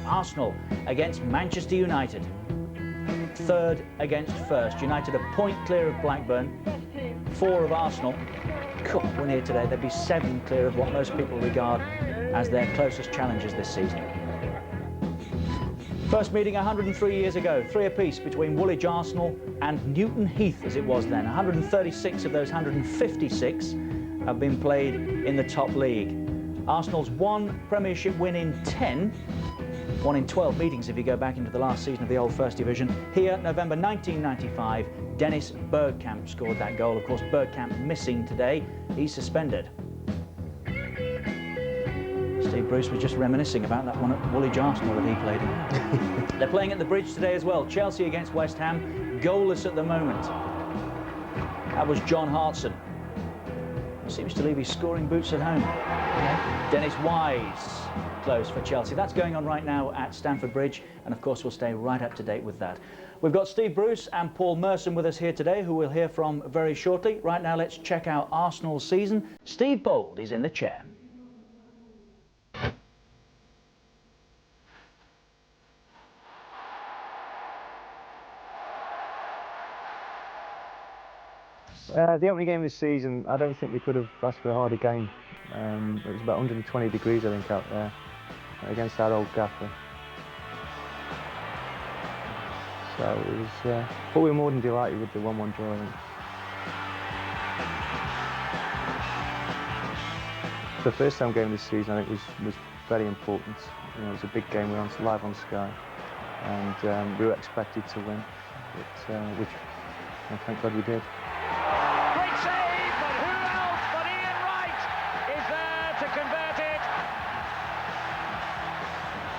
Arsenal against Manchester United. Third against first. United a point clear of Blackburn, 4 of Arsenal. Win here today, they'd be 7 clear of what most people regard as their closest challengers this season. First meeting 103 years ago, 3 apiece between Woolwich Arsenal and Newton Heath as it was then. 136 of those 156 have been played in the top league. Arsenal's 1 Premiership win in 10, 1 in 12 meetings if you go back into the last season of the old First Division. Here, November 1995, Dennis Bergkamp scored that goal. Of course, Bergkamp missing today. He's suspended. Steve Bruce was just reminiscing about that one at Woolwich Arsenal that he played in. They're playing at the Bridge today as well. Chelsea against West Ham, goalless at the moment. That was John Hartson. Seems to leave his scoring boots at home. Yeah. Dennis Wise close for Chelsea. That's going on right now at Stamford Bridge, and of course we'll stay right up to date with that. We've got Steve Bruce and Paul Merson with us here today, who we'll hear from very shortly. Right now, let's check out Arsenal's season. Steve Bold is in the chair. The opening game of the season, I don't think we could have asked for a harder game. It was about 120 degrees, I think, out there against our old gaffer. So it was, but we were more than delighted with the 1-1 draw, I think. The first time game of the season, I think, was very important. You know, it was a big game. We were on, live on Sky, and we were expected to win, which thank God we did. Great save, but who else but Ian Wright is there to convert it?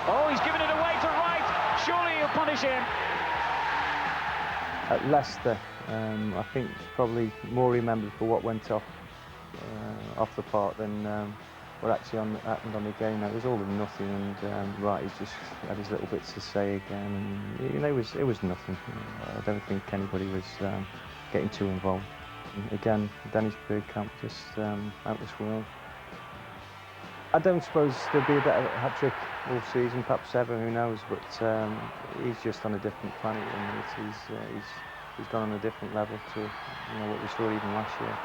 Oh, he's given it away to Wright. Surely he'll punish him. At Leicester, I think probably more remembered for what went off the park than what actually happened on the game. It was all or nothing, and Wright just had his little bits to say again. And, you know, it was nothing. I don't think anybody was getting too involved. And again, Dennis Bergkamp just out this world. I don't suppose there'll be a better hat-trick all season, perhaps ever, who knows, but he's just on a different planet at the minute. He's gone on a different level to what we saw even last year.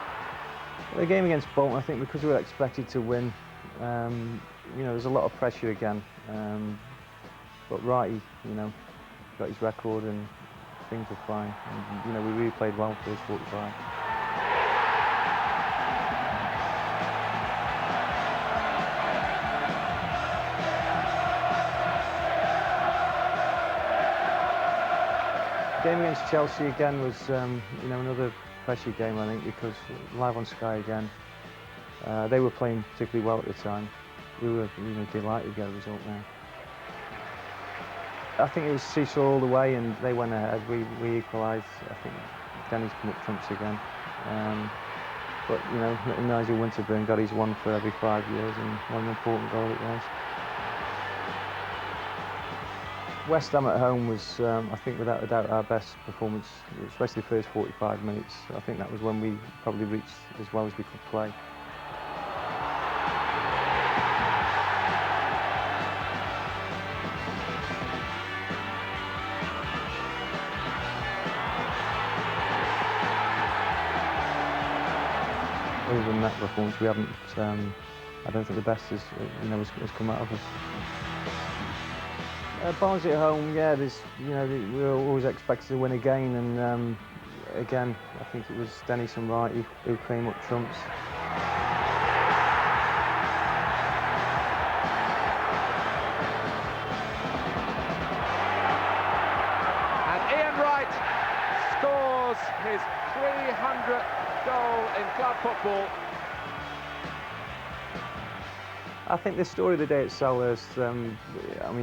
The game against Bolton, I think because we were expected to win, there's a lot of pressure again, but Wrighty, got his record and things were fine, and we really played well for his 45. The game against Chelsea again was, another pressure game, I think, because live on Sky again. They were playing particularly well at the time. We were, delighted to get a result there. I think it was seesaw all the way, and they went ahead. We equalised. I think Dennis came up trumps again. But Nigel Winterburn got his one for every 5 years, and what an important goal it was. West Ham at home was, I think, without a doubt, our best performance, especially the first 45 minutes. I think that was when we probably reached as well as we could play. Other than that performance, we haven't. I don't think the best has come out of us. Barnsley at home, yeah, we were always expected to win again, and again, I think it was Dennis and Wright who came up trumps. And Ian Wright scores his 300th goal in club football. I think the story of the day at Selhurst,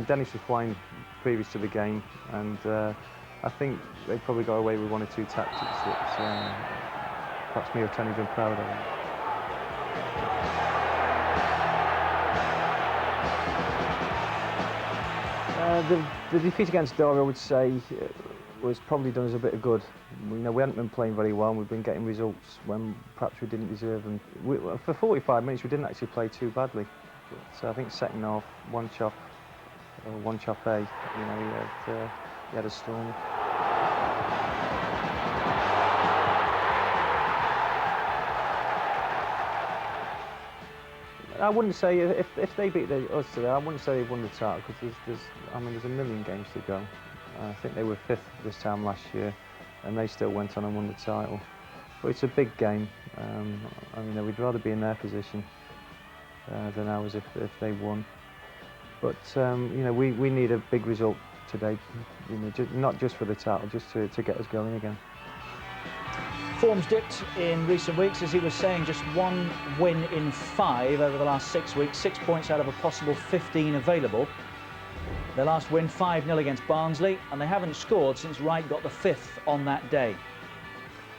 Dennis was flying previous to the game, and I think they probably got away with 1 or 2 tactics that perhaps me or Tony have been proud of. The defeat against Derby, I would say, was probably done us a bit of good. We hadn't been playing very well, and we've been getting results when perhaps we didn't deserve them. For 45 minutes, we didn't actually play too badly. So I think second half, one chop, one chop A. You know, he had a storm. I wouldn't say if they beat us today, I wouldn't say they won the title, because there's a million games to go. I think they were 5th this time last year, and they still went on and won the title. But it's a big game. I mean, we'd rather be in their position than ours if they won. But you know, we need a big result today. You know, not just for the title, just to get us going again. Form's dipped in recent weeks, as he was saying, just 1 win in 5 over the last 6 weeks, 6 points out of a possible 15 available. Their last win 5-0 against Barnsley, and they haven't scored since Wright got the 5th on that day.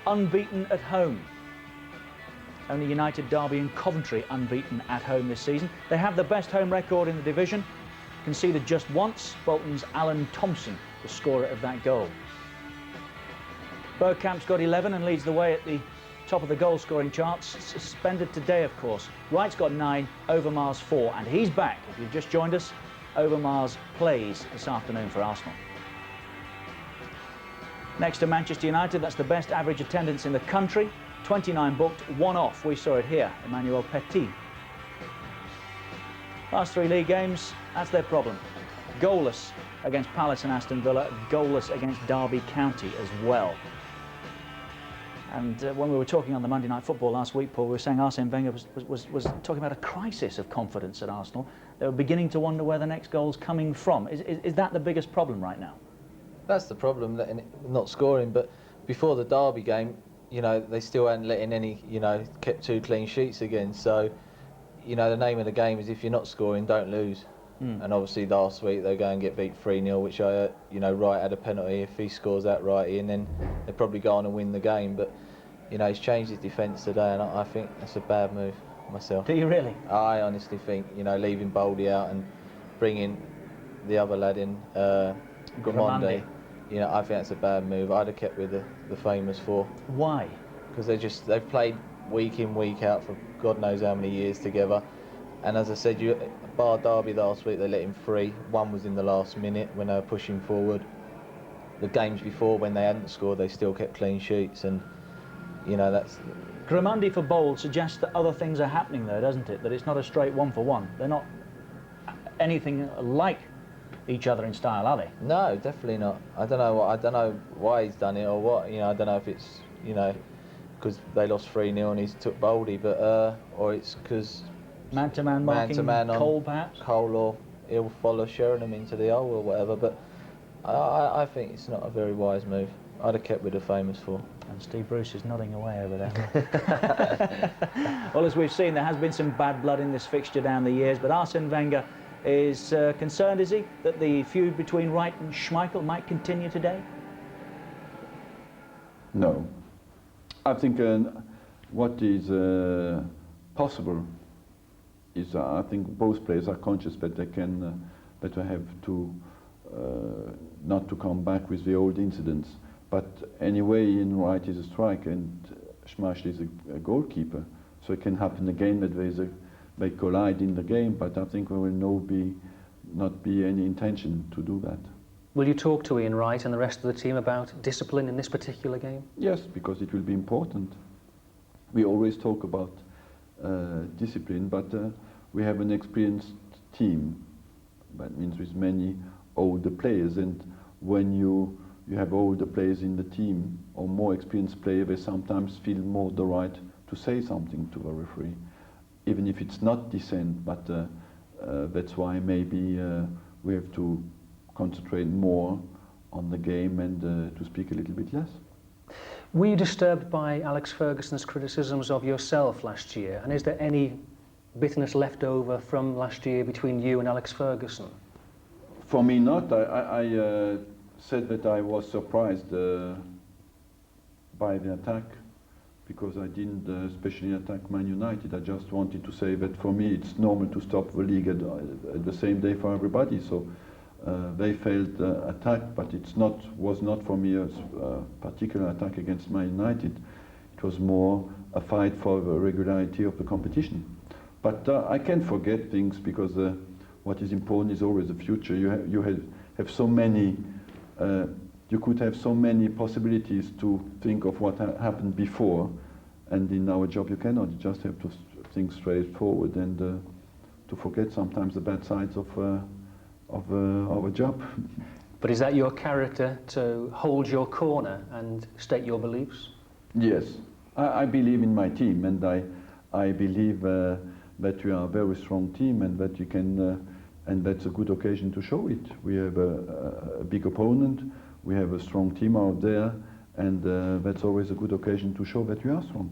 Unbeaten at home. Only United, Derby and Coventry unbeaten at home this season. They have the best home record in the division. Conceded just once. Bolton's Alan Thompson, the scorer of that goal. Bergkamp's got 11 and leads the way at the top of the goal-scoring charts. Suspended today, of course. Wright's got 9, Overmars 4, and he's back. If you've just joined us, Overmars plays this afternoon for Arsenal. Next to Manchester United, that's the best average attendance in the country. 29 booked, 1 off. We saw it here, Emmanuel Petit. Last 3 league games, that's their problem. Goalless against Palace and Aston Villa, goalless against Derby County as well. And when we were talking on the Monday Night Football last week, Paul, we were saying Arsene Wenger was talking about a crisis of confidence at Arsenal. They were beginning to wonder where the next goal's coming from. Is that the biggest problem right now? That's the problem, not scoring. But before the Derby game, you know, they still hadn't let in any, you know, kept 2 clean sheets again. So, you know, the name of the game is if you're not scoring, don't lose. And obviously last week they go and get beat 3-0, which you know, Wright had a penalty. If he scores that righty, and then they probably go on and win the game. But you know, he's changed his defence today, and I think that's a bad move myself. Do you really? I honestly think, you know, leaving Boldy out and bringing the other lad in, Grimandi. You know, I think that's a bad move. I'd have kept with the famous 4. Why? Because they've played week in, week out for God knows how many years together. And as I said, bar Derby last week, they let him free. 1 was in the last minute when they were pushing forward. The games before, when they hadn't scored, they still kept clean sheets, and you know, that's... Grimandi for Bold suggests that other things are happening there, doesn't it? That it's not a straight 1-for-1. They're not anything like each other in style, are they? No, definitely not. I don't know why he's done it or what. You know, I don't know if it's, you know, because they lost 3-0 and he's took Boldy, but or it's because man-to-man marking Cole, perhaps? Cole, or he'll follow Sheringham into the hole or whatever. But I think it's not a very wise move. I'd have kept with the famous 4. And Steve Bruce is nodding away over there. Well, as we've seen, there has been some bad blood in this fixture down the years, but Arsene Wenger is concerned, is he, that the feud between Wright and Schmeichel might continue today? No. I think what is possible is I think both players are conscious that they can better have to not to come back with the old incidents. But anyway, Ian Wright is a striker and Schmeichel is a goalkeeper, so it can happen again that they collide in the game. But I think there will not be any intention to do that. Will you talk to Ian Wright and the rest of the team about discipline in this particular game? Yes, because it will be important. We always talk about discipline, but we have an experienced team. That means with many older players, and when you have older players in the team or more experienced players, they sometimes feel more the right to say something to the referee, even if it's not dissent. But that's why maybe we have to concentrate more on the game and to speak a little bit less. Were you disturbed by Alex Ferguson's criticisms of yourself last year? And is there any bitterness left over from last year between you and Alex Ferguson? For me, not. I said that I was surprised by the attack, because I didn't especially attack Man United. I just wanted to say that for me it's normal to stop the league at the same day for everybody. So they failed attack, but was not for me a particular attack against Man United. It was more a fight for the regularity of the competition. But I can't forget things, because what is important is always the future. You have so many, you could have so many possibilities to think of what happened before, and in our job you cannot. You just have to think straight forward and to forget sometimes the bad sides of our job. But is that your character, to hold your corner and state your beliefs? Yes, I believe in my team, and I believe that we are a very strong team, and that you can, and that's a good occasion to show it. We have a big opponent, we have a strong team out there, and that's always a good occasion to show that we are strong.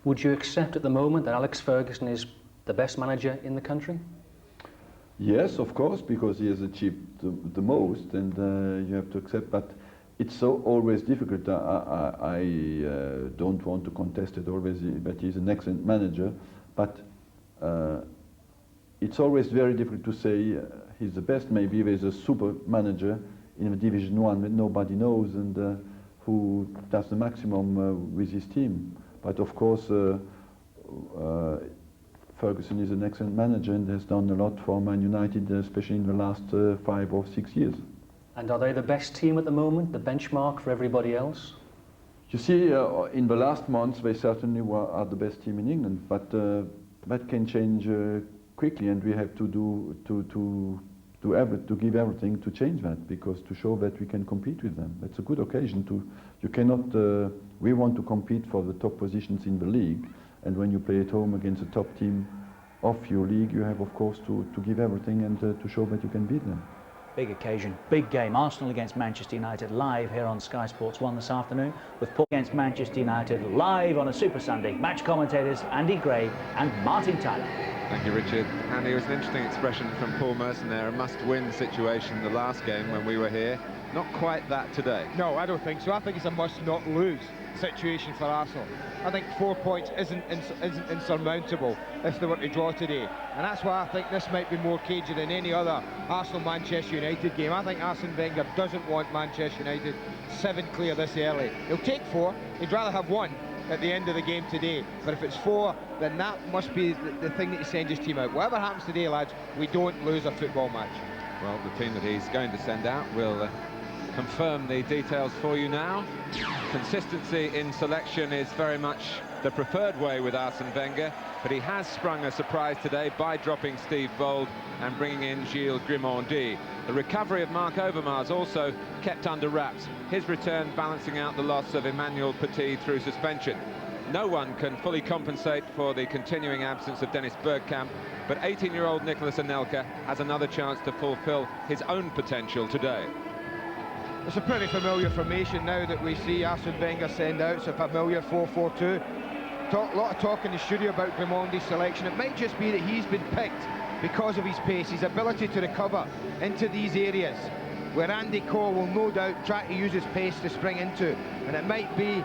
Would you accept at the moment that Alex Ferguson is the best manager in the country? Yes, of course, because he has achieved the most, and you have to accept. But it's so always difficult. I don't want to contest it always that he's an excellent manager, but it's always very difficult to say he's the best. Maybe there's a super manager in the Division 1 that nobody knows, and who does the maximum with his team. But of course, Ferguson is an excellent manager and has done a lot for Man United, especially in the last 5 or 6 years. And are they the best team at the moment, the benchmark for everybody else? You see, in the last months they certainly are the best team in England, but that can change quickly, and we have to give everything to change that, because to show that we can compete with them. It's a good occasion to. You cannot. We want to compete for the top positions in the league. And when you play at home against a top team of your league, you have, of course, to give everything and to show that you can beat them. Big occasion, big game. Arsenal against Manchester United live here on Sky Sports 1 this afternoon, with Paul against Manchester United live on a Super Sunday. Match commentators Andy Gray and Martin Tyler. Thank you, Richard. And there was an interesting expression from Paul Merson there, a must-win situation the last game when we were here. Not quite that today. No, I don't think so. I think it's a must-not-lose situation for Arsenal. I think 4 points isn't insurmountable if they were to draw today, and that's why I think this might be more cagey than any other Arsenal-Manchester United game. I think Arsene Wenger doesn't want Manchester United 7 clear this early. He'll take 4. He'd rather have 1 at the end of the game today, but if it's 4, then that must be the thing that he sends his team out. Whatever happens today, lads, we don't lose a football match. Well, the team that he's going to send out will confirm the details for you now. Consistency in selection is very much the preferred way with Arsene Wenger, but he has sprung a surprise today by dropping Steve Bold and bringing in Gilles Grimaldi. The recovery of Marc Overmars also kept under wraps, his return balancing out the loss of Emmanuel Petit through suspension. No one can fully compensate for the continuing absence of Dennis Bergkamp, but 18-year-old Nicolas Anelka has another chance to fulfill his own potential today. It's a pretty familiar formation now that we see Arsene Wenger send out. It's a familiar 4-4-2. A lot of talk in the studio about Grimaldi's selection. It might just be that he's been picked because of his pace, his ability to recover into these areas where Andy Cole will no doubt try to use his pace to spring into. And it might be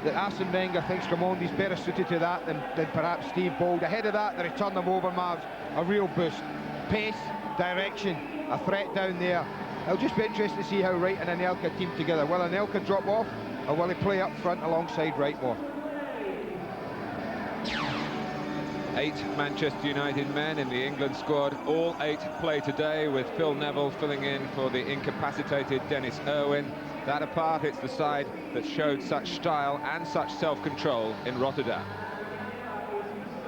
that Arsene Wenger thinks Grimaldi's better suited to that than perhaps Steve Bold. Ahead of that, the return of Overmars, a real boost. Pace, direction, a threat down there. It'll just be interesting to see how Wright and Anelka team together. Will Anelka drop off, or will he play up front alongside Wright more? 8 Manchester United men in the England squad. All 8 play today, with Phil Neville filling in for the incapacitated Dennis Irwin. That apart, it's the side that showed such style and such self-control in Rotterdam.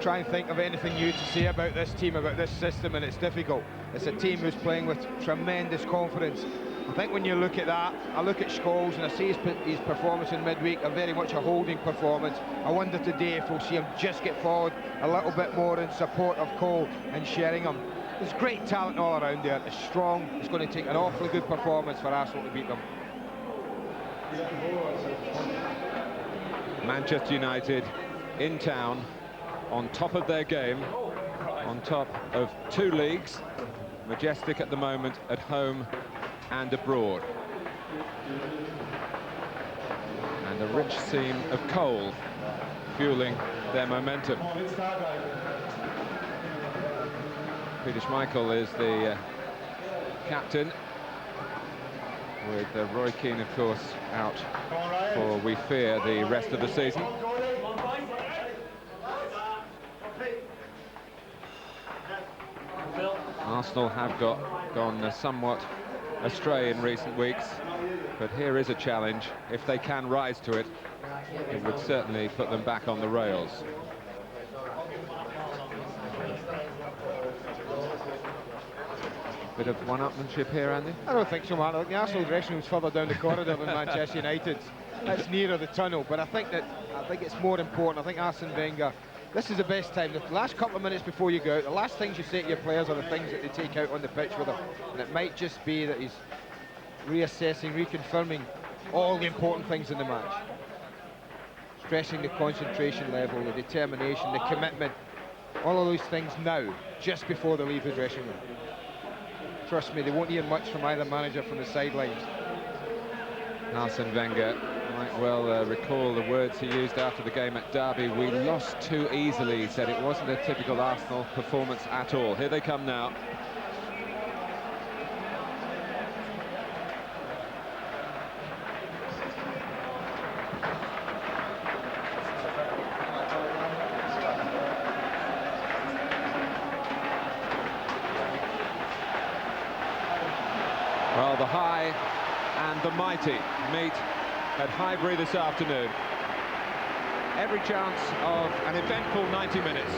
Try and think of anything new to say about this team, about this system, and it's difficult. It's a team who's playing with tremendous confidence. I think when you look at that, I look at Scholes and I see his performance in midweek, a very much a holding performance. I wonder today if we'll see him just get forward a little bit more in support of Cole and Sheringham. There's great talent all around there. It's strong. It's going to take an awfully good performance for Arsenal to beat them. Manchester United in town, on top of their game, on top of 2 leagues, majestic at the moment at home and abroad. And a rich seam of coal fueling their momentum. Peter Schmeichel is the captain, with Roy Keane, of course, out for, we fear, the rest of the season. Arsenal have gone somewhat astray in recent weeks, but here is a challenge. If they can rise to it, it would certainly put them back on the rails. Bit of one-upmanship here, Andy? I don't think so, man. I think the Arsenal dressing room's further down the corridor than Manchester United's. It's nearer the tunnel, but I think it's more important. I think Arsene Wenger, this is the best time. The last couple of minutes before you go out, the last things you say to your players are the things that they take out on the pitch with them. And it might just be that he's reassessing, reconfirming all the important things in the match. Stressing the concentration level, the determination, the commitment, all of those things now, just before they leave the dressing room. Trust me, they won't hear much from either manager from the sidelines. Arsene Wenger might well recall the words he used after the game at Derby. We lost too easily, he said. It wasn't a typical Arsenal performance at all. Here they come now. Well, the high and the mighty meet at Highbury this afternoon. Every chance of an eventful 90 minutes.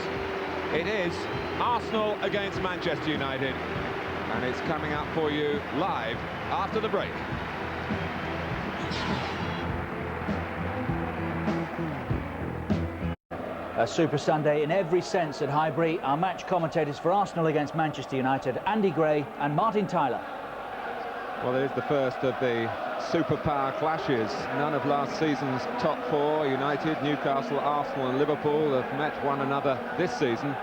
It is Arsenal against Manchester United, and it's coming up for you live after the break. A Super Sunday in every sense at Highbury. Our match commentators for Arsenal against Manchester United, Andy Gray and Martin Tyler. Well, it is the first of the superpower clashes. None of last season's top four, United, Newcastle, Arsenal and Liverpool, have met one another this season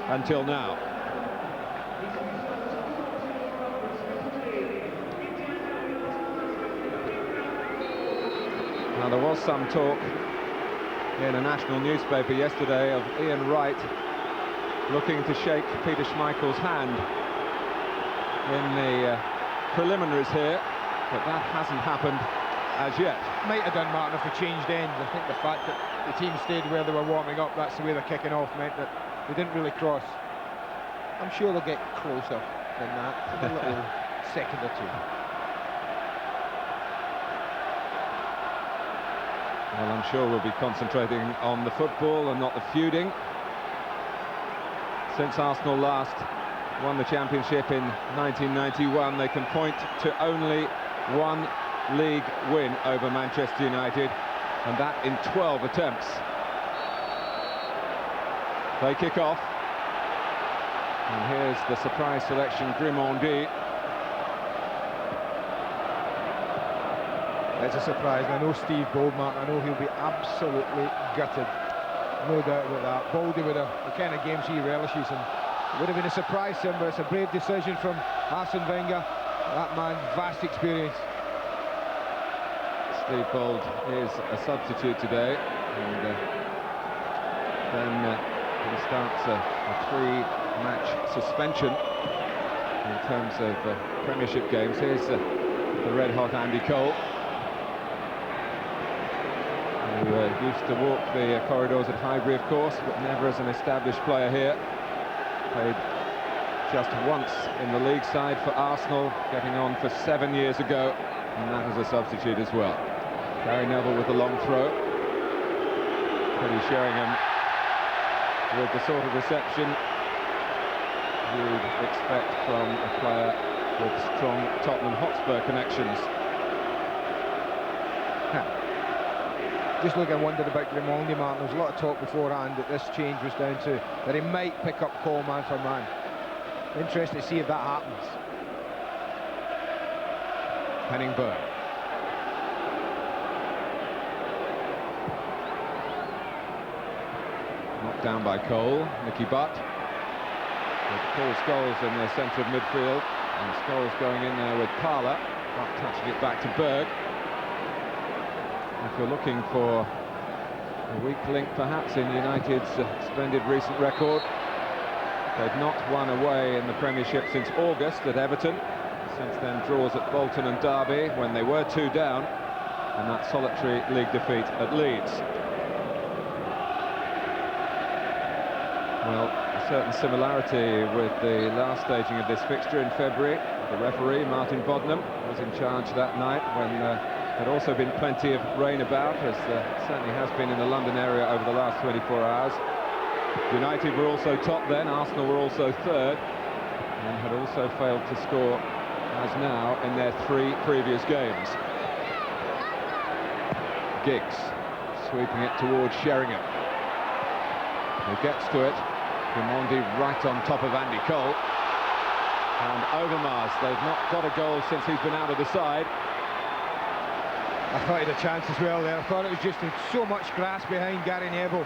until now. Now, there was some talk in a national newspaper yesterday of Ian Wright looking to shake Peter Schmeichel's hand in the preliminaries here, but that hasn't happened as yet. Might have done, Martin, if they changed ends. I think the fact that the team stayed where they were warming up, that's the way they're kicking off, meant that they didn't really cross. I'm sure they'll get closer than that, a little second or two. Well, I'm sure we'll be concentrating on the football and not the feuding. Since Arsenal last won the championship in 1991, they can point to only one league win over Manchester United, and that in 12 attempts. They kick off, and here's the surprise selection, Grimandi. It's a surprise. I know Steve Boldmark, I know he'll be absolutely gutted, no doubt about that. Baldy with the kind of games he relishes, and it would have been a surprise to him, but it's a brave decision from Arsene Wenger. That man, vast experience. Steve Bold is a substitute today, and then he starts a three-match suspension in terms of Premiership games. Here's the red-hot Andy Cole, who used to walk the corridors at Highbury, of course, but never as an established player here. Played just once in the league side for Arsenal, getting on for 7 years ago, and that as a substitute as well. Gary Neville with the long throw. Teddy Sheringham with the sort of reception you'd expect from a player with strong Tottenham Hotspur connections. Just look, I wondered about Grimandi, Martin. There was a lot of talk beforehand that this change was down to that he might pick up Cole man for man. Interesting to see if that happens. Henning Berg. Knocked down by Cole. Nicky Butt. With Paul Scholes in the centre of midfield. And Scholes going in there with Parler. Butt touching it back to Berg. If you're looking for a weak link perhaps in United's splendid recent record, they've not won away in the Premiership since August at Everton. Since then draws at Bolton and Derby when they were 2 down, and that solitary league defeat at Leeds. Well, certain similarity with the last staging of this fixture in February. The referee, Martin Bodnam, was in charge that night when there had also been plenty of rain about, as certainly has been in the London area over the last 24 hours. United were also top then, Arsenal were also third, and had also failed to score as now in their 3 previous games. Giggs sweeping it towards Sheringham, who gets to it. Raimondi right on top of Andy Cole. And Overmars, they've not got a goal since he's been out of the side. I thought he had a chance as well there. I thought it was just so much grass behind Gary Neville.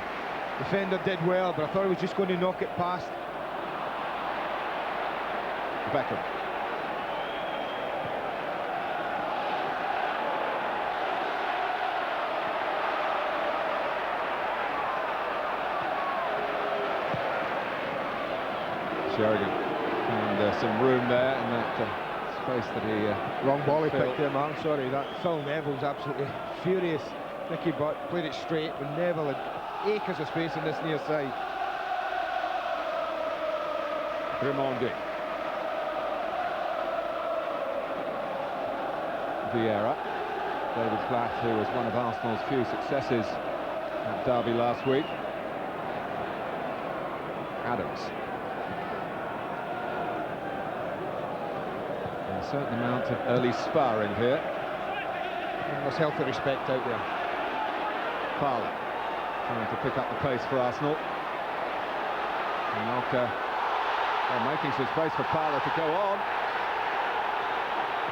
Defender did well, but I thought he was just going to knock it past. Beckham. Sheringham, and some room there in that space that he... Wrong ball he filled. picked him, I'm sorry. That Phil Neville's absolutely furious. Nicky Butt played it straight, but Neville had acres of space on this near side. Raimondi. Vieira. David Platt, who was one of Arsenal's few successes at Derby last week. Adams. And a certain amount of early sparring here. And there's healthy respect out there. Parlour trying to pick up the pace for Arsenal. Anelka making some space for Parlour to go on.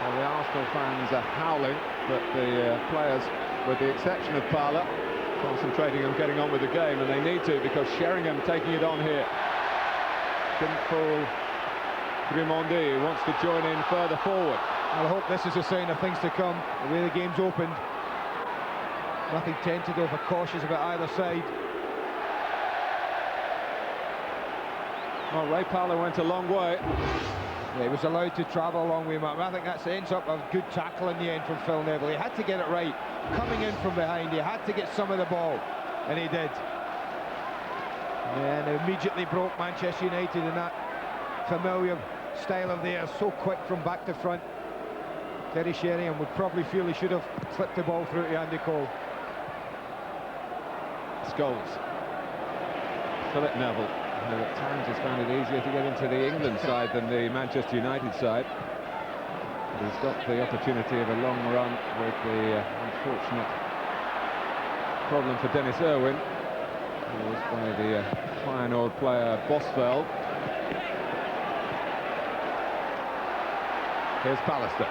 Well, the Arsenal fans are howling, but the players, with the exception of Parlour, concentrating on getting on with the game, and they need to, because Sheringham taking it on here. Didn't fool Raimondi, who wants to join in further forward. I hope this is a sign of things to come, the way the game's opened. Nothing tentative or cautious about either side. Well, Ray Parlour went a long way. Yeah, he was allowed to travel a long way, Mark. I think that ends up a good tackle in the end from Phil Neville. He had to get it right. Coming in from behind, he had to get some of the ball, and he did. And immediately broke Manchester United in that familiar style of theirs, so quick from back to front. Terry Sheringham would probably feel he should have slipped the ball through to Andy Cole. Scholes. Philip Neville, who at times has found it easier to get into the England side than the Manchester United side. But he's got the opportunity of a long run with the unfortunate problem for Dennis Irwin, caused by the Feyenoord player Bosveld. Here's Pallister.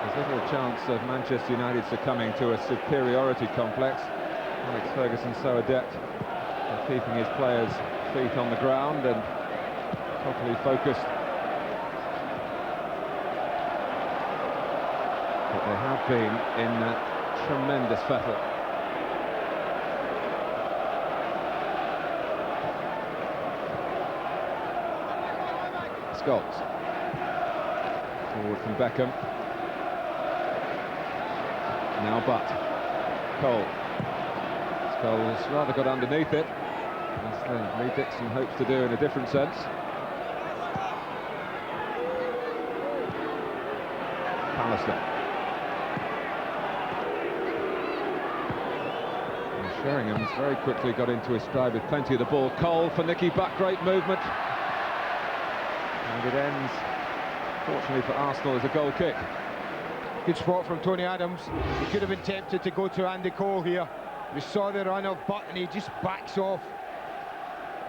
There's little chance of Manchester United succumbing to a superiority complex. Alex Ferguson so adept at keeping his players' feet on the ground and properly focused. But they have been in that tremendous battle. Scholes. Forward from Beckham. Now Butt. Cole. Scholes rather got underneath it, as Lee Dixon hopes to do in a different sense. Pallister. And Sheringham's very quickly got into his stride with plenty of the ball. Cole for Nicky Butt, great movement. And it ends, fortunately for Arsenal, as a goal kick. Good spot from Tony Adams. He could have been tempted to go to Andy Cole here. We saw the run of Butt and he just backs off.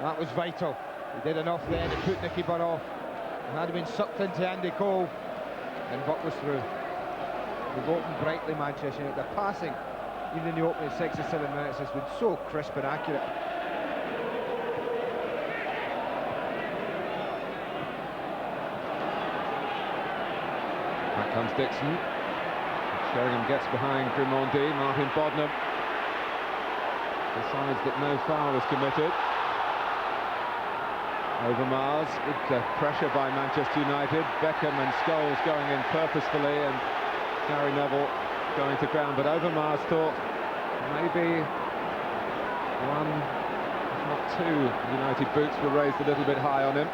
That was vital. He did enough then to put Nicky Butt off. And had he been sucked into Andy Cole, and Butt was through. They've opened brightly, Manchester United. Their passing, even in the opening 6 or 7 minutes, has been so crisp and accurate. Back comes Dixon. Sheringham gets behind Raimondi. Martin Bodnam decides that no foul was committed. Overmars, good pressure by Manchester United. Beckham and Scholes going in purposefully, and Gary Neville going to ground. But Overmars thought maybe one not two United boots were raised a little bit high on him.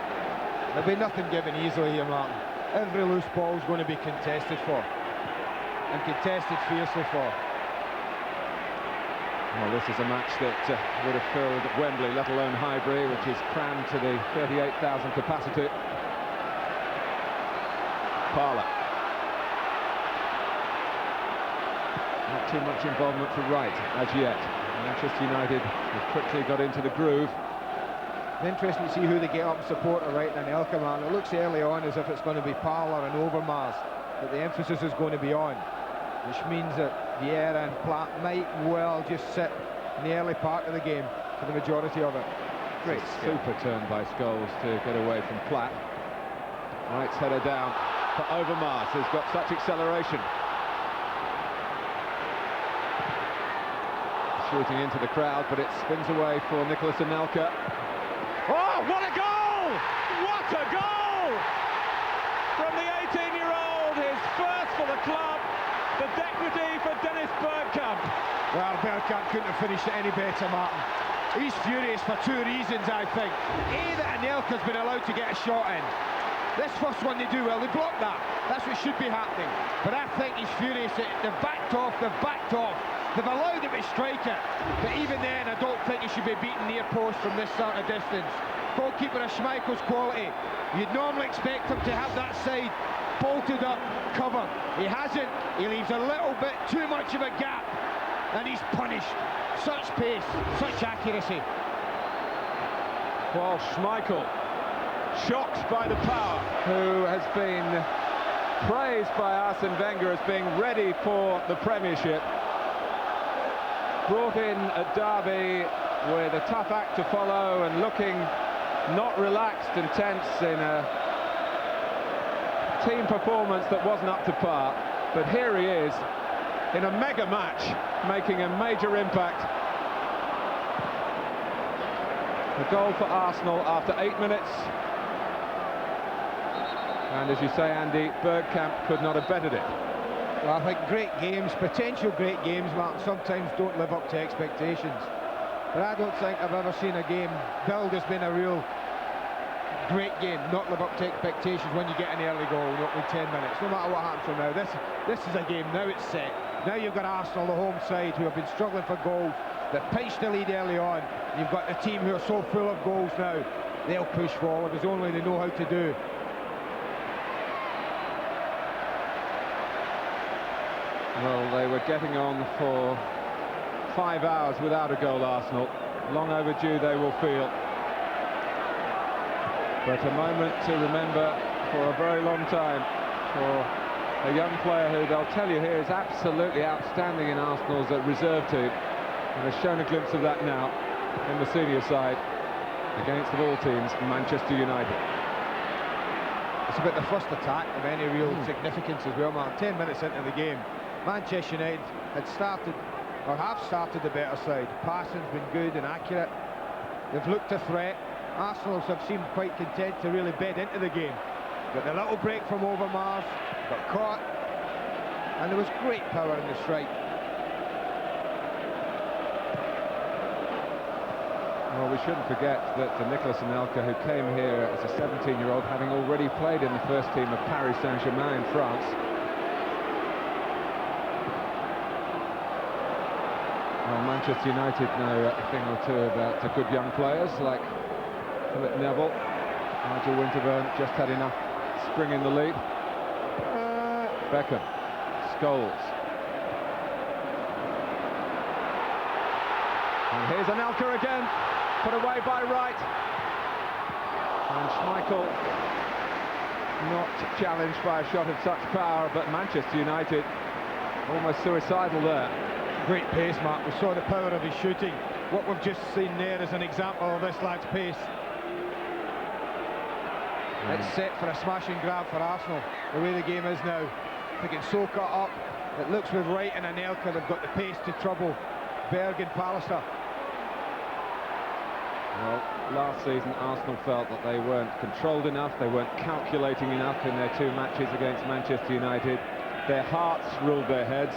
There'll be nothing given easily here, Martin. Every loose ball is going to be contested for, and contested fiercely for. Well, this is a match that would have filled Wembley, let alone Highbury, which is crammed to the 38,000 capacity. Parlour. Not too much involvement for Wright as yet. Manchester United have quickly got into the groove. Interesting to see who they get up and support at right and Anelka, man. It looks early on as if it's going to be Parlour and Overmars that the emphasis is going to be on, which means that Vieira and Platt might well just sit in the early part of the game for the majority of it. Great Super turn by Scholes to get away from Platt. Wright's header down for Overmars, who's got such acceleration. Shooting into the crowd, but it spins away for Nicholas Anelka. Oh, what a goal! What a goal! From the 18-year-old, his first for the club, the deputy for Dennis Bergkamp. Well, Bergkamp couldn't have finished it any better, Martin. He's furious for two reasons, I think. A, that Anelka's been allowed to get a shot in. This first one they do well, they block that. That's what should be happening. But I think he's furious that they've backed off, They've allowed him to strike it. But even then, I don't think he should be beaten near post from this sort of distance. Goalkeeper of Schmeichel's quality. You'd normally expect him to have that side bolted up, covered. He hasn't. He leaves a little bit too much of a gap, and he's punished. Such pace, such accuracy. Well, Schmeichel, shocked by the power, who has been praised by Arsene Wenger as being ready for the Premiership. Brought in at Derby with a tough act to follow and looking not relaxed and tense in a team performance that wasn't up to par. But here he is in a mega match, making a major impact. A goal for Arsenal after 8 minutes. And as you say, Andy, Bergkamp could not have bettered it. Well, I think great games, potential great games, Martin, sometimes don't live up to expectations. But I don't think I've ever seen a game billed as being a real great game, not live up to expectations when you get an early goal in opening 10 minutes, no matter what happens from now. This is a game, now it's set. Now you've got Arsenal, the home side, who have been struggling for goals, that pinched the lead early on. You've got the team who are so full of goals now. They'll push forward as only they know how to do. Well, they were getting on for 5 hours without a goal, Arsenal. Long overdue, they will feel. But a moment to remember for a very long time for a young player who they'll tell you here is absolutely outstanding in Arsenal's reserve team. And has shown a glimpse of that now in the senior side against, of all teams, Manchester United. It's about the first attack of any real significance as well, man. 10 minutes into the game, Manchester United had started, or have started the better side. Passing's been good and accurate. They've looked a threat. Arsenal have seemed quite content to really bed into the game. Got the little break from Overmars, got caught, and there was great power in the strike. Well, we shouldn't forget that Nicholas Anelka, who came here as a 17-year-old, having already played in the first team of Paris Saint-Germain in France. Well, Manchester United know a thing or two about good young players like Philip Neville. Nigel Winterburn just had enough spring in the lead. Beckham, Scholes. And here's Anelka again, put away by Wright. And Schmeichel not challenged by a shot of such power, but Manchester United almost suicidal there. Great pace, Mark. We saw the power of his shooting. What we've just seen there is an example of this lad's pace. It's set for a smash and grab for Arsenal, the way the game is now. They can soak it up. It looks with Wright and Anelka, they've got the pace to trouble Berg and Pallister. Well, last season Arsenal felt that they weren't controlled enough, they weren't calculating enough in their 2 matches against Manchester United. Their hearts ruled their heads,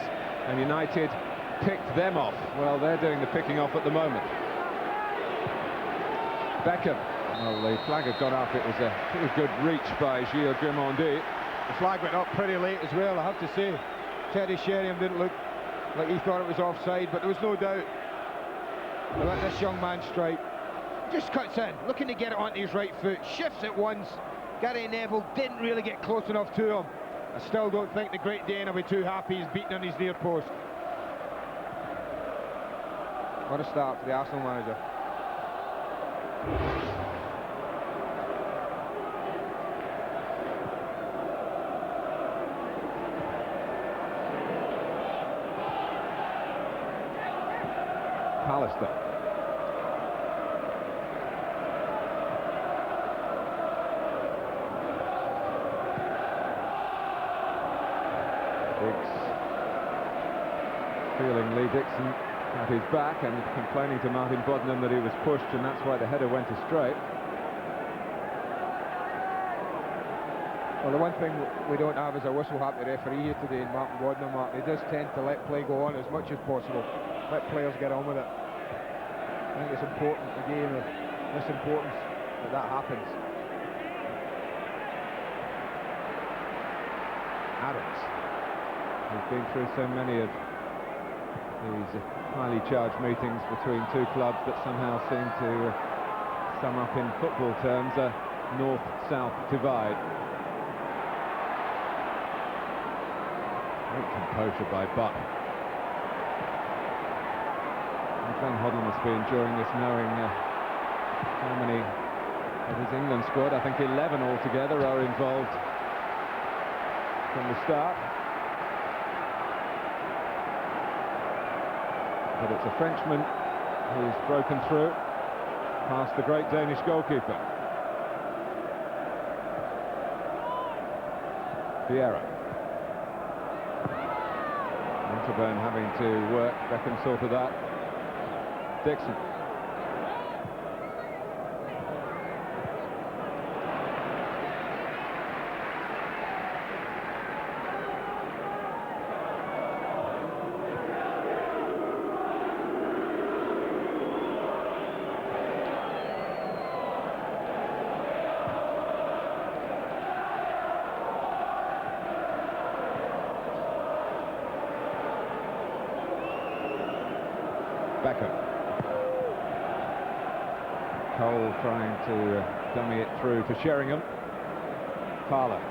and United picked them off. Well, they're doing the picking off at the moment. Beckham. Well, the flag had gone up. It was a pretty good reach by Gilles Grimaldi. The flag went up pretty late as well, I have to say. Teddy Sheringham didn't look like he thought it was offside, but there was no doubt they let this young man strike. Just cuts in, looking to get it onto his right foot, shifts it once. Gary Neville didn't really get close enough to him. I still don't think the Great Dane will be too happy he's beaten on his near post. What a start for the Arsenal manager. Pallister. Diggs feeling Lee Dixon at his back and complaining to Martin Bodnam that he was pushed, and that's why the header went astray. Well, the one thing we don't have is a whistle-happy referee here today in Martin Bodnam. He does tend to let play go on as much as possible. Let players get on with it. I think it's important, a game of this importance, that happens. Adams. We've been through so many of these highly charged meetings between two clubs that somehow seem to sum up in football terms a north-south divide. Great composure by Butt. Van Hoddle must be enjoying this, knowing how many of his England squad, I think 11 altogether, are involved from the start. But it's a Frenchman who's broken through past the great Danish goalkeeper. Vieira. Winterburn having to work. Beckham sorted that. Dixon. Beckham. Cole trying to dummy it through to Sheringham. Parlour.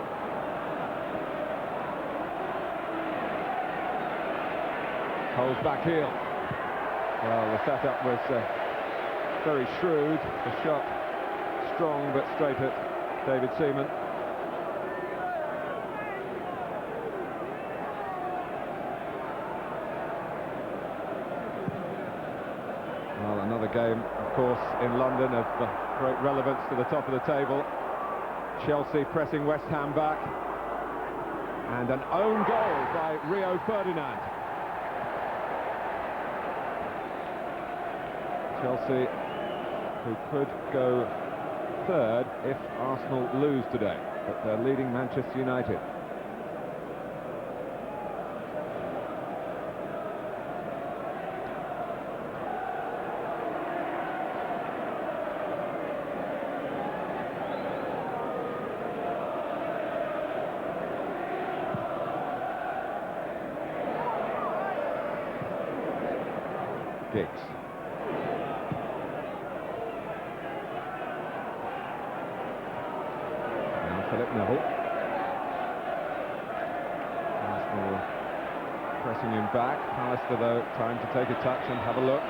Cole's back heel. Well, the setup was very shrewd. The shot strong but straight at David Seaman. Well, another game, of course, in London of great relevance to the top of the table. Chelsea pressing West Ham back. And an own goal by Rio Ferdinand. Chelsea, who could go third if Arsenal lose today, but they're leading Manchester United. Giggs. Now Philip Neville. Arsenal pressing him back. Pallister, though, time to take a touch and have a look.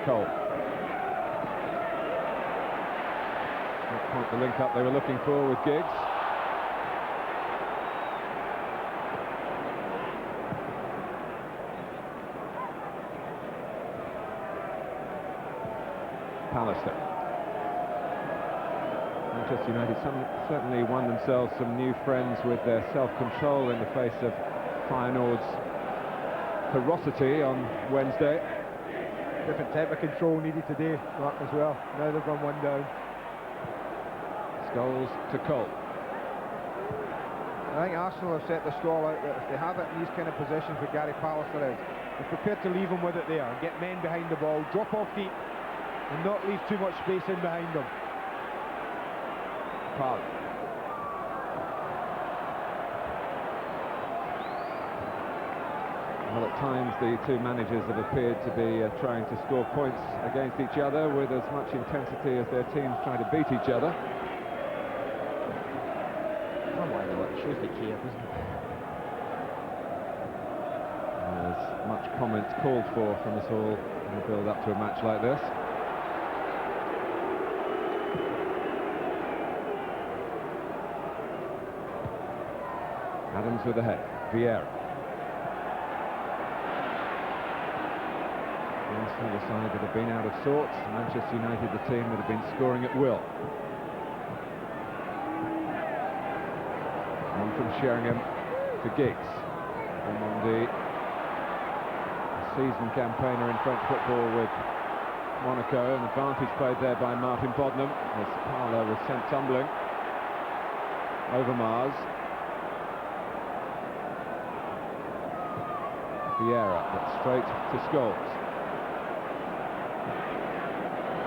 Cole. Not quite the link-up they were looking for with Giggs. Pallister. Manchester United certainly won themselves some new friends with their self-control in the face of Feyenoord's ferocity on Wednesday. Different type of control needed today, Mark, as well. Now they've run one down. Scholes to Cole. I think Arsenal have set the stall out that if they have it in these kind of positions with Gary Pallister is, they're prepared to leave him with it there and get men behind the ball, drop off deep, and not leave too much space in behind them. Platt. Well, at times the two managers have appeared to be trying to score points against each other with as much intensity as their teams try to beat each other. It shows the care, doesn't it? There's much comment called for from us all in the build-up to a match like this. Adams with the head. Vieira. The side that have been out of sorts. Manchester United, the team that have been scoring at will. On from Sheringham to Giggs. Ramondi, a seasoned campaigner in French football with Monaco. An advantage played there by Martin Bodnam as Parler was sent tumbling. Overmars. Vieira, but straight to Scholes.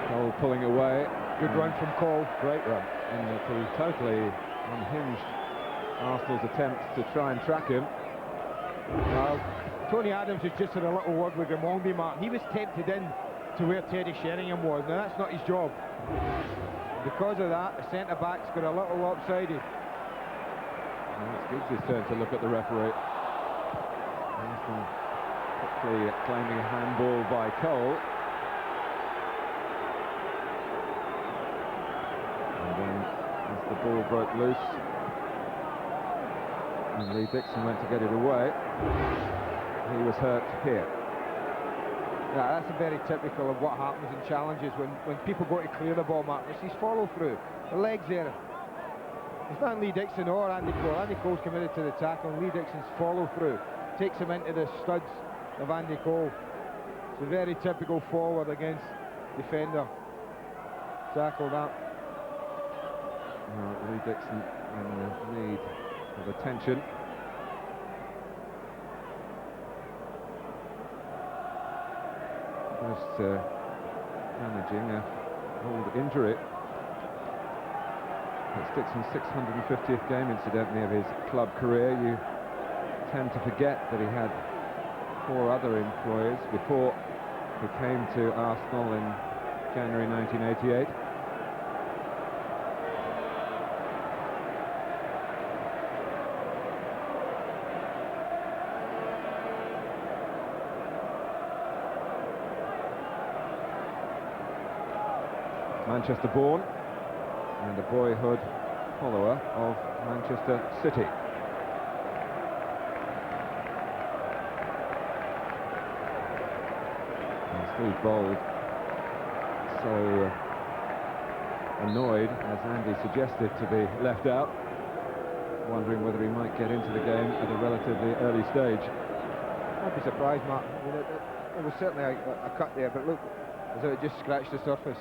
Cole pulling away. Good run from Cole. Great run. And he totally unhinged Arsenal's attempts to try and track him. Tony Adams has just had a little word with Ramondi, Martin. He was tempted in to where Teddy Sheringham was. Now that's not his job. Because of that, the centre-back's got a little lopsided. Well, it's Giggs' turn to look at the referee. Arsenal quickly claiming a handball by Cole. As the ball broke loose and Lee Dixon went to get it away, he was hurt here. Yeah, that's very typical of what happens in challenges when people go to clear the ball, Mark. It's his follow-through. The legs there. It's not Lee Dixon or Andy Cole. Andy Cole's committed to the tackle, and Lee Dixon's follow-through takes him into the studs of Andy Cole. It's a very typical forward against defender. Tackle that. Lee Dixon in need of attention. Just managing an old injury. It's Dixon's 650th game, incidentally, of his club career. You tend to forget that he had 4 other employers before he came to Arsenal in January 1988. Manchester born and a boyhood follower of Manchester City. And Steve Bold so annoyed, as Andy suggested, to be left out, wondering whether he might get into the game at a relatively early stage. I'd be surprised, Matt. I mean, there was certainly a cut there, but look, as though it just scratched the surface.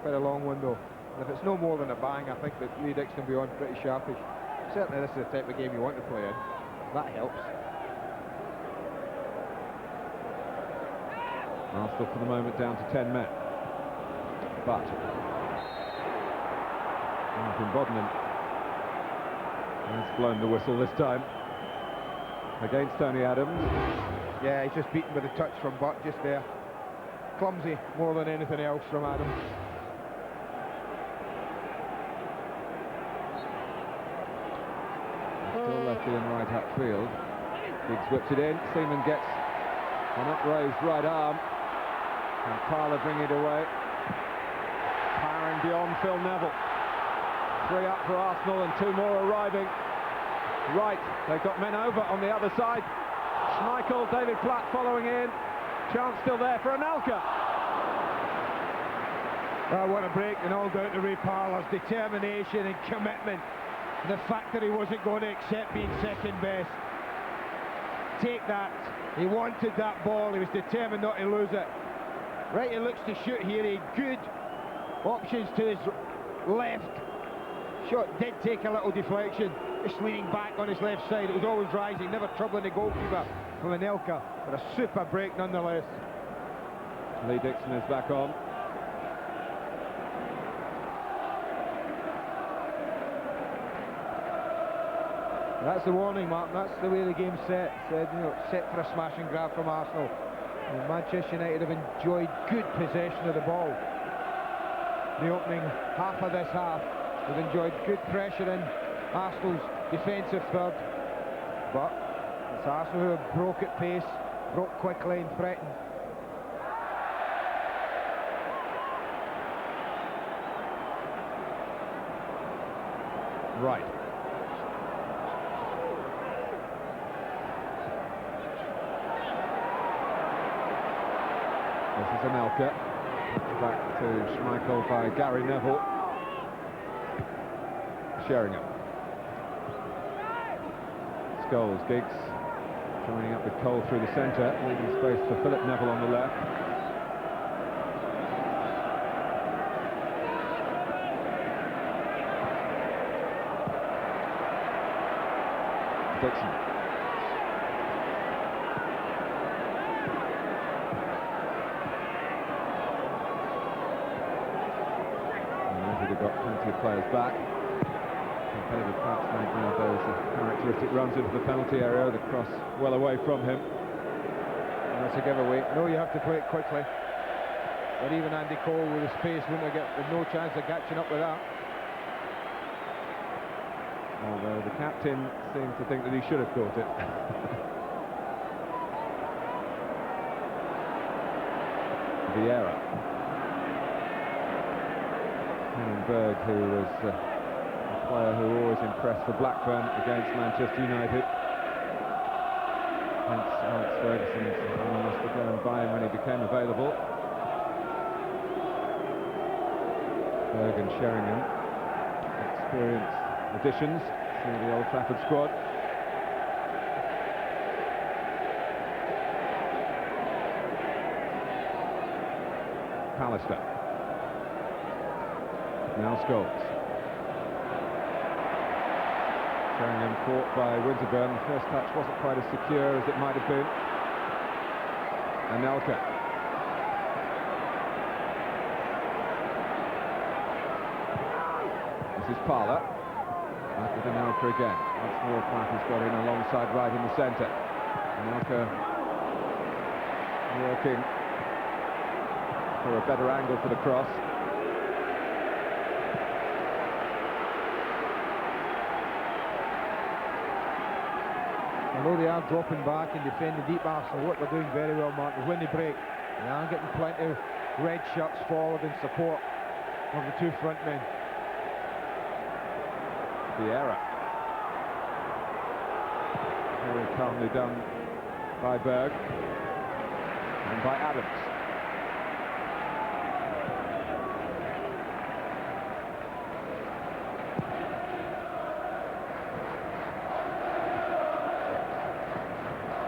Quite a long window. And if it's no more than a bang, I think that Lee Dixon will be on pretty sharpish. Certainly this is the type of game you want to play in. That helps. Arsenal for the moment down to 10 men. But Martin Bodnam has blown the whistle this time against Tony Adams. Yeah, he's just beaten with a touch from Butt just there. Clumsy more than anything else from Adams. Still lefty and right upfield. Giggs whips it in. Seaman gets an upraised right arm. And Parler bringing it away. Powering beyond Phil Neville. 3 up for Arsenal and 2 more arriving. Right, they've got men over on the other side. Schmeichel, David Platt following in. Chance still there for Anelka. What a break, and all down to Ray Parler's determination and commitment. The fact that he wasn't going to accept being second best. Take that. He wanted that ball. He was determined not to lose it. Right, he looks to shoot here. He had good options to his left. Shot did take a little deflection. Just leaning back on his left side. It was always rising, never troubling the goalkeeper from Anelka. But a super break nonetheless. Lee Dixon is back on. That's the warning, Martin. That's the way the game's set. Said, you know, set for a smash and grab from Arsenal. And Manchester United have enjoyed good possession of the ball. The opening half of this half, they've enjoyed good pressure in Arsenal's defensive third. But it's Arsenal who have broke at pace, broke quickly and threatened. Right. This is Anelka. Back to Schmeichel by Gary Neville. Sheringham. Scholes, Giggs joining up with Cole through the centre, leaving space for Philip Neville on the left. Dixon. They've got plenty of players back. David Platt made one of those characteristic runs into the penalty area, the cross well away from him. And that's a giveaway. No, you have to play it quickly. But even Andy Cole with his pace wouldn't have no chance of catching up with that. Although the captain seemed to think that he should have caught it. Vieira. Berg, who was a player who always impressed for Blackburn against Manchester United. Hence Alex Ferguson's willingness to go and buy him when he became available. Berg and Sheringham, experienced additions to the Old Trafford squad. Pallister. Now Scholes. Sheringham caught by Winterburn. The first touch wasn't quite as secure as it might have been. Anelka. This is Parler. Back with Anelka again. Once more, Platt has got in alongside right in the centre. Anelka working for a better angle for the cross. Although they are dropping back and defending deep, Arsenal, what they're doing very well, Mark, is when they break, they are getting plenty of red shirts forward in support of the two front men. Vieira. Very calmly done by Berg and by Adams.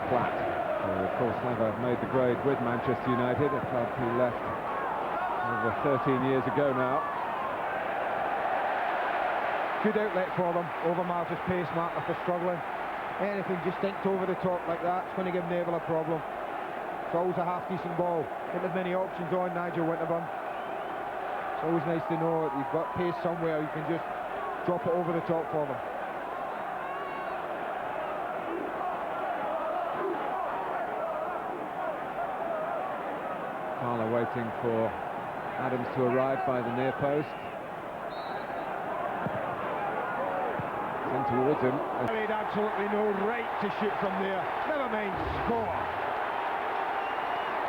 Platt, who of course never made the grade with Manchester United, a club he left over 13 years ago now. Good outlet for them, over Marsh's pace, Mark, if they're struggling. Anything just dinked over the top like that, it's going to give Neville a problem. It's always a half-decent ball. Don't have many options on Nigel Winterburn. It's always nice to know that you've got pace somewhere, you can just drop it over the top for them. Parler waiting for Adams to arrive by the near post. In towards him. He had absolutely no right to shoot from there, never mind score.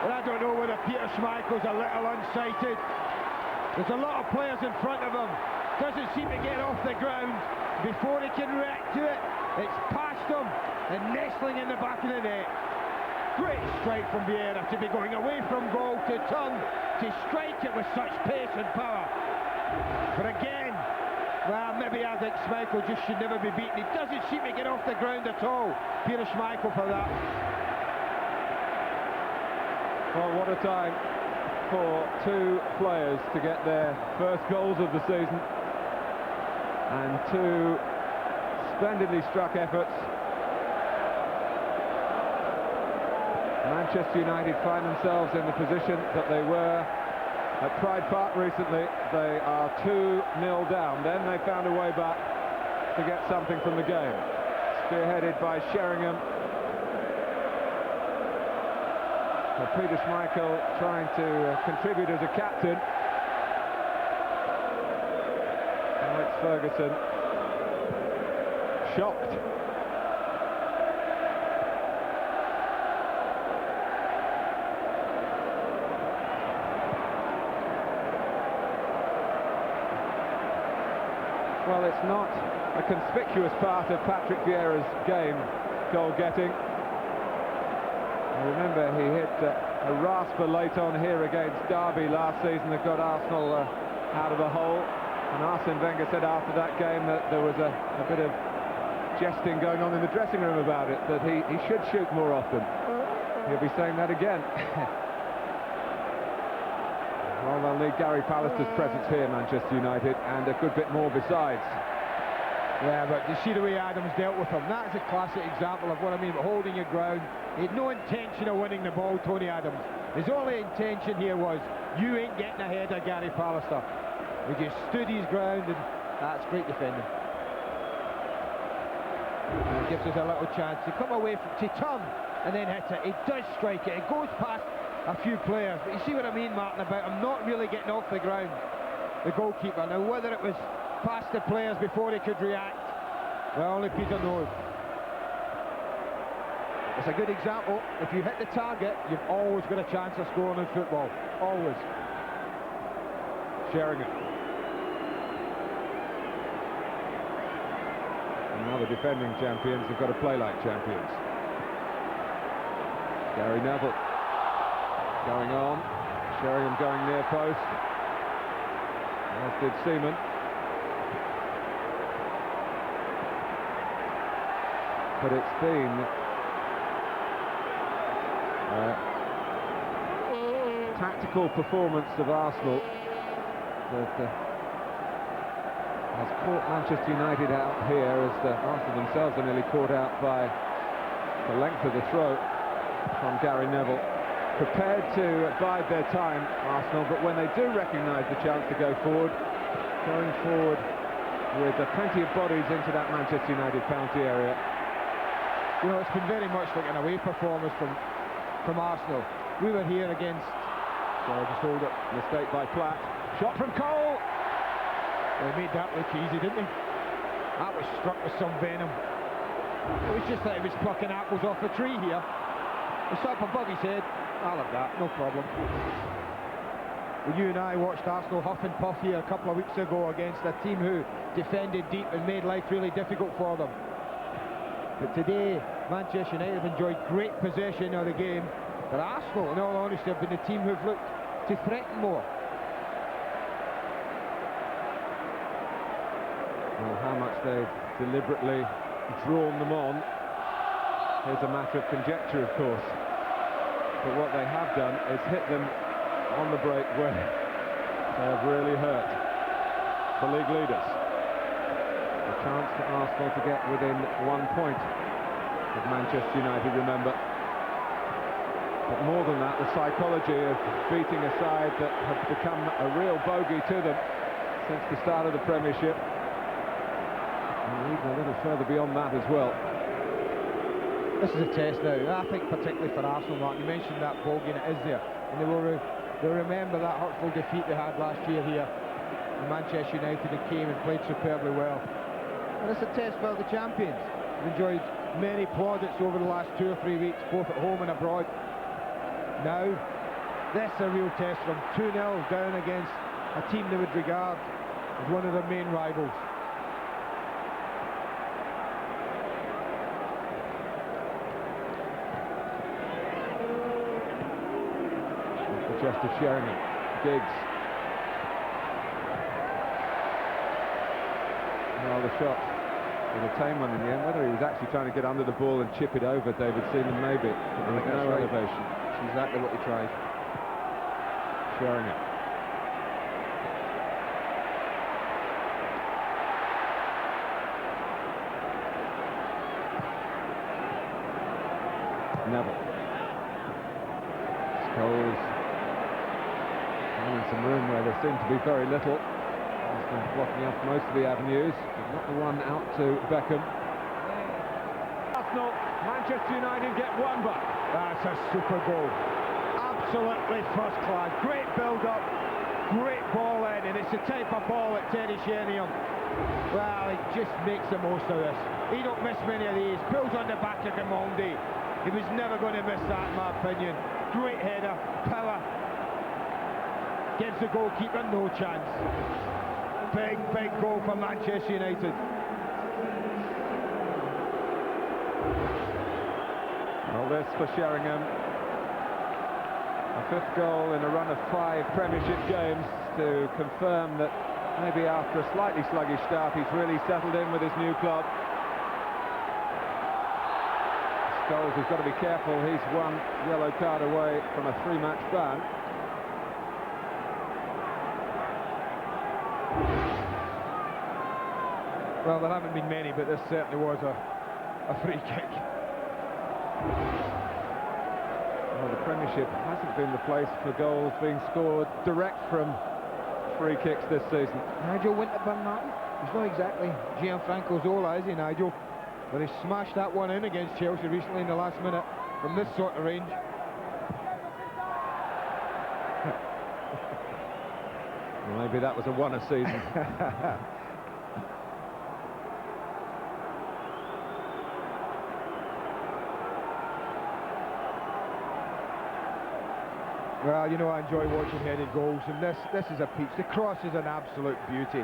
But I don't know whether Peter Schmeichel's a little unsighted. There's a lot of players in front of him, doesn't seem to get off the ground before he can react to it. It's past him and nestling in the back of the net. Great strike from Vieira to be going away from goal, to turn, to strike it with such pace and power. But again, well, maybe I think Schmeichel just should never be beaten. He doesn't seem to get off the ground at all. Peter Schmeichel for that. Well, what a time for two players to get their first goals of the season, and two splendidly struck efforts. Manchester United find themselves in the position that they were at Pride Park recently. They are 2-0 down. Then they found a way back to get something from the game. spearheaded by Sheringham. Peter Schmeichel trying to contribute as a captain. Alex Ferguson shocked. Well, it's not a conspicuous part of Patrick Vieira's game, goal-getting. Remember, he hit a rasper late on here against Derby last season that got Arsenal out of a hole. And Arsene Wenger said after that game that there was a bit of jesting going on in the dressing room about it, that he should shoot more often. He'll be saying that again. Well, they'll need Gary Pallister's presence here, Manchester United, and a good bit more besides. Yeah, but you see the way Adams dealt with him. That's a classic example of what I mean about holding your ground. He had no intention of winning the ball, Tony Adams. His only intention here was, you ain't getting ahead of Gary Pallister. He just stood his ground, and that's great defending. And it gives us a little chance to come away from, to turn and then hit it. He does strike it. It goes past a few players. But you see what I mean, Martin, about him not really getting off the ground, the goalkeeper. Now, whether it was past the players before he could react, well, only Peter knows. It's a good example. If you hit the target, you've always got a chance of scoring in football. Always. Sheringham. And now the defending champions have got to play like champions. Gary Neville going on. Sheringham going near post. As did Seaman. But it's been tactical performance of Arsenal that has caught Manchester United out here, as Arsenal themselves are nearly caught out by the length of the throw from Gary Neville. Prepared to bide their time, Arsenal, but when they do recognise the chance to go forward, going forward with plenty of bodies into that Manchester United penalty area. You know, it's been very much like an away performance from Arsenal. We were here against... So just hold it. Mistake by Platt. Shot from Cole! They made that look easy, didn't they? That was struck with some venom. It was just that he was plucking apples off a tree here. It's up above his head. I'll have that, no problem. Well, you and I watched Arsenal huff and puff here a couple of weeks ago against a team who defended deep and made life really difficult for them. But today, Manchester United have enjoyed great possession of the game. But Arsenal, in all honesty, have been the team who've looked to threaten more. Well, how much they've deliberately drawn them on is a matter of conjecture, of course. But what they have done is hit them on the break where they have really hurt the league leaders. A chance for Arsenal to get within 1 point of Manchester United, remember. But more than that, the psychology of beating a side that have become a real bogey to them since the start of the Premiership. And even a little further beyond that as well. This is a test now, I think particularly for Arsenal, Martin. You mentioned that bogey, and it is there. And they'll remember that hurtful defeat they had last year here in Manchester United. They came and played superbly well. And it's a test for the champions. They've enjoyed many plaudits over the last 2 or 3 weeks, both at home and abroad. Now, that's a real test from 2-0 down against a team they would regard as one of their main rivals. Just to Sheringham. Diggs. Well, the shot was a tame one in the end. Whether he was actually trying to get under the ball and chip it over David Seaman, maybe. But there was no elevation. That's exactly what he tried. Sheringham. Neville. Scholes. Finding some room where there seemed to be very little. He's been blocking up most of the avenues, but not the one out to Beckham. Arsenal. Manchester United get one back. That's a super goal. Absolutely first class. Great build-up, great ball in, and it's the type of ball that Terry Sheringham, well, he just makes the most of this. He don't miss many of these. Pulls on the back of Gamondi. He was never going to miss that, in my opinion. Great header, power. Gives the goalkeeper no chance. Big, big goal for Manchester United. Well, this for Sheringham. A fifth goal in a run of 5 Premiership games to confirm that maybe after a slightly sluggish start he's really settled in with his new club. Scholes has got to be careful. He's one yellow card away from a 3-match ban. Well, there haven't been many, but this certainly was a free kick. Well, the Premiership hasn't been the place for goals being scored direct from free kicks this season. Nigel Winterburn, Martin. He's not exactly Gianfranco Zola, is he, Nigel? But he smashed that one in against Chelsea recently in the last minute from this sort of range. Well, maybe that was a one a season. Well, you know, I enjoy watching headed goals, and this is a peach. The cross is an absolute beauty.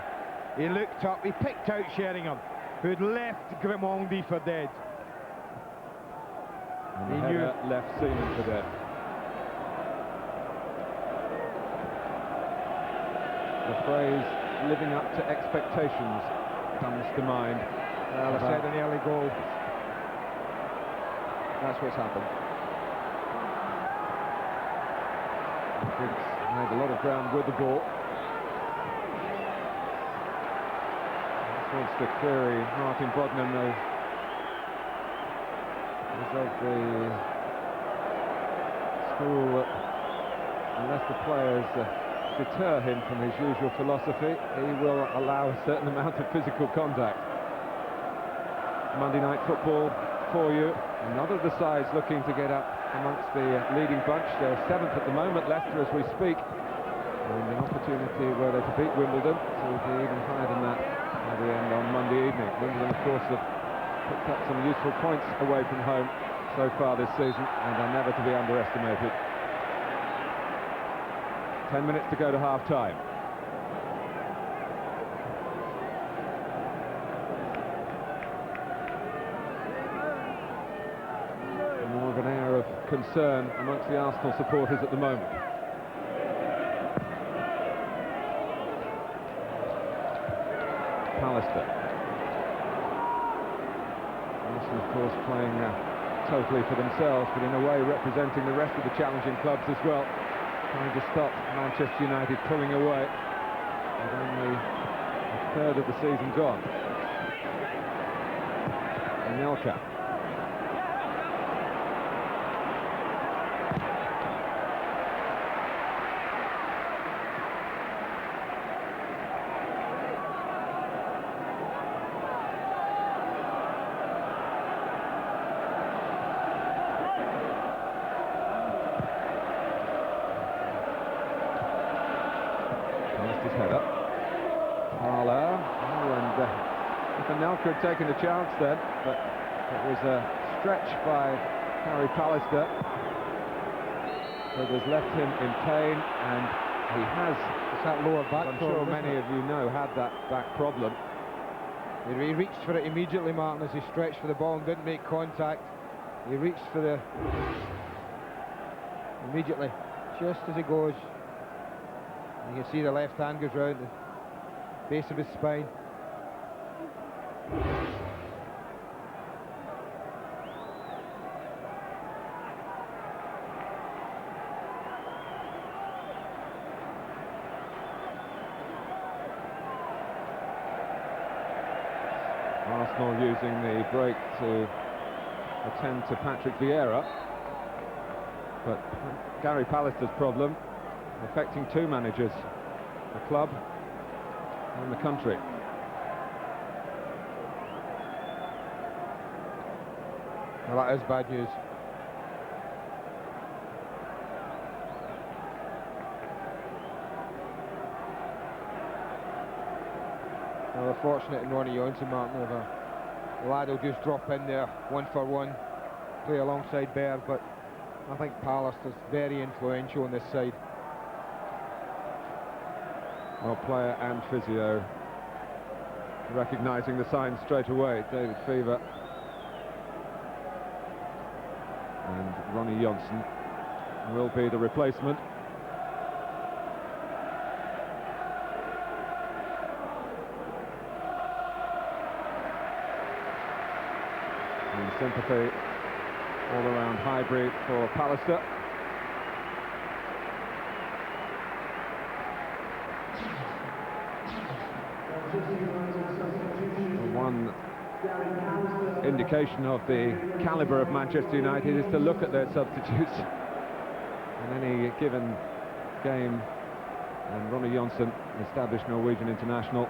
He looked up, he picked out Sheringham, who'd left Grimondi for dead. And he knew left Seaman for dead. The phrase "living up to expectations" comes to mind. Well, I said an early goal. That's what's happened. He's made a lot of ground with the ball. Just wants to query Martin Bodnan, though, is of the school that unless the players deter him from his usual philosophy, he will allow a certain amount of physical contact. Monday night football for you. Another of the sides looking to get up amongst the leading bunch. They're 7th at the moment, Leicester as we speak, and an opportunity where they could beat Wimbledon to be even higher than that at the end on Monday evening. Wimbledon, of course, have picked up some useful points away from home so far this season and are never to be underestimated. 10 minutes to go to half-time. Concern amongst the Arsenal supporters at the moment. Pallister. Arsenal, of course, playing totally for themselves, but in a way representing the rest of the challenging clubs as well, trying to stop Manchester United pulling away with only a third of the season gone. Anelka. Anelka had taken a chance then, but it was a stretch by Harry Pallister that has left him in pain, and he has, it's that lower back I'm problem, sure many of you know, had that back problem. He reached for it immediately, Martin, as he stretched for the ball and didn't make contact. He reached for the... immediately, just as he goes. You can see the left hand goes round the base of his spine. Arsenal using the break to attend to Patrick Vieira, but Gary Pallister's problem affecting 2 managers, the club and the country. Well, that is bad news. Well, they're fortunate in Ronnie Johnson, Martin. The lad will just drop in there, 1-for-1, play alongside Baird, but I think Pallister's very influential on this side. Well, player and physio recognising the signs straight away. David Fever and Ronnie Johnson will be the replacement. And sympathy all around Highbury for Pallister. One indication of the calibre of Manchester United is to look at their substitutes in any given game, and Ronnie Johnsen, established Norwegian international,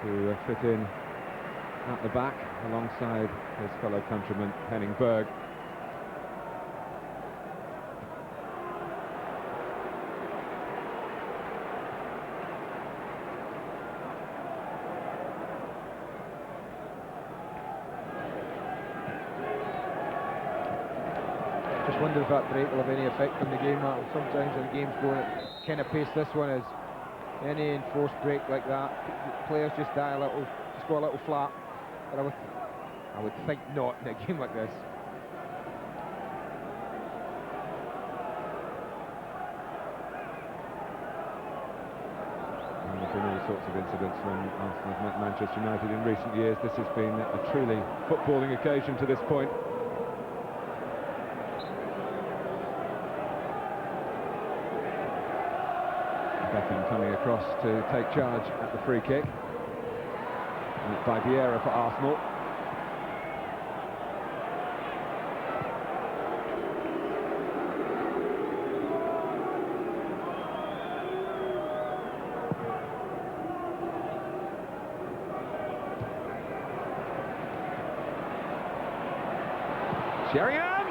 to fit in at the back alongside his fellow countryman Henning Berg. Just wonder if that break will have any effect on the game, Martin. Sometimes when the game's going at kind of pace this one is, any enforced break like that, players just die a little, just go a little flat. But I would think not in a game like this. And there have been all sorts of incidents when Arsenal have met Manchester United in recent years. This has been a truly footballing occasion to this point. Beckham coming across to take charge at the free kick. By Vieira for Arsenal. Sheringham!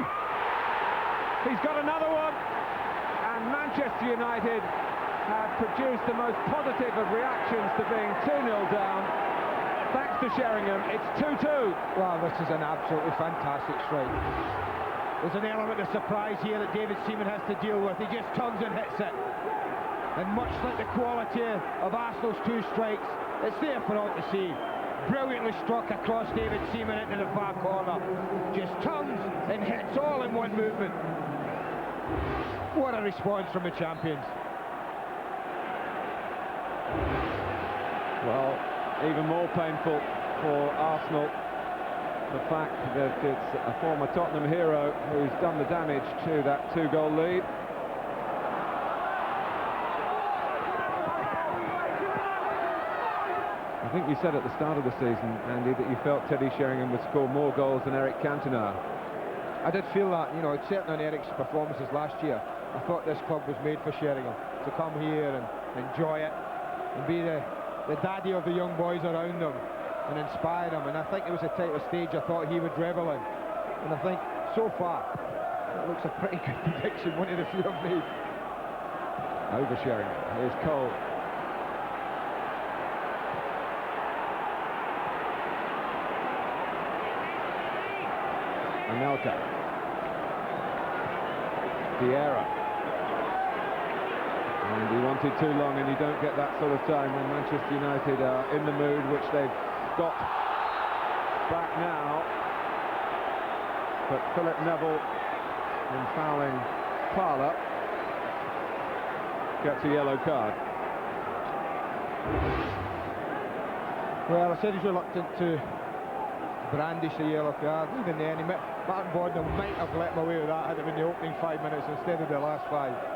He's got another one, and Manchester United have produced the most positive of reactions to being 2-0 down. Thanks to Sheringham, it's 2-2. Well, this is an absolutely fantastic strike. There's an element of surprise here that David Seaman has to deal with. He just turns and hits it. And much like the quality of Arsenal's two strikes, it's there for all to see. Brilliantly struck across David Seaman into the far corner. Just turns and hits all in one movement. What a response from the champions. Well, even more painful for Arsenal, the fact that it's a former Tottenham hero who's done the damage to that 2-goal lead. I think you said at the start of the season, Andy, that you felt Teddy Sheringham would score more goals than Eric Cantona. I did feel that, you know, certainly on Eric's performances last year. I thought this club was made for Sheringham, to come here and enjoy it and be the daddy of the young boys around them and inspire them, and I think it was a type of stage I thought he would revel in, and I think so far it looks a pretty good prediction, one of the few I've made. Over Sheringham, here's Cole. Anelka. Vieira. And he wanted too long, and you don't get that sort of time when Manchester United are in the mood, which they've got back now. But Philip Neville, in fouling Parler, gets a yellow card. Well, I said he's reluctant to brandish a yellow card. Even then, Martin Bodnall might have let him away with that had it been the opening 5 minutes instead of the last 5.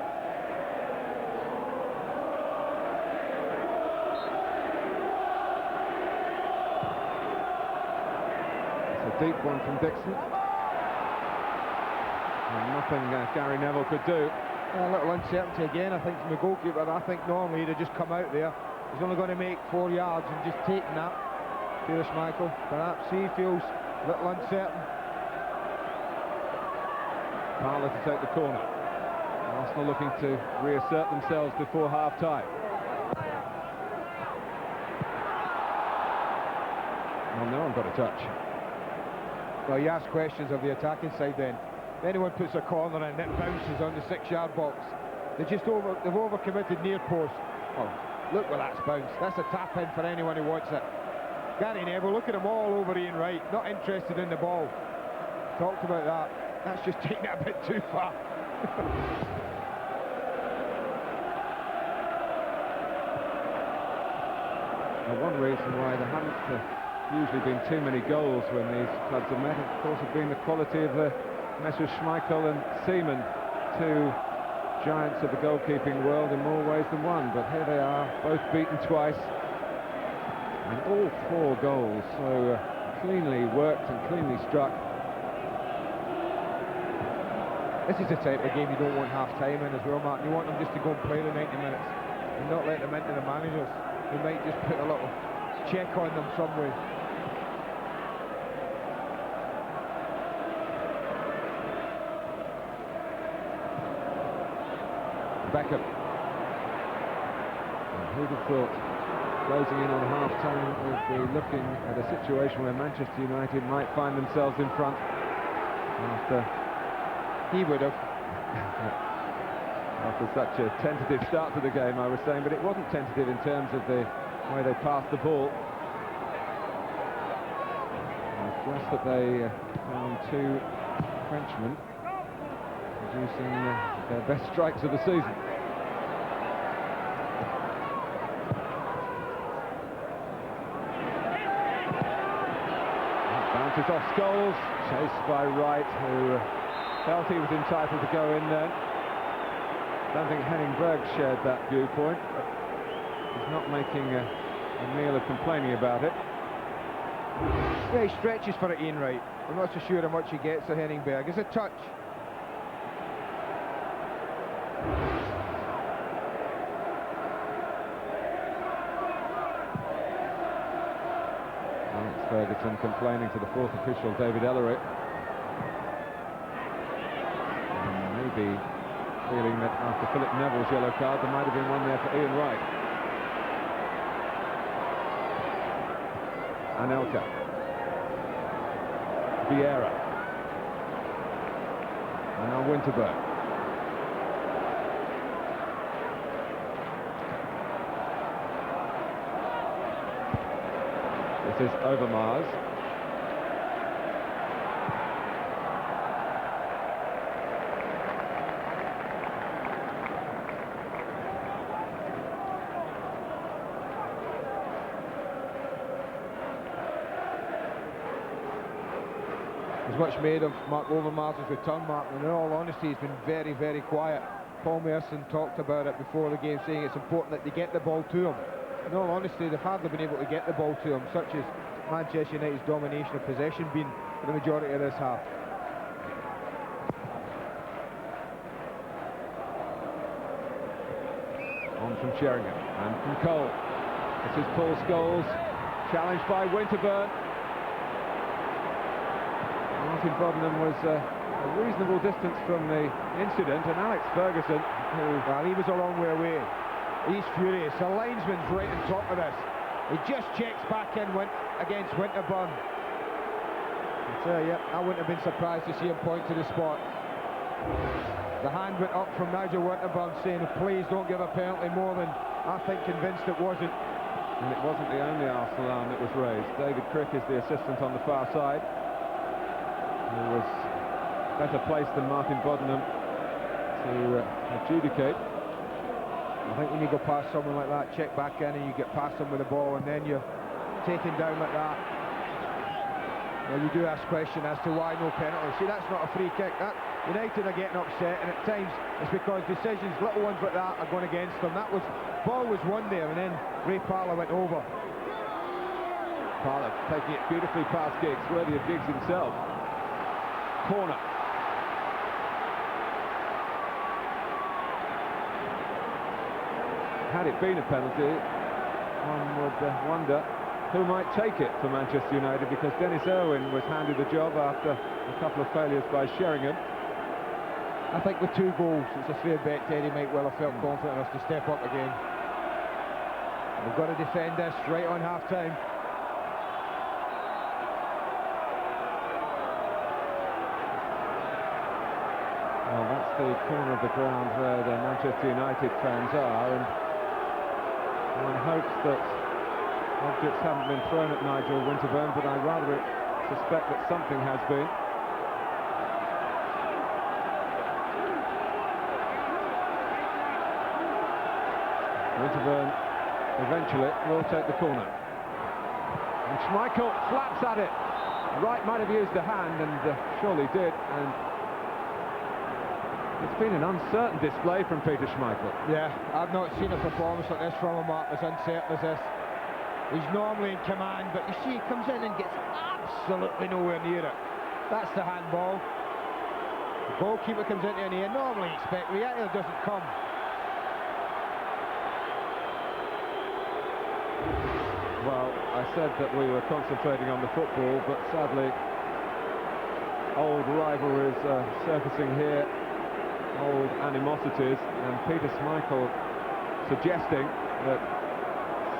Deep one from Dixon, and nothing Gary Neville could do. A little uncertainty again, I think, from the goalkeeper. I think normally he'd have just come out there. He's only going to make 4 yards and just taken that. Peter Schmeichel, perhaps he feels little uncertain. Parlour to take the corner. Arsenal looking to reassert themselves before half-time. Well, no one got a touch. Well, you ask questions of the attacking side then. If anyone puts a corner in, it bounces on the 6-yard box. They've overcommitted near post. Oh, look where that's bounced. That's a tap in for anyone who wants it. Gary Neville, look at him all over Ian Wright, not interested in the ball. Talked about that. That's just taking it a bit too far. Now, one reason why there haven't usually been too many goals when these clubs have met, of course, has been the quality of the Messrs Schmeichel and Seaman, two giants of the goalkeeping world in more ways than one. But here they are, both beaten twice, and all 4 goals, so cleanly worked and cleanly struck. This is the type of game you don't want half-time in as well, Mark. You want them just to go and play the 90 minutes and not let them into the managers who might just put a little check on them some way. Beckham. And who'd have thought, closing in on half-time, we'd be looking at a situation where Manchester United might find themselves in front after... He would have. After such a tentative start to the game, I was saying, but it wasn't tentative in terms of the way they passed the ball. Just that they found 2 Frenchmen producing their best strikes of the season. Bounces off Scholes, chased by Wright, who felt he was entitled to go in there. Don't think Henning Berg shared that viewpoint, but he's not making a meal of complaining about it. Yeah, he stretches for it, Ian Wright. I'm not so sure how much he gets of Henning Berg. It's a touch. Alex Ferguson complaining to the 4th official, David Ellery. Maybe feeling that after Philip Neville's yellow card there might have been one there for Ian Wright. Anelka. Vieira. And now Winterberg. This is Overmars. There's much made of Mark Overmars' return, Mark, and in all honesty he's been very, very quiet. Paul Merson talked about it before the game, saying it's important that they get the ball to him. In all honesty, they've hardly been able to get the ball to him, such as Manchester United's domination of possession been for the majority of this half. On from Sheringham and from Cole. This is Paul Scholes, challenged by Winterburn. Martin Boddenham was a reasonable distance from the incident, and Alex Ferguson, who... Well, he was a long way away. He's furious. The linesman's right on top of this. He just checks back in against Winterburn. I tell you, I wouldn't have been surprised to see him point to the spot. The hand went up from Nigel Winterburn saying, please don't give a penalty, more than I think convinced it wasn't. And it wasn't the only Arsenal arm that was raised. David Crick is the assistant on the far side, who was better placed than Martin Boddenham to adjudicate. I think when you go past someone like that, check back in and you get past them with the ball and then you're taken down like that. Well, you do ask question as to why no penalty. See, that's not a free kick. That United are getting upset, and at times it's because decisions, little ones like that, are going against them. That was, ball was won there, and then Ray Parlour went over. Parlour taking it beautifully past Giggs, worthy of Giggs himself. Corner. Had it been a penalty, one would wonder who might take it for Manchester United, because Dennis Irwin was handed the job after a couple of failures by Sheringham. I think with 2 goals, it's a fair bet Eddie might well have felt confident enough to step up again. We've got to defend this right on half-time. Well, that's the corner of the ground where the Manchester United fans are, and one hopes that objects haven't been thrown at Nigel Winterburn, but I rather suspect that something has been. Winterburn eventually will take the corner. And Schmeichel flaps at it. Wright might have used the hand, and surely did. And it's been an uncertain display from Peter Schmeichel. Yeah, I've not seen a performance like this from him, Mark, as uncertain as this. He's normally in command, but you see he comes in and gets absolutely nowhere near it. That's the handball. The goalkeeper comes into an air, normally expect reality doesn't come. Well, I said that we were concentrating on the football, but sadly old rivalries are surfacing here, old animosities, and Peter Schmeichel suggesting that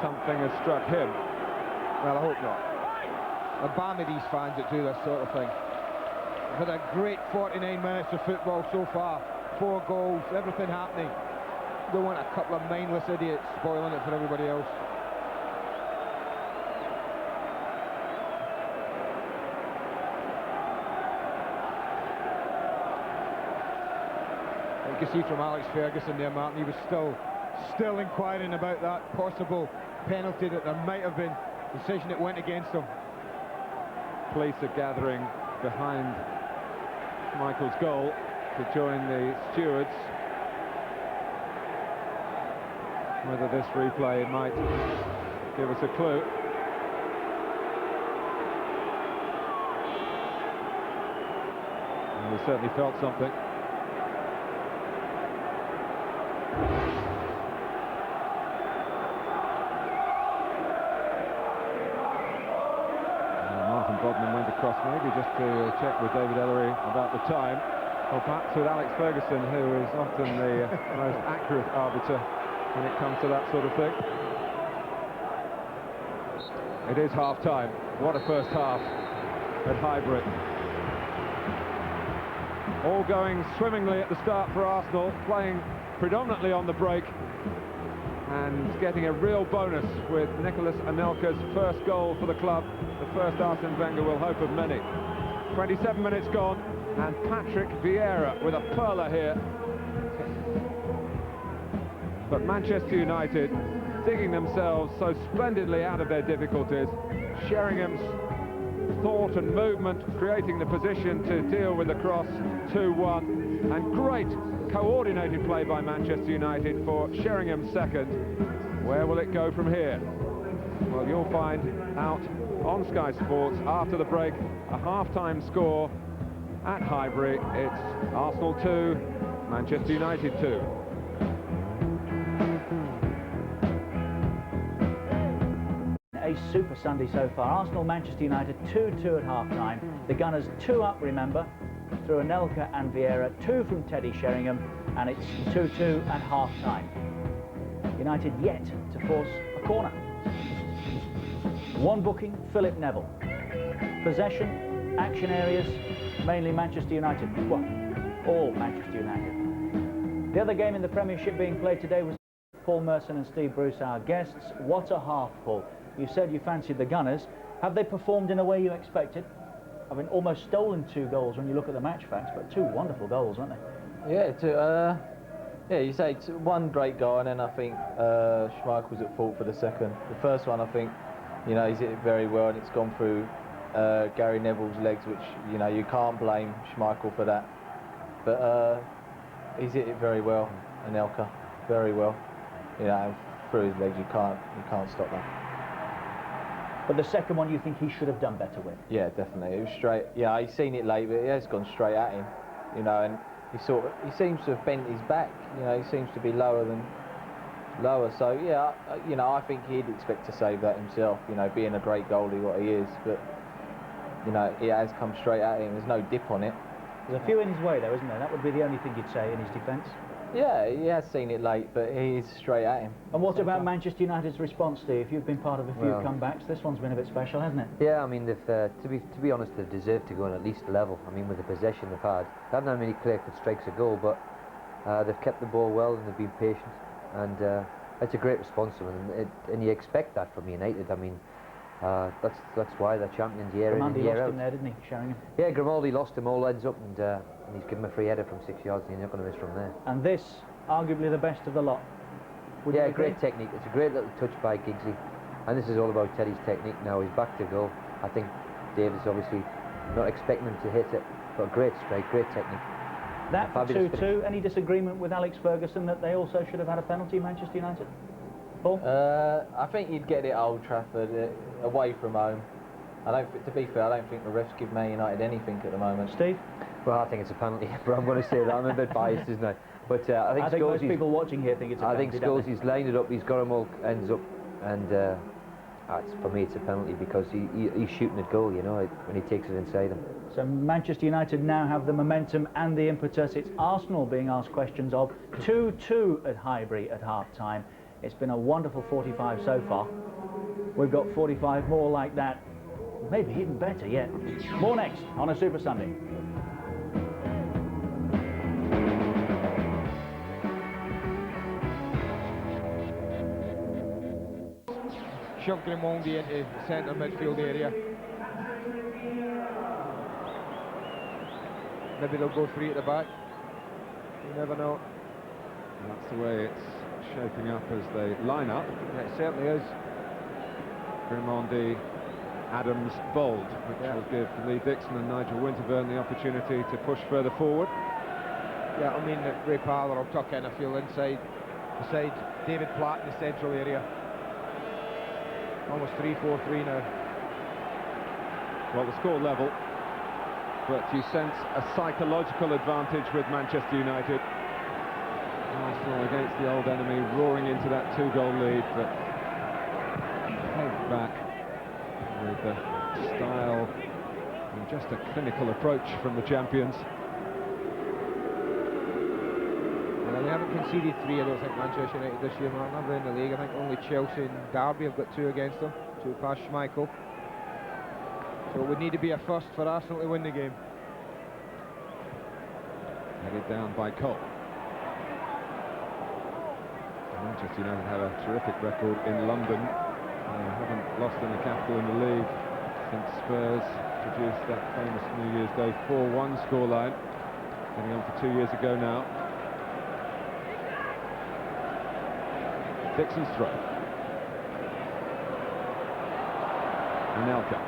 something has struck him. Well, I hope not. I balmy these fans that do this sort of thing. We've had a great 49 minutes of football so far. 4 goals, everything happening. Don't want a couple of mindless idiots spoiling it for everybody else. You can see from Alex Ferguson there, Martin, he was still inquiring about that possible penalty that there might have been, decision that went against him. Police are gathering behind Michael's goal to join the stewards. Whether this replay might give us a clue. And we certainly felt something. Bodman went across maybe just to check with David Ellery about the time, or perhaps with Alex Ferguson, who is often the most accurate arbiter when it comes to that sort of thing. It is half-time. What a first half at Highbury. All going swimmingly at the start for Arsenal, playing predominantly on the break, and getting a real bonus with Nicolas Anelka's first goal for the club, the first Arsene Wenger will hope of many. 27 minutes gone, and Patrick Vieira with a perler here. But Manchester United digging themselves so splendidly out of their difficulties. Sheringham's thought and movement creating the position to deal with the cross. 2-1, and great coordinated play by Manchester United for Sheringham's second. Where will it go from here? Well, you'll find out on Sky Sports after the break. A half-time score at Highbury. It's Arsenal 2, Manchester United 2. A super Sunday so far. Arsenal, Manchester United 2-2 at half-time. The Gunners 2 up, remember, through Anelka and Vieira, 2 from Teddy Sheringham, and it's 2-2 at half-time. United yet to force a corner. One booking, Philip Neville. Possession, action areas, mainly Manchester United. Well, all Manchester United. The other game in the Premiership being played today was Paul Merson and Steve Bruce, our guests. What a half, Paul. You said you fancied the Gunners. Have they performed in a way you expected? I mean, almost stolen 2 goals when you look at the match facts, but 2 wonderful goals, weren't they? Yeah, you say 1 great goal, and then I think Schmeichel was at fault for the second. The first one, I think, you know, he's hit it very well, and it's gone through Gary Neville's legs, which, you know, you can't blame Schmeichel for that. But he's hit it very well, Anelka, very well. You know, through his legs, you can't stop that. But the second one you think he should have done better with? Yeah, definitely. It was straight. Yeah, he's seen it late, but it has gone straight at him. You know, and he seems to have bent his back. You know, he seems to be lower than lower. So yeah, you know, I think he'd expect to save that himself. You know, being a great goalie, what he is, but you know, it has come straight at him. There's no dip on it. There's a few in his way, though, isn't there? That would be the only thing you'd say in his defence. Yeah, he has seen it late, but he's straight at him. And what about Manchester United's response, Steve? You've been part of a few comebacks. This one's been a bit special, hasn't it? Yeah, I mean, they've, to be honest, they've deserved to go on at least level. I mean, with the possession they've had, they haven't had many clear-cut strikes a goal, but they've kept the ball well and they've been patient, and it's a great response to them. And you expect that from United. I mean, that's why they're champions year in and year out. Grimaldi lost him there, didn't he, Sheringham? Yeah, Grimaldi lost him all ends up, and he's given him a free header from 6 yards, and he's not going to miss from there. And this, arguably the best of the lot. Would you agree? Great technique. It's a great little touch by Giggsy, and this is all about Teddy's technique now. He's back to goal. I think David's obviously not expecting him to hit it, but great strike, great technique. That for 2-2. Any disagreement with Alex Ferguson that they also should have had a penalty, Manchester United? Paul? I think you'd get it at Old Trafford, away from home. To be fair, I don't think the refs give Man United anything at the moment. Steve? Well, I think it's a penalty, but I'm going to say that. I'm a bit biased, isn't I? But I think most people watching here think it's a penalty. I think Scholes, lined it up, he's got them all ends up, and for me it's a penalty because he's shooting at goal, you know, when he takes it inside him. So Manchester United now have the momentum and the impetus. It's Arsenal being asked questions of. 2-2 at Highbury at half-time. It's been a wonderful 45 so far. We've got 45 more like that. Maybe even better yet. More next on a Super Sunday. Shove Grimaldi into the centre midfield area. Maybe they'll go free at the back. You never know. That's the way it's shaping up as they line up. Yeah, it certainly is. Grimaldi, Adams, Bold, which will give Lee Dixon and Nigel Winterburn the opportunity to push further forward. Yeah, I mean, Ray Parlour will tuck in a few inside, beside David Platt in the central area. Almost 3-4-3 now. Well, the score level, but you sense a psychological advantage with Manchester United. Arsenal against the old enemy, roaring into that 2-goal lead, but pegged back with the style and just a clinical approach from the champions. Well, they haven't conceded 3, I don't think, Manchester United this year, Mark. Never in the league. I think only Chelsea and Derby have got 2 against them, 2 past Schmeichel. So it would need to be a first for Arsenal to win the game. Headed down by Cole. Manchester United have a terrific record in London. They haven't lost in the capital in the league since Spurs produced that famous New Year's Day 4-1 scoreline, getting on for 2 years ago now. Dixon's throw. Anelka.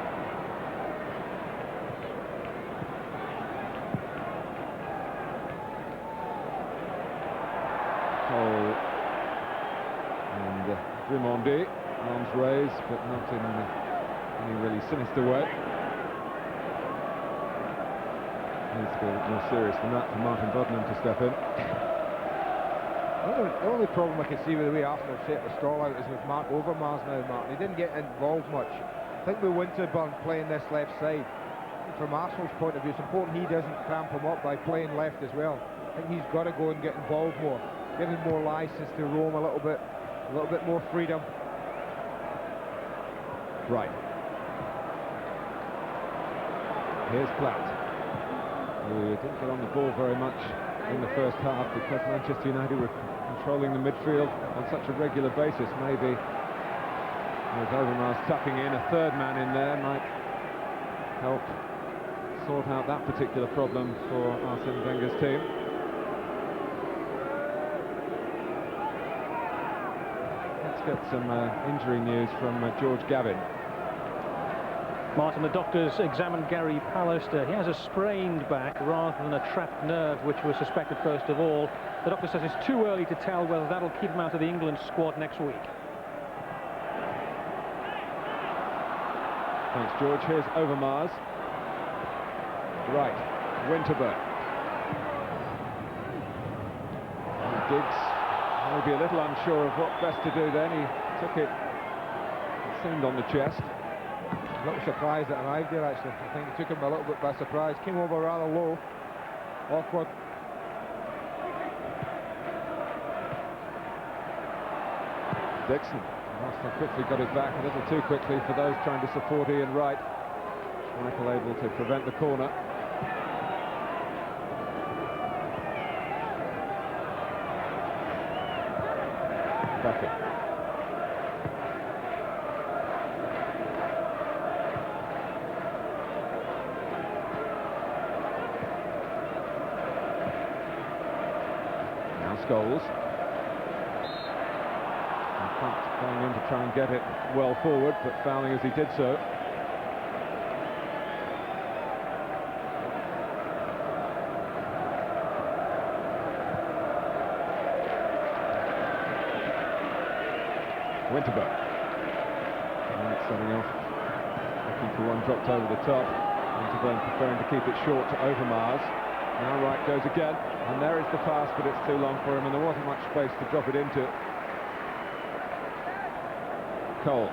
Cole and Grimaldi, arms raised, but not in any really sinister way. Needs to be a bit more serious than that for Martin Buddenham to step in. The only problem I can see with the way Arsenal set the stall out is with Mark Overmars now, Martin. He didn't get involved much. I think with Winterburn playing this left side, from Arsenal's point of view, it's important he doesn't cramp him up by playing left as well. I think he's got to go and get involved more, give him more license to roam a little bit more freedom. Right. Here's Platt, who didn't get on the ball very much in the first half because Manchester United were controlling the midfield on such a regular basis. Maybe with Overmars tucking in, a third man in there might help sort out that particular problem for Arsene Wenger's team. Let's get some injury news from George Gavin. Martin, the doctors examined Gary Pallister. He has a sprained back rather than a trapped nerve, which was suspected first of all. The doctor says it's too early to tell whether that'll keep him out of the England squad next week. Thanks, George. Here's Overmars. Right, Winterburn. And Giggs Maybe a little unsure of what best to do then. He took it, it seemed, on the chest. A little surprised that arrived there, actually. I think it took him a little bit by surprise. Came over rather low. Awkward. Dixon. Arsenal quickly got it back, a little too quickly for those trying to support Ian Wright. Michael able to prevent the corner. Beckett. Now Scholes. Going in to try and get it well forward, but fouling as he did so. Winterburn. And setting off. Looking for one dropped over the top. Winterburn preferring to keep it short to Overmars. Now Wright goes again, and there is the pass, but it's too long for him, and there wasn't much space to drop it into. Cole.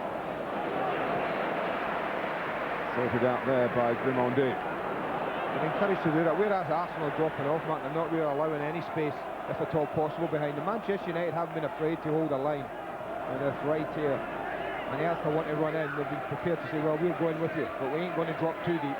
Sorted out there by Grimaldi. They're encouraged to do that, whereas Arsenal are dropping off, Mark, they're not really allowing any space, if at all possible, behind them. Manchester United haven't been afraid to hold a line. And if Wright here and Anelka want to run in, they've been prepared to say, well, we're going with you, but we ain't going to drop too deep.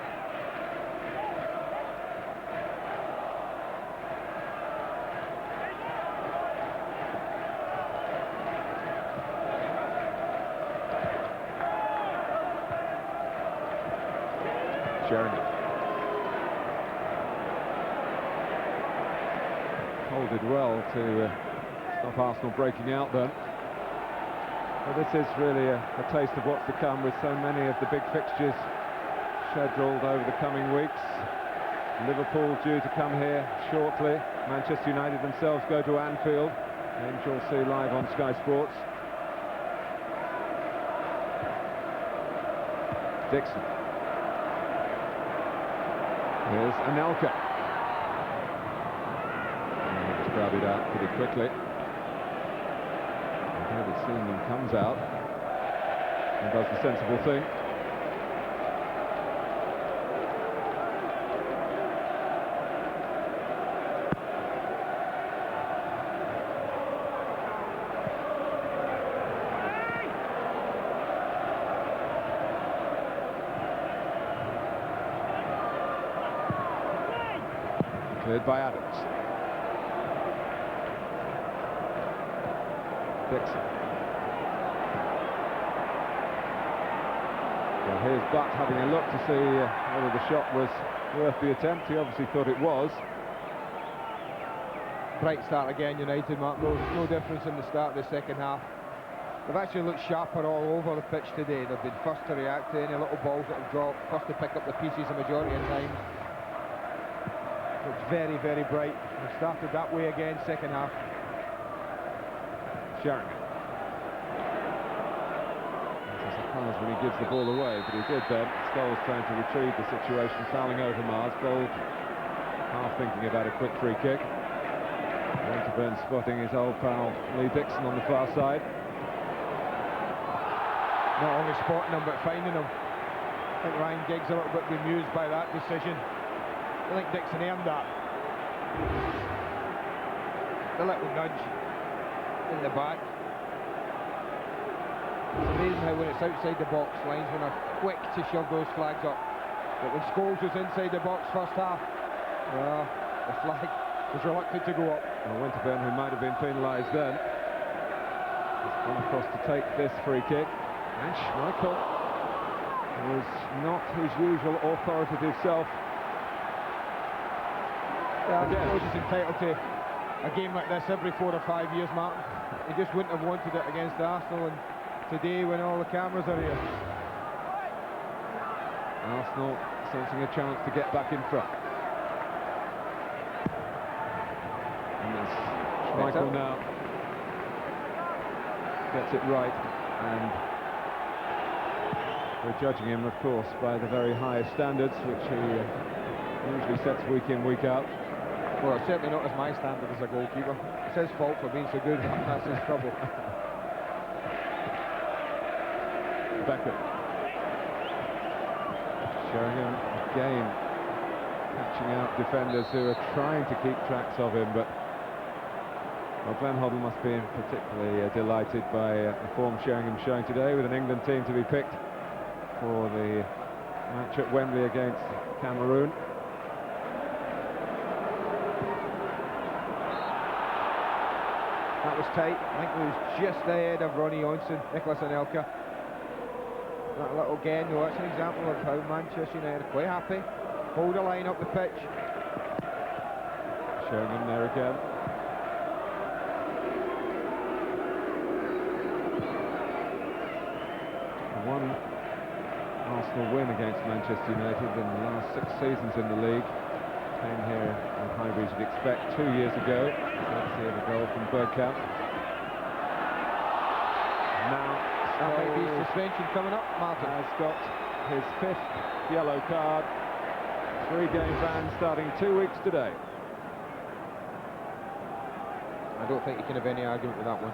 Sheringham. Holded well to stop Arsenal breaking out then. But this is really a taste of what's to come, with so many of the big fixtures scheduled over the coming weeks. Liverpool due to come here shortly. Manchester United themselves go to Anfield, and you'll see live on Sky Sports. Dixon. Here's Anelka. And just grab it out pretty quickly. David Seaman comes out and does the sensible thing. Cleared by Adams. Dixon. Well, here's Butt having a look to see whether the shot was worth the attempt. He obviously thought it was. Bright start again, United, Mark. No difference in the start of the second half. They've actually looked sharper all over the pitch today. They've been first to react to any little balls that have dropped, first to pick up the pieces the majority of times. Looks very, very bright. They've started that way again, second half. Sheringham. It's a surprise when he gives the ball away, but he did then. Scholes trying to retrieve the situation, fouling Overmars. Bold, half thinking about a quick free kick. Winterburn spotting his old pal Lee Dixon on the far side. Not only spotting him, but finding him. I think Ryan Giggs a little bit bemused by that decision. I think Dixon earned that. The little nudge in the back. It's amazing how when it's outside the box, linesmen are quick to shove those flags up. But when Scholes was inside the box first half, well, the flag was reluctant to go up. Well, Winterburn, who might have been penalised then, has gone across to take this free kick. And Schmeichel was not his usual authoritative self. Yeah, I suppose he's entitled to a game like this every 4 or 5 years, Martin. He just wouldn't have wanted it against Arsenal, and today when all the cameras are here. Arsenal sensing a chance to get back in front. And there's Schmeichel now. Gets it right, and we're judging him, of course, by the very highest standards, which he usually sets week in, week out. Well, it's certainly not as my standard as a goalkeeper. It's his fault for being so good. That's his trouble. Beckett. Sheringham again catching out defenders who are trying to keep tracks of him, but well, Glenn Hoddle must be particularly delighted by the form Sheringham showing today, with an England team to be picked for the match at Wembley against Cameroon. That was tight. I think it was just ahead of Ronnie Johnson, Nicholas Anelka. That little again, though, that's an example of how Manchester United are quite happy. Hold a line up the pitch. Sheringham there again. One Arsenal win against Manchester United in the last 6 seasons in the league. Came here on Highbury, you'd expect, 2 years ago. Courtesy of a goal from Bergkamp. Now, that might be suspension coming up. Martin has got his 5th yellow card. 3-game ban starting 2 weeks today. I don't think you can have any argument with that one.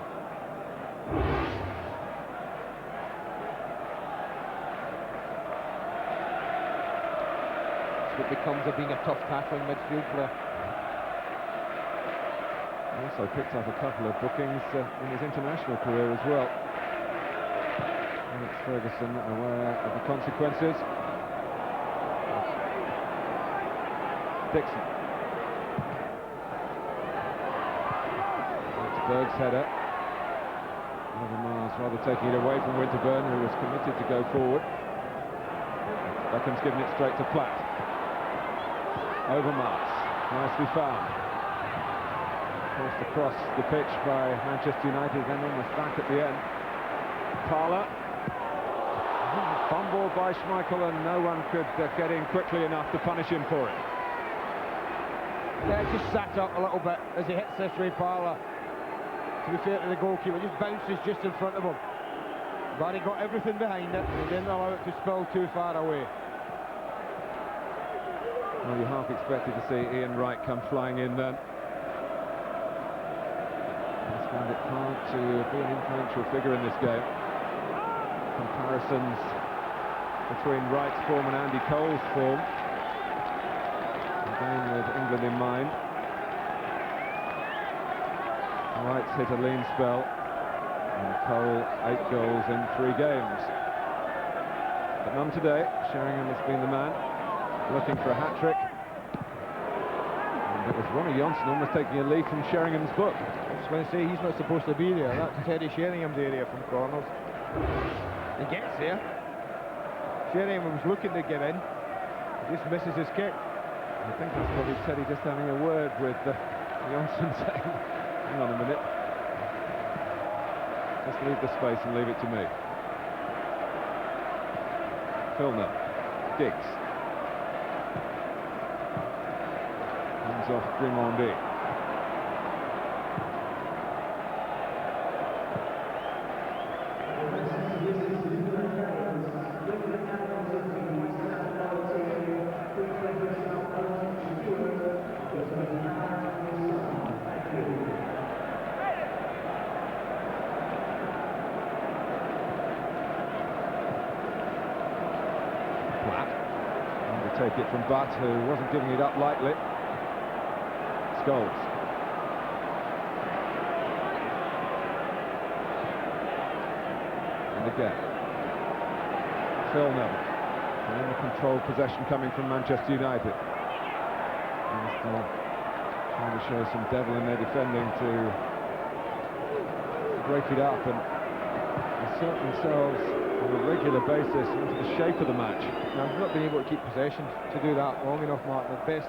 It becomes of being a tough tackling midfield player. He also picked up a couple of bookings in his international career as well. Alex Ferguson aware of the consequences. Dixon. That's Berg's header. Over Mars, rather taking it away from Winterburn, who was committed to go forward. Beckham's given it straight to Platt. Over Mars, nicely found. Forced across the pitch by Manchester United, then almost back at the end. Parler. Fumbled by Schmeichel, and no one could get in quickly enough to punish him for it. Yeah, just sat up a little bit as he hits this Ray Parler. To be fair to the goalkeeper, just bounces just in front of him. But he got everything behind it, and he didn't allow it to spill too far away. Well, you half expected to see Ian Wright come flying in then. He's found it hard to be an influential figure in this game. Comparisons between Wright's form and Andy Cole's form. Again with England in mind. Wright's hit a lean spell, and Cole 8 goals in 3 games. But none today. Sheringham has been the man, looking for a hat-trick. And it was Ronnie Johnson almost taking a leaf from Sheringham's book. I was going to say, he's not supposed to be there. That's Teddy Sheringham's area from corners. He gets there. Sheringham was looking to get in. He just misses his kick. I think that's probably Teddy just having a word with Johnson, saying, hang on a minute. Just leave the space and leave it to me. Filner. Giggs. Comes off Grimondi. Take it from Butt, who wasn't giving it up lightly. Scholes. And again. Filner. And in the controlled possession coming from Manchester United. And trying to show some devil in their defending to break it up and assert themselves on a regular basis into the shape of the match. Now, they've not been able to keep possession to do that long enough, Martin. The best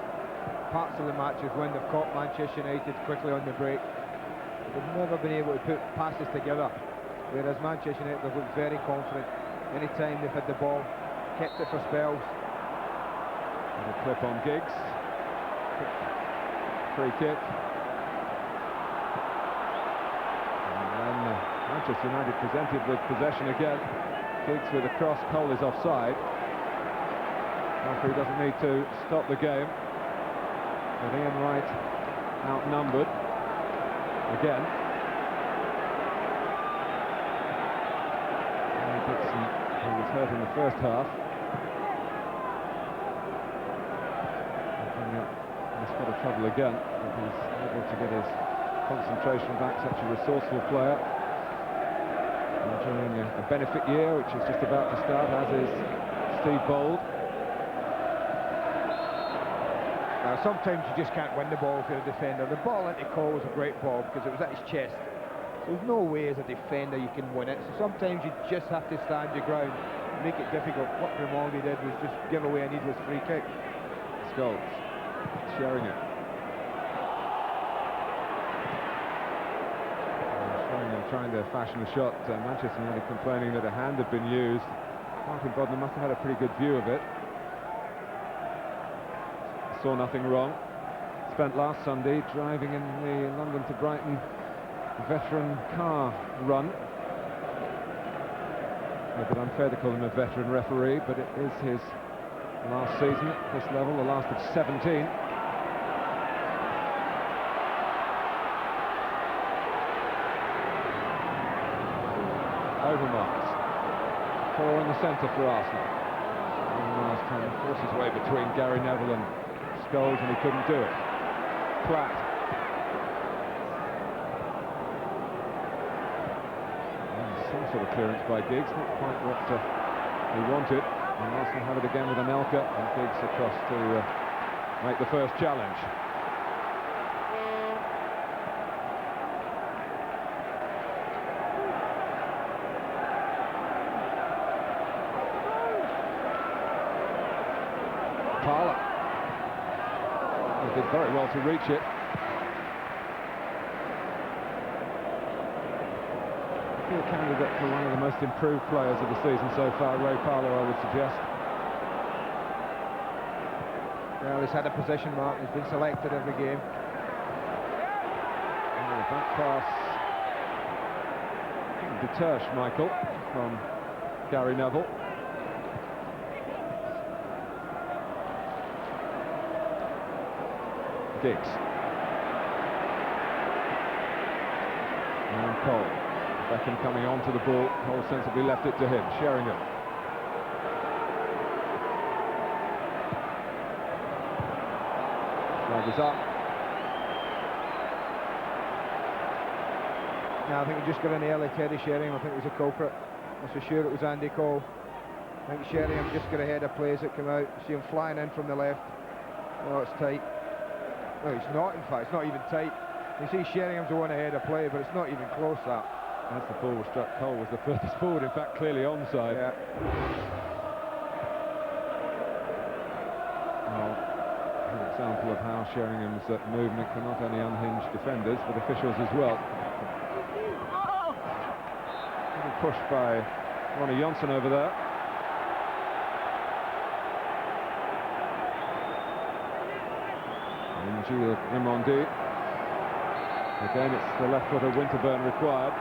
parts of the match is when they've caught Manchester United quickly on the break. They've never been able to put passes together, whereas Manchester United have looked very confident. Any time they've had the ball, kept it for spells. And a clip on Giggs. Free kick. And then Manchester United presented with possession again. Giggs with a cross. Cole is offside. Referee doesn't need to stop the game. With Ian Wright outnumbered again. Dixon, who was hurt in the first half, in a spot of trouble again, but he's able to get his concentration back. Such a resourceful player, enjoying a benefit year which is just about to start, as is Steve Bold. Now, sometimes you just can't win the ball if you're a defender. The ball into Cole was a great ball because it was at his chest. There's no way as a defender you can win it, so sometimes you just have to stand your ground and make it difficult. What Grimaldi did was just give away a needless free kick. Scholes, Sheringham. Sheringham trying to fashion a shot. Manchester United complaining that a hand had been used. Martin Bodnar must have had a pretty good view of it. Saw nothing wrong. Spent last Sunday driving in the London to Brighton veteran car run. A bit unfair to call him a veteran referee, but it is his last season at this level, the last of 17. Overmars. 4 in the centre for Arsenal. Overmars trying to force his way between Gary Neville and Scholes, and he couldn't do it. Platt. Some sort of clearance by Giggs, not quite what he wanted. And Arsenal have it again with Anelka, and Giggs across to make the first challenge. Parlour. He did very well to reach it. A candidate for one of the most improved players of the season so far, Ray Parlour, I would suggest. Well, he's had a position mark, he's been selected every game. And the back pass deters Michael from Gary Neville. Giggs. And Cole. Beckham coming onto the ball, Cole sensibly left it to him. Sheringham. Flag is up. Now I think we just got an early Teddy Sheringham. I think it was a culprit. I'm so sure it was Andy Cole. I think Sheringham just got ahead of plays that come out. You see him flying in from the left. Oh, it's tight. No, it's not, in fact. It's not even tight. You see Sheringham's the one ahead of play, but it's not even close, that. As the ball was struck, Cole was the furthest forward, in fact clearly onside. Yeah. Well, an example of how Sheringham's movement can not only unhinge defenders but officials as well. Pushed by Ronnie Johnson over there. And Gilles Raimondi. Again, it's the left foot of Winterburn required.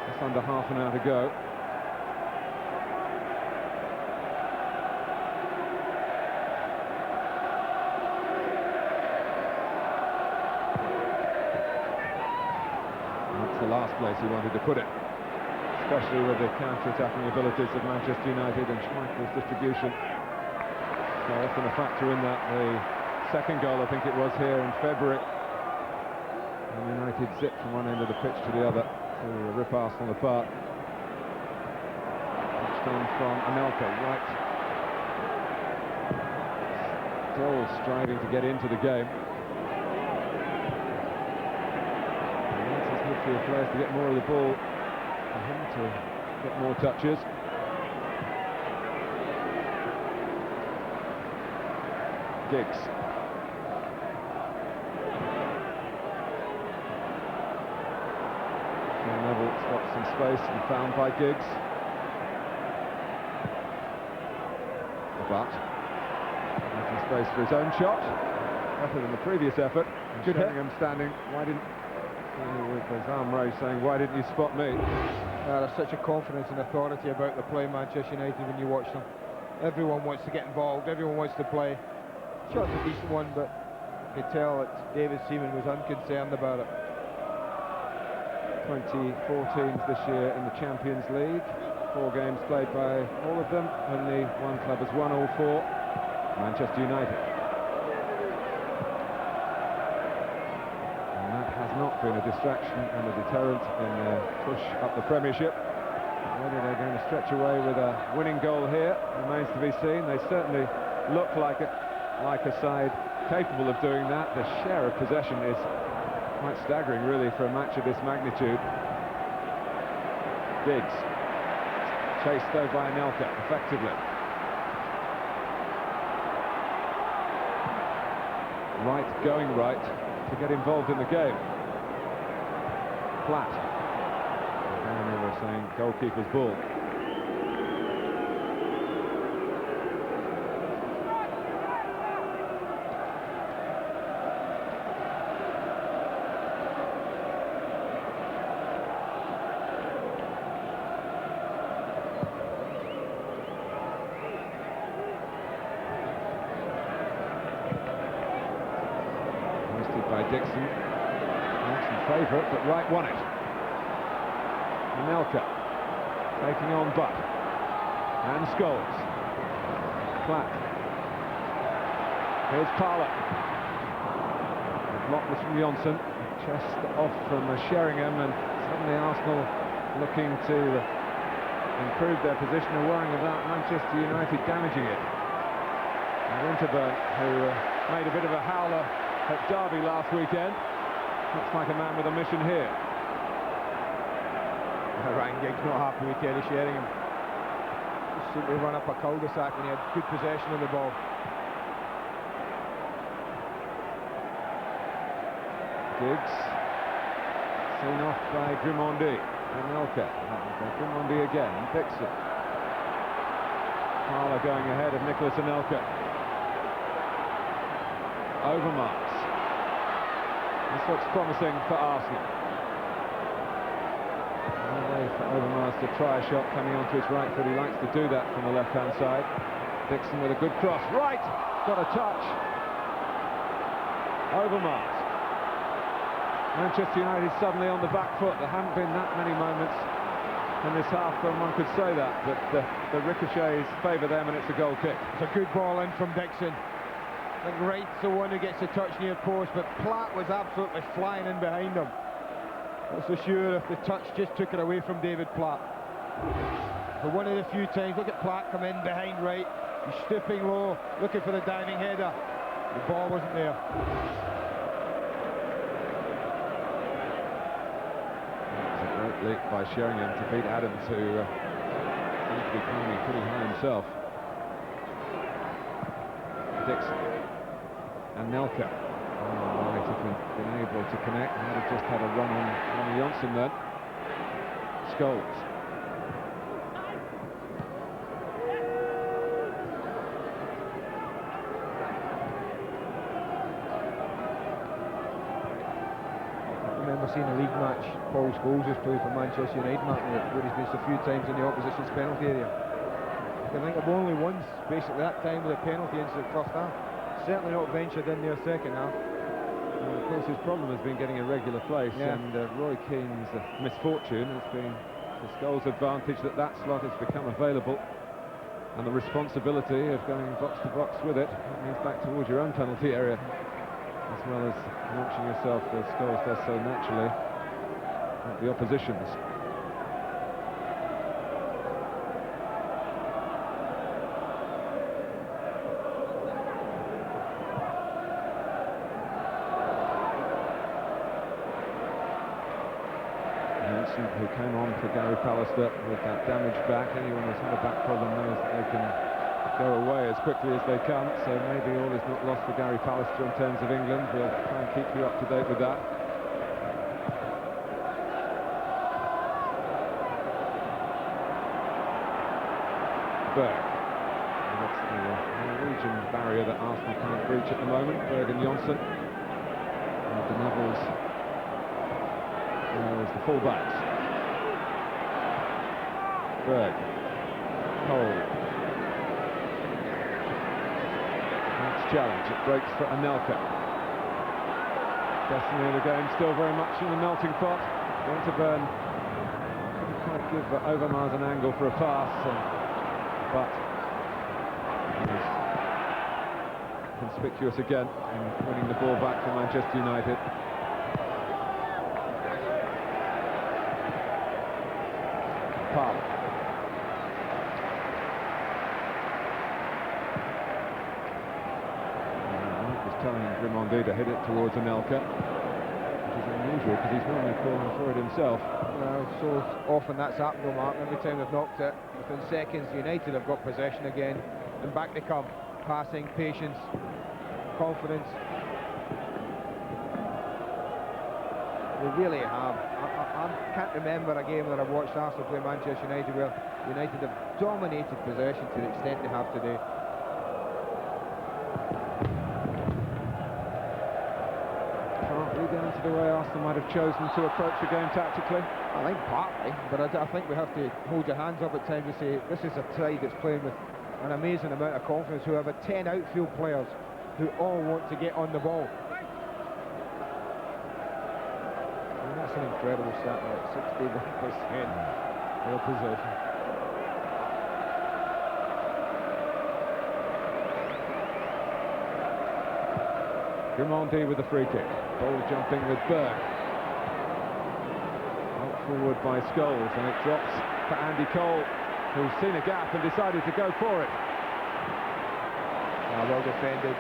Just under half an hour to go. That's the last place he wanted to put it, especially with the counter-attacking abilities of Manchester United and Schmeichel's distribution. So often a factor in that. The second goal, I think it was, here in February, and United zipped from one end of the pitch to the other to rip Arsenal apart. Touched on from Anelka, right. Still striving to get into the game. He wants his midfield players to get more of the ball, for him to get more touches. Giggs. Neville spots some space and found by Giggs. But making space for his own shot. Better than the previous effort. Good hit. Sheringham standing. Why didn't with his arm raised, saying, "Why didn't you spot me?" There's such a confidence and authority about the play, Manchester United, when you watch them. Everyone wants to get involved, everyone wants to play. Shot's a decent one, but you could tell that David Seaman was unconcerned about it. 24 teams this year in the Champions League. 4 games played by all of them. Only one club has won all 4. Manchester United. And that has not been a distraction and a deterrent in their push up the Premiership. Whether they're going to stretch away with a winning goal here remains to be seen. They certainly look like a side capable of doing that. The share of possession is quite staggering, really, for a match of this magnitude. Giggs, chased though by Anelka, effectively. Right, going right, to get involved in the game. Platt. And they were saying goalkeeper's ball. By Dixon. Favourite, but Wright won it. Anelka taking on Butt. And Scholes. Platt. Here's Parlour. Block was from Johnson. Chest off from Sheringham, and suddenly Arsenal looking to improve their position and worrying about Manchester United damaging it. And Winterburn, who made a bit of a howler at Derby last weekend, looks like a man with a mission here. Ryan Giggs not happy with Terry Sheringham. Just simply run up a cul-de-sac and he had good possession of the ball. Giggs seen off by Grimondi. Anelka. Grimondi again. Dixon. Parlour going ahead of Nicholas Anelka. Overmars. This looks promising for Arsenal. No way for Overmars to try a shot coming onto his right foot. He likes to do that from the left-hand side. Dixon with a good cross. Right! Got a touch. Overmars. Manchester United suddenly on the back foot. There haven't been that many moments in this half when one could say that, but the ricochets favour them and it's a goal kick. It's a good ball in from Dixon. I think Wright's the one who gets the touch near post, but Platt was absolutely flying in behind him. Not so sure if the touch just took it away from David Platt. For one of the few times, look at Platt come in behind Wright. He's stooping low, looking for the diving header. The ball wasn't there. It's a great leap by Sheringham to beat Adams, who seems to be climbing pretty high himself. Dixon. Anelka. Oh, might have been able to connect. Might have just had a run on Johnson then. Scholes. I remember seeing a league match Paul Scholes has played for Manchester United, where he's missed a few times in the opposition's penalty area. I think I've only once, basically that time, with a penalty into the first half. Certainly not ventured in their second half. Well, of course, his problem has been getting a regular place, and Roy Keane's misfortune has been the Scholes' advantage that slot has become available, and the responsibility of going box to box with it. That means back towards your own penalty area, as well as launching yourself, as Scholes does so naturally, at the opposition's. Who came on for Gary Pallister with that damaged back. Anyone who's had a back problem knows that they can go away as quickly as they come, so maybe all is not lost for Gary Pallister in terms of England. We'll try and keep you up to date with that. Berg. That's the Norwegian barrier that Arsenal can't breach at the moment. Berg and Johnson. And the Neville's as the full-backs. Berg. Cole. challenge. It breaks for Anelka. Destiny of the game still very much in the melting pot. Winterburn couldn't quite give Overmars an angle for a pass, but he's conspicuous again in winning the ball back for Manchester United. Platt. Telling Grimondi to hit it towards Anelka, which is unusual because he's normally calling for it himself. Well, so often that's happened, though, Mark. Every time they've knocked it, within seconds, United have got possession again, and back they come. Passing, patience, confidence. They really have. I can't remember a game that I've watched Arsenal play Manchester United where United have dominated possession to the extent they have today. Down to the way Arsenal might have chosen to approach the game tactically? I think partly, but I think we have to hold your hands up at times and say this is a side that's playing with an amazing amount of confidence, who have 10 outfield players who all want to get on the ball. And that's an incredible stat, like 61% real possession. Grimondi with the free kick. Ball jumping with Berg. Out forward by Scholes, and it drops for Andy Cole, who's seen a gap and decided to go for it. Well defended.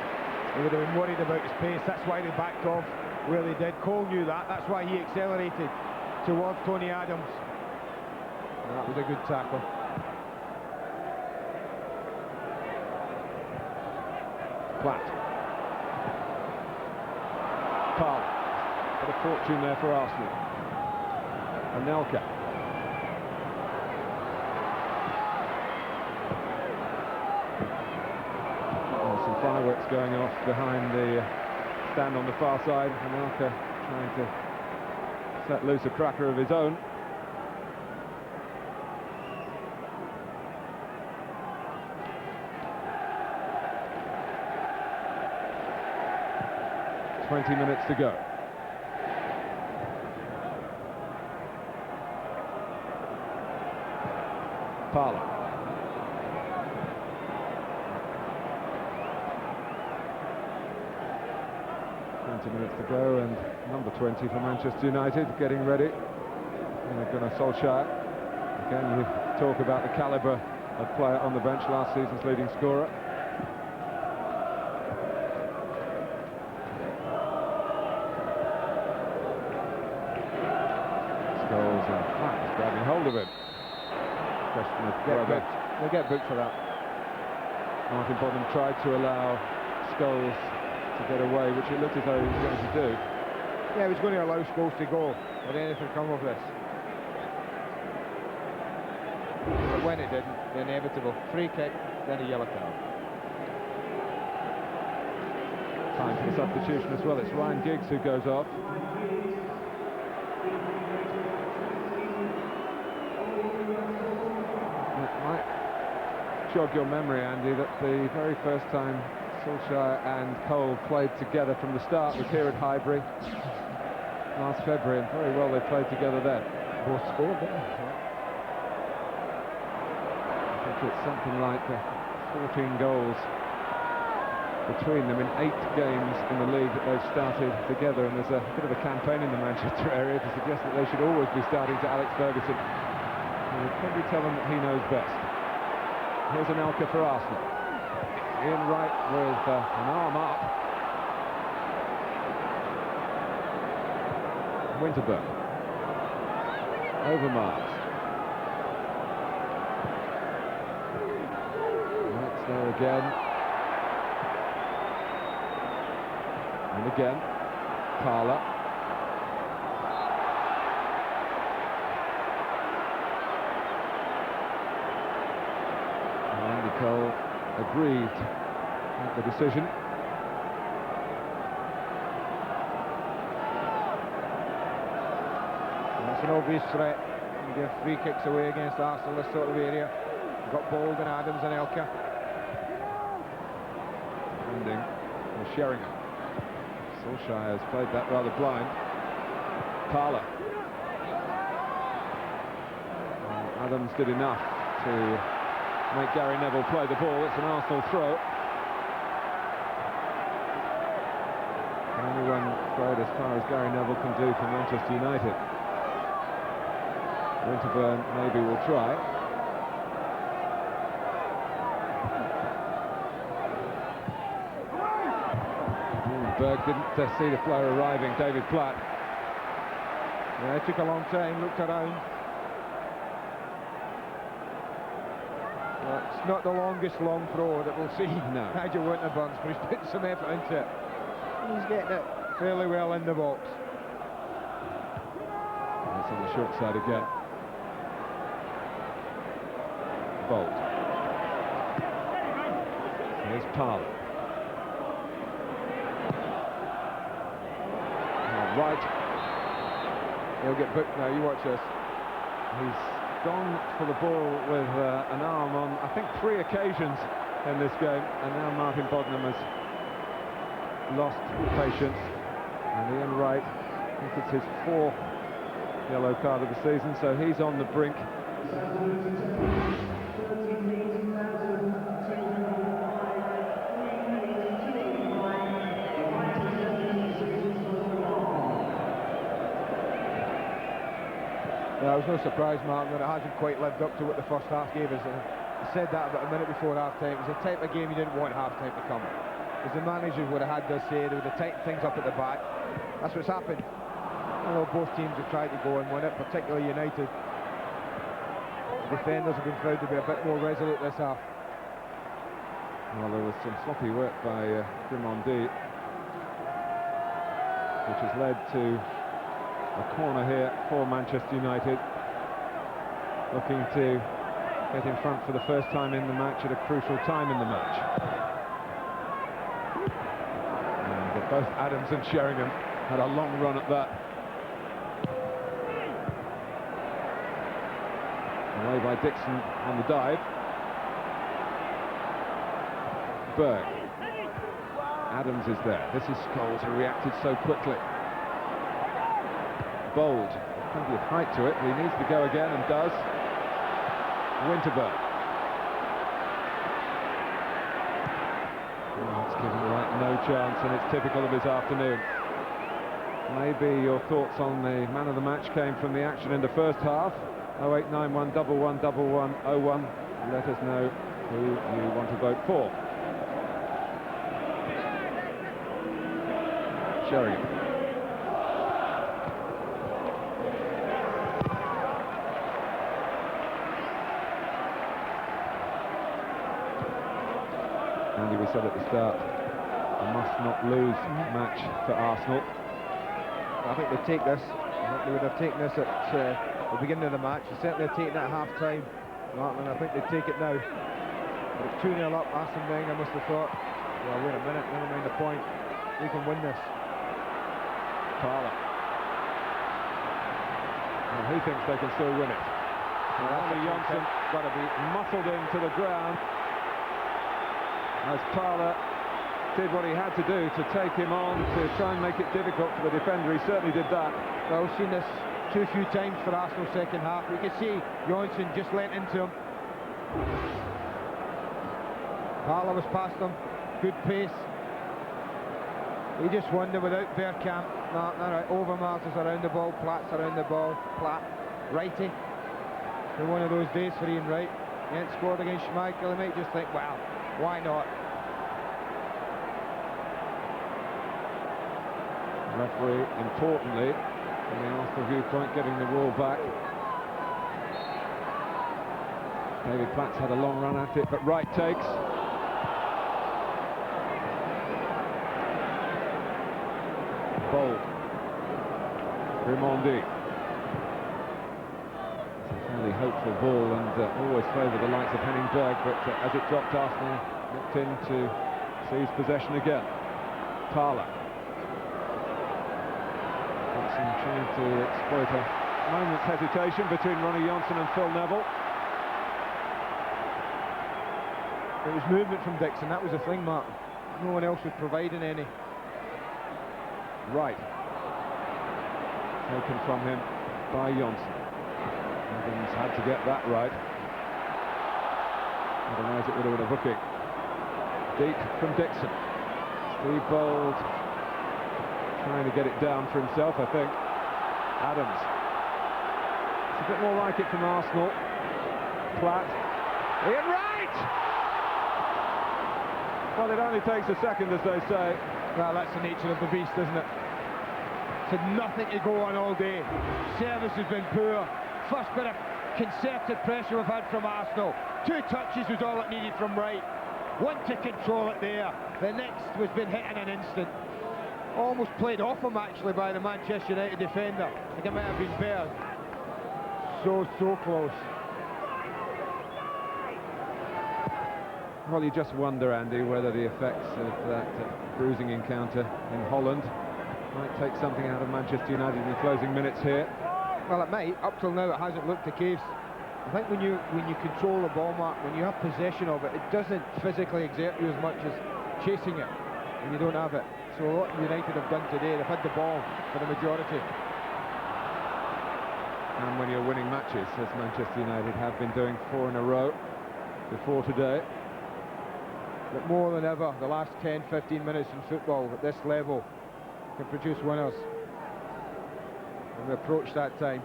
They would have been worried about his pace. That's why they backed off where they did. Cole knew that. That's why he accelerated towards Tony Adams. And that was a good tackle. Platt. Platt. Bit of fortune there for Arsenal. Anelka. Some fireworks going off behind the stand on the far side. Anelka trying to set loose a cracker of his own. "20 minutes to go. Parlour. Minutes to go, and number 20 for Manchester United getting ready. Gunnar Solskjaer. Again, you talk about the calibre of player on the bench, last season's leading scorer. Scholes and Platt is grabbing hold of him. Question of whether they'll get booked for that. Martin Bodden tried to allow Scholes to get away, which it looked as though he was going to do. Yeah, he was going to allow Scholes to go, but anything come of this. But when it didn't, the inevitable free kick, then a yellow card. Time for the substitution as well. It's Ryan Giggs who goes off. It might jog your memory, Andy, that the very first time Solskjaer and Cole played together from the start was here at Highbury last February, and very well they played together then. Both scored, didn't they? I think it's something like 14 goals between them in 8 games in the league that they've started together, and there's a bit of a campaign in the Manchester area to suggest that they should always be starting to Alex Ferguson. You would probably tell them that he knows best. Here's Anelka for Arsenal. In right with an arm up. Winterburn. Overmars. Right there again. And again. Parlour. Andy Cole aggrieved at the decision. That's an obvious threat. You give free kicks away against Arsenal, this sort of area. You've got Bold and Adams and Elka. Ending for Sheringham. Solskjaer has played that rather blind. Parlour. Adams did enough to make Gary Neville play the ball. It's an Arsenal throw. Only one throw as far as Gary Neville can do for Manchester United. Winterburn maybe will try. Berg didn't see the flow arriving. David Platt. Yeah, it took a long time, looked around. Well, it's not the longest long throw that we'll see. No. Nigel Winterburn's, but he's putting some effort into it. And he's getting it fairly well in the box. It's on the short side again. Bolt. Here's Parlour. Right. He'll get booked now, you watch this. He's gone for the ball with an arm on, I think, 3 occasions in this game, and now Martin Bodnam has lost patience. And Ian Wright, I think it's his 4th yellow card of the season, so he's on the brink. Yeah, it was no surprise, Martin, that it hasn't quite lived up to what the first half gave us. I said that about a minute before half-time. It was the type of game you didn't want half-time to come. Because the managers would have had their say, they would have tightened things up at the back. That's what's happened. Although both teams have tried to go and win it, particularly United. The defenders have been found to be a bit more resolute this half. Well, there was some sloppy work by Grimondi, which has led to a corner here for Manchester United, looking to get in front for the first time in the match at a crucial time in the match. And both Adams and Sheringham had a long run at that. Away by Dixon on the dive. Berg. Adams is there. This is Scholes, who reacted so quickly. Bold, plenty of height to it, but he needs to go again and does. Winterburn. Oh, it's given Wright no chance, and it's typical of his afternoon. Maybe your thoughts on the man of the match came from the action in the first half. 0891 11 11 01. Let us know who you want to vote for. Sheringham. Andy, we said at the start, a must-not-lose match for Arsenal. I think they take this. I think they would have taken this at the beginning of the match. They certainly have taken it at half-time, Martin, and I think they take it now. But it's 2-0 up. Arsene Wenger must have thought, well, wait a minute, never mind the point. We can win this. Parlour. And he thinks they can still win it. Ronnie Johnson got to be muffled into the ground, as Parlour did what he had to do to take him on, to try and make it difficult for the defender. He certainly did that. Well, we've seen this too few times for Arsenal second half. We can see Johnson just lent into him. Parlour was past him, good pace. He just won there without Bergkamp. No, right. Overmars is around the ball, Platt's around the ball. Platt, righty. For one of those days for Ian Wright. He ain't scored against Schmeichel. He might just think, well, why not? Referee, importantly, from the Arsenal viewpoint, getting the ball back. David Platt's had a long run at it, but Wright takes. Bold. Grimondi. It's a fairly hopeful ball and always favour the likes of Henningberg, but as it dropped, Arsenal looked in to seize possession again. Parlour. Trying to exploit a moment's hesitation between Ronnie Johnson and Phil Neville. It was movement from Dixon, that was the thing, Mark. No one else was providing any. Right. Taken from him by Johnson. Evans had to get that right. Otherwise it would have been a booking. Deep from Dixon. Steve Bold trying to get it down for himself, I think. Adams. It's a bit more like it from Arsenal. Platt. Ian Wright! Well, it only takes a second, as they say. Well, that's the nature of the beast, isn't it? It's had nothing to go on all day. Service has been poor. First bit of concerted pressure we've had from Arsenal. 2 touches was all it needed from Wright. One to control it there. The next was been hit in an instant. Almost played off him, actually, by the Manchester United defender. I think it might have been Baird. So close. Well, you just wonder, Andy, whether the effects of that bruising encounter in Holland might take something out of Manchester United in the closing minutes here. Well, it might. Up till now, it hasn't looked the case. I think when you control the ball, Mark, when you have possession of it, it doesn't physically exert you as much as chasing it when you don't have it. So what United have done today, they've had the ball for the majority. And when you're winning matches, as Manchester United have been doing 4 in a row before today. But more than ever, the last 10-15 minutes in football at this level can produce winners. And we approach that time.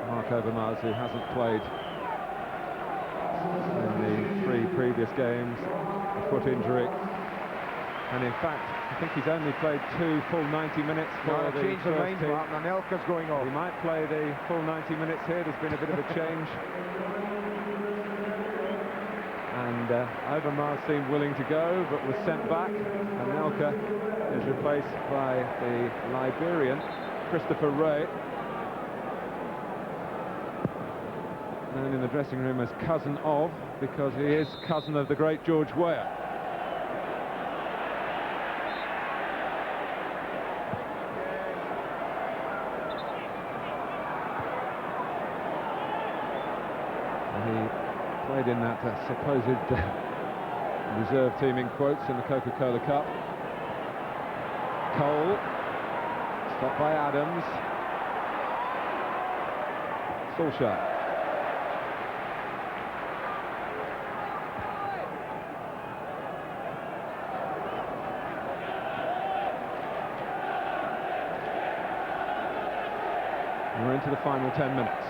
Mark Overmars, who hasn't played in the 3 previous games, a foot injury. And in fact, I think he's only played 2 full 90 minutes for the changed the first mind, team. Mark. Anelka's going off. He might play the full 90 minutes here. There's been a bit of a change. And Overmars seemed willing to go, but was sent back. Anelka is replaced by the Liberian, Christopher Ray. Known in the dressing room as cousin of, because he is cousin of the great George Weah. Played in that supposed reserve team in quotes in the Coca-Cola Cup. Cole, stopped by Adams. Solskjaer. We're into the final 10 minutes.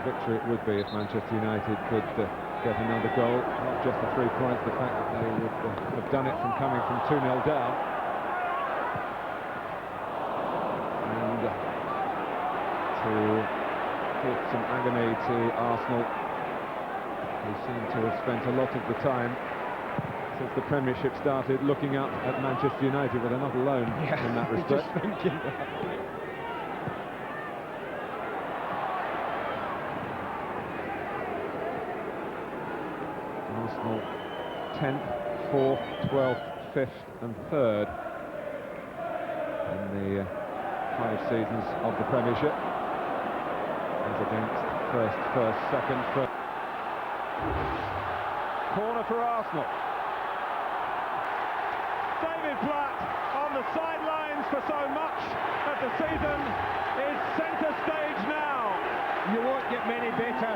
Victory it would be if Manchester United could get another goal, not just the 3 points, the fact that they would have done it from coming from 2-0 down. And to give some agony to Arsenal, who seem to have spent a lot of the time since the Premiership started looking up at Manchester United, but they're not alone in that respect. Just thinking that. Arsenal 10th, 4th, 12th, 5th and 3rd in the 5 seasons of the Premiership, as against first, second, third. Corner for Arsenal. David Platt on the sidelines for so much of the season is centre stage now. You won't get many better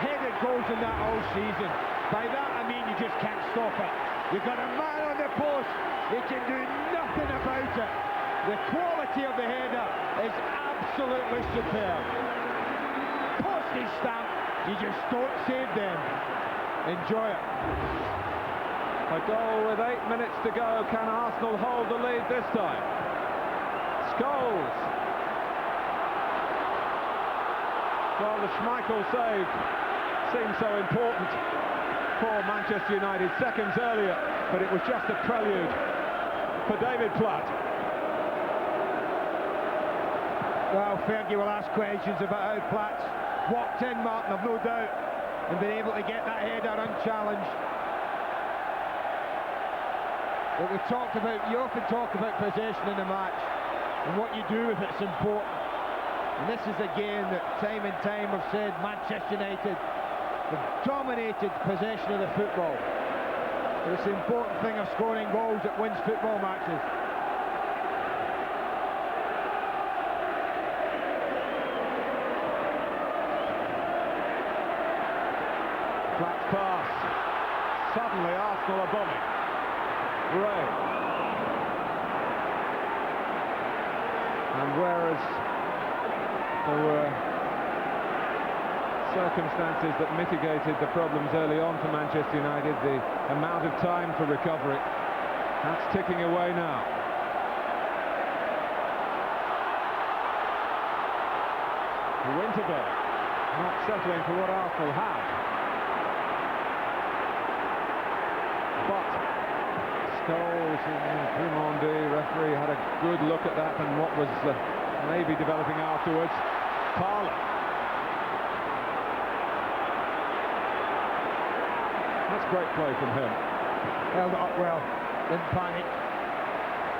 headed goals than that all season. By that I mean you just can't stop it. You've got a man on the post, he can do nothing about it. The quality of the header is absolutely superb. Postage stamp, you just don't save them. Enjoy it. A goal with 8 minutes to go. Can Arsenal hold the lead this time? Scholes. Well, the Schmeichel save seemed so important for Manchester United seconds earlier, but it was just a prelude for David Platt. Well, Fergie will ask questions about how Platt's walked in, Martin, I've no doubt. and been able to get that header unchallenged. But we've talked about, you often talk about possession in a match, and what you do with it's important. And this is a game that time and time have said Manchester United have dominated possession of the football. But it's the important thing of scoring goals that wins football matches. Platt pass. Suddenly Arsenal are bombing. Ray. And whereas there were circumstances that mitigated the problems early on for Manchester United, the amount of time for recovery, that's ticking away now. Winterburn not settling for what Arsenal have. But Scholes and Grimaldi, referee, had a good look at that and what was maybe developing afterwards. Parlour. That's great play from him. Held it up well, didn't panic.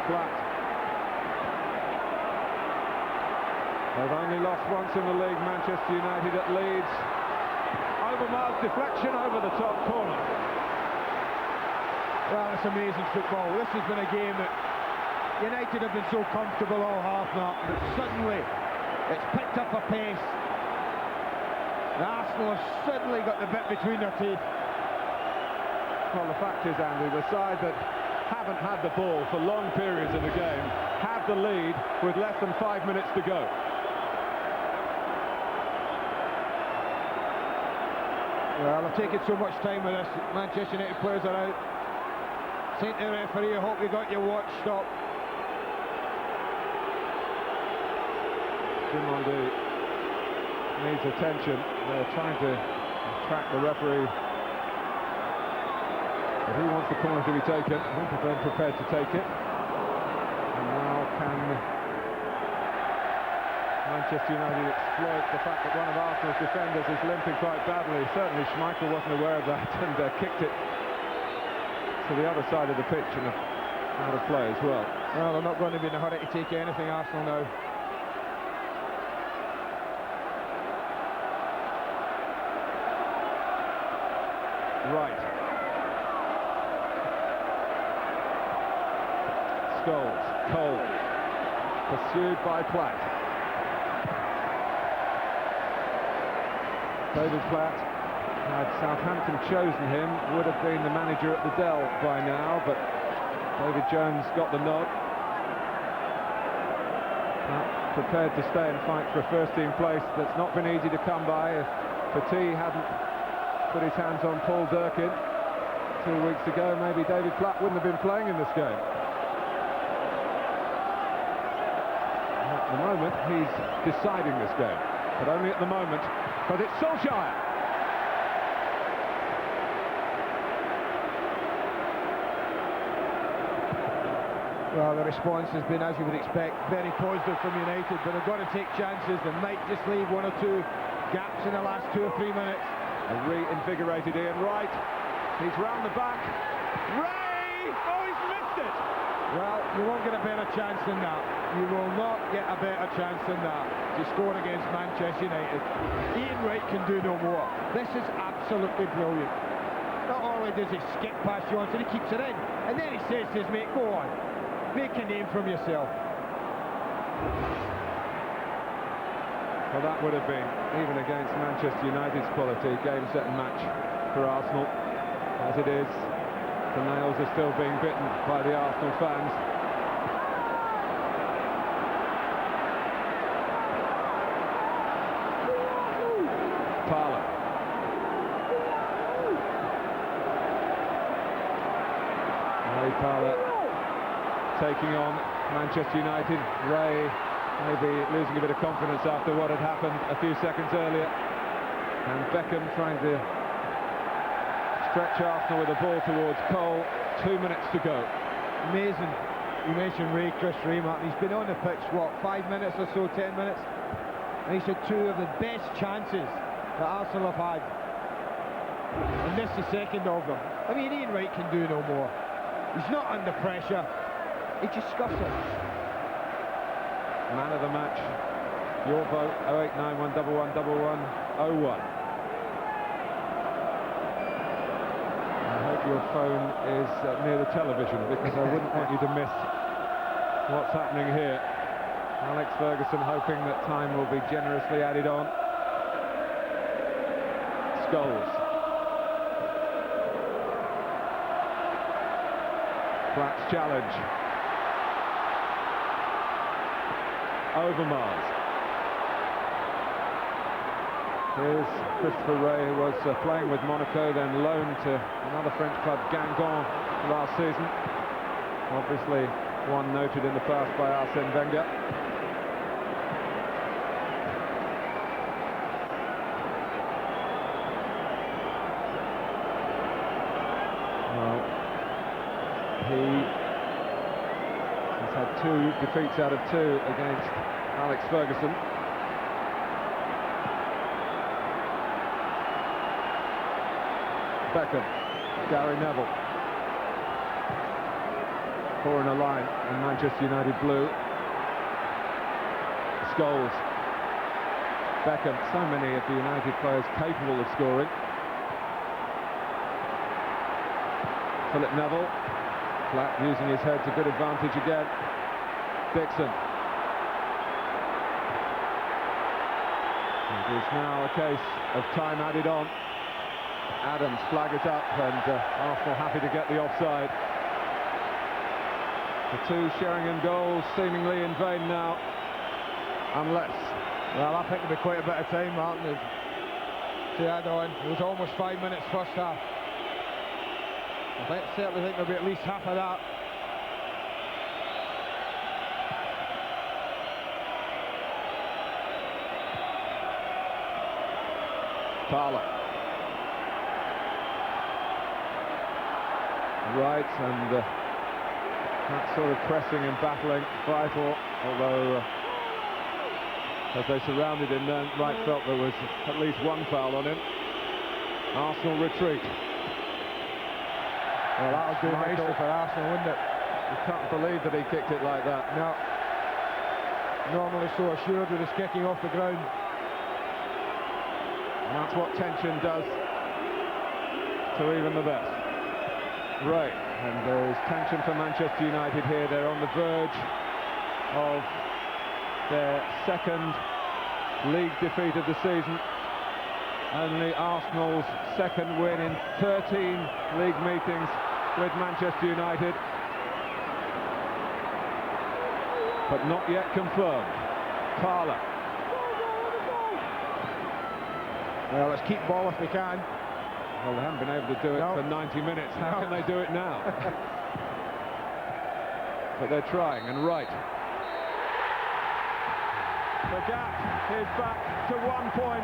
Platt. They've only lost once in the league, Manchester United at Leeds. Overmars deflection over the top corner. Well, it's amazing football. This has been a game that United have been so comfortable all half now, but suddenly it's picked up a pace. And Arsenal have suddenly got the bit between their teeth. Well, the fact is, Andy, the side that haven't had the ball for long periods in the game have the lead with less than 5 minutes to go. Well, they've taken so much time with this. Manchester United players are out. Saying to the referee, I hope you got your watch stopped. Grimaldi needs attention. They're trying to attract the referee. But he wants the corner to be taken. Winterburn prepared to take it. And now can Manchester United exploit the fact that one of Arsenal's defenders is limping quite badly. Certainly Schmeichel wasn't aware of that and kicked it to the other side of the pitch and out of play as well. Well, they're not going to be in a hurry to take anything, Arsenal, now. Right. Scholes, Cole, pursued by Platt. David Platt, had Southampton chosen him, would have been the manager at the Dell by now, but David Jones got the nod. Prepared to stay and fight for a first-team place that's not been easy to come by. If Petit hadn't put his hands on Paul Durkin 2 weeks ago, maybe David Platt wouldn't have been playing in this game. At the moment, he's deciding this game, but only at the moment, because it's Solskjaer. Well, the response has been, as you would expect, very positive from United, but they've got to take chances. They might just leave one or two gaps in the last 2 or 3 minutes. A reinvigorated Ian Wright. He's round the back. Ray! Oh, he's missed it! Well, you won't get a better chance than that. You will not get a better chance than that to score against Manchester United. Ian Wright can do no more. This is absolutely brilliant. Not only does he skip past Johnson, he keeps it in, and then he says to his mate, go on, make a name from yourself. Well, that would have been, even against Manchester United's quality, game, set and match for Arsenal. As it is, the nails are still being bitten by the Arsenal fans. Parlour. Ray Parlour taking on Manchester United. Ray maybe losing a bit of confidence after what had happened a few seconds earlier. And Beckham trying to stretch Arsenal with a ball towards Cole. 2 minutes to go. Amazing. You mentioned Ray, Chris Ray, Martin. He's been on the pitch, what, 5 minutes or so, 10 minutes? And he's had 2 of the best chances that Arsenal have had. And this is the second of them. I mean, Ian Wright can do no more. He's not under pressure. He just scuffs it. Man of the match, your vote, 0891 111101. I hope your phone is near the television, because I wouldn't want you to miss what's happening here. Alex Ferguson hoping that time will be generously added on. Scholes. Platt's challenge. Overmars. Here's Christopher Ray, who was playing with Monaco, then loaned to another French club, Guingamp, last season. Obviously one noted in the past by Arsène Wenger. Well, he has had 2 defeats out of 2 against Alex Ferguson. Beckham, Gary Neville. 4 in a line in Manchester United blue. Scholes. Beckham, so many of the United players capable of scoring. Philip Neville. Platt using his head to good advantage again. Dixon. It is now a case of time added on. Adams flag it up, and Arsenal happy to get the offside. The 2 Sheringham goals seemingly in vain now, unless... Well, I think there'll be quite a bit of time, Martin, to add on. It was almost 5 minutes first half. I certainly think there'll be at least half of that. Parlour. Right, and that sort of pressing and battling vital, although as they surrounded him then, Wright felt there was at least 1 foul on him. Arsenal retreat. Well, that would do nicely for Arsenal, wouldn't it? You can't believe that he kicked it like that. No. Normally so assured with his kicking off the ground. And that's what tension does to even the best. Right, and there is tension for Manchester United here. They're on the verge of their 2nd league defeat of the season. Only Arsenal's 2nd win in 13 league meetings with Manchester United. But not yet confirmed. Parlour. Well, let's keep ball if we can. Well, they haven't been able to do it for 90 minutes. How can they do it now? But they're trying, and right. The gap is back to 1 point.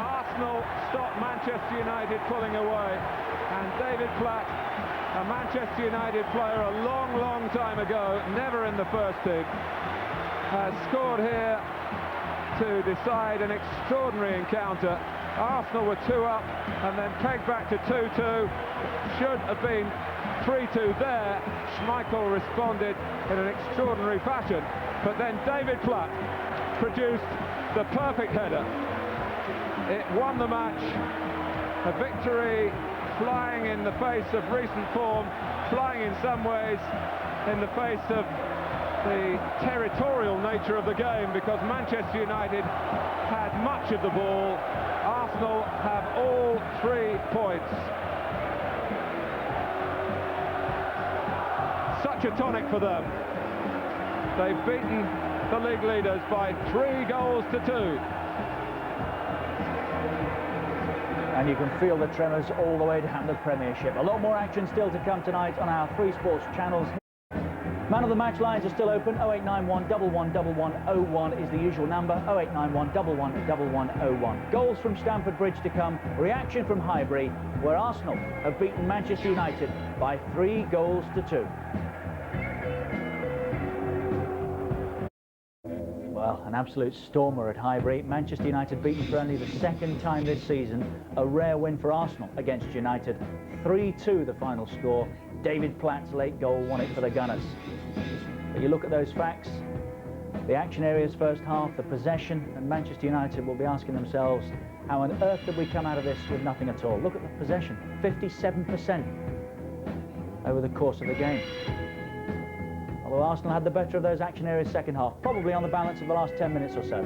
Arsenal stop Manchester United pulling away. And David Platt, a Manchester United player a long, long time ago, never in the first team, has scored here to decide an extraordinary encounter. Arsenal were 2 up and then pegged back to 2-2. Should have been 3-2 there. Schmeichel responded in an extraordinary fashion, but then David Platt produced the perfect header. It won the match. A victory flying in the face of recent form, flying in some ways in the face of the territorial nature of the game, because Manchester United had much of the ball. Arsenal have all 3 points. Such a tonic for them. They've beaten the league leaders by 3 goals to 2. And you can feel the tremors all the way down the Premiership. A lot more action still to come tonight on our free sports channels. Man of the match lines are still open. 0891 111101 is the usual number. 0891 111101. Goals from Stamford Bridge to come. Reaction from Highbury, where Arsenal have beaten Manchester United by 3 goals to 2. Well, Well, an absolute stormer at Highbury. Manchester United beaten for only the second time this season. A rare win for Arsenal against United. 3-2 the final score. David Platt's late goal won it for the Gunners. But you look at those facts, the action areas first half, the possession, and Manchester United will be asking themselves, how on earth did we come out of this with nothing at all? Look at the possession, 57% over the course of the game. Although Arsenal had the better of those action areas second half, probably on the balance of the last 10 minutes or so.